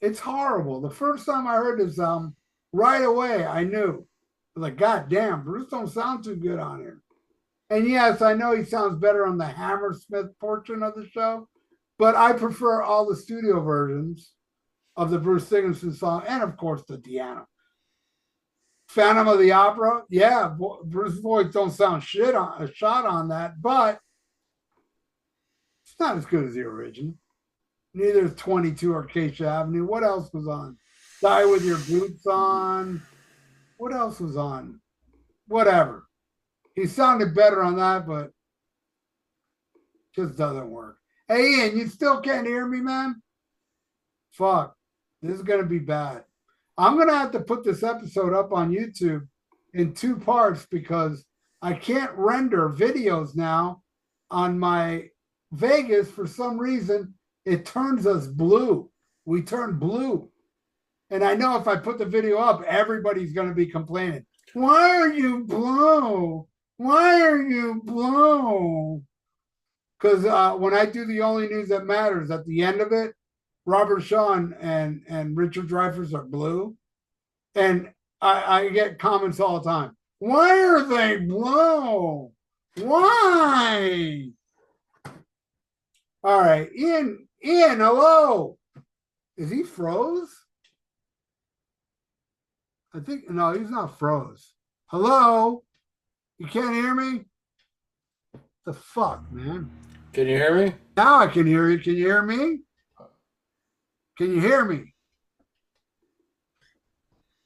it's horrible. The first time I heard this album, right away I knew, like, God damn, Bruce don't sound too good on here. And yes, I know he sounds better on the Hammersmith portion of the show, but I prefer all the studio versions of the Bruce Dickinson song, and of course the Deanna. Phantom of the Opera, yeah, Bruce's voice don't sound shot on that, but it's not as good as the original. Neither is 22 or Acacia Avenue. What else was on? Die With Your Boots On. What else was on? Whatever. He sounded better on that, but just doesn't work. Hey, Ian, you still can't hear me, man? Fuck. This is going to be bad. I'm going to have to put this episode up on YouTube in 2 parts because I can't render videos now on my Vegas. For some reason, it turns us blue. We turn blue. And I know if I put the video up, everybody's going to be complaining. Why are you blue? Why are you blue? Because when I do the Only News That Matters, at the end of it, Robert Shaw and Richard Dreyfuss are blue. And I get comments all the time. Why are they blue? Why? All right. Ian, hello. Is he froze? I think, no, he's not froze. Hello? You can't hear me? The fuck, man? Can you hear me? Now I can hear you. Can you hear me? Can you hear me?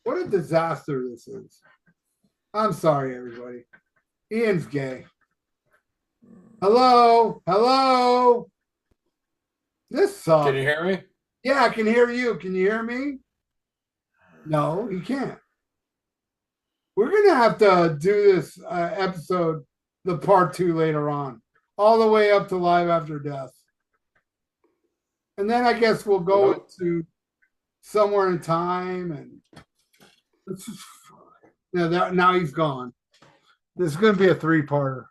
What a disaster this is. I'm sorry, everybody. Ian's gay. Hello? Hello? This sucks. Can you hear me? Yeah, I can hear you. Can you hear me? No, you can't. We're going to have to do this episode, the part 2 later on, all the way up to Live After Death. And then I guess we'll go into Somewhere in Time. And it's just, now he's gone. This is going to be a 3-parter.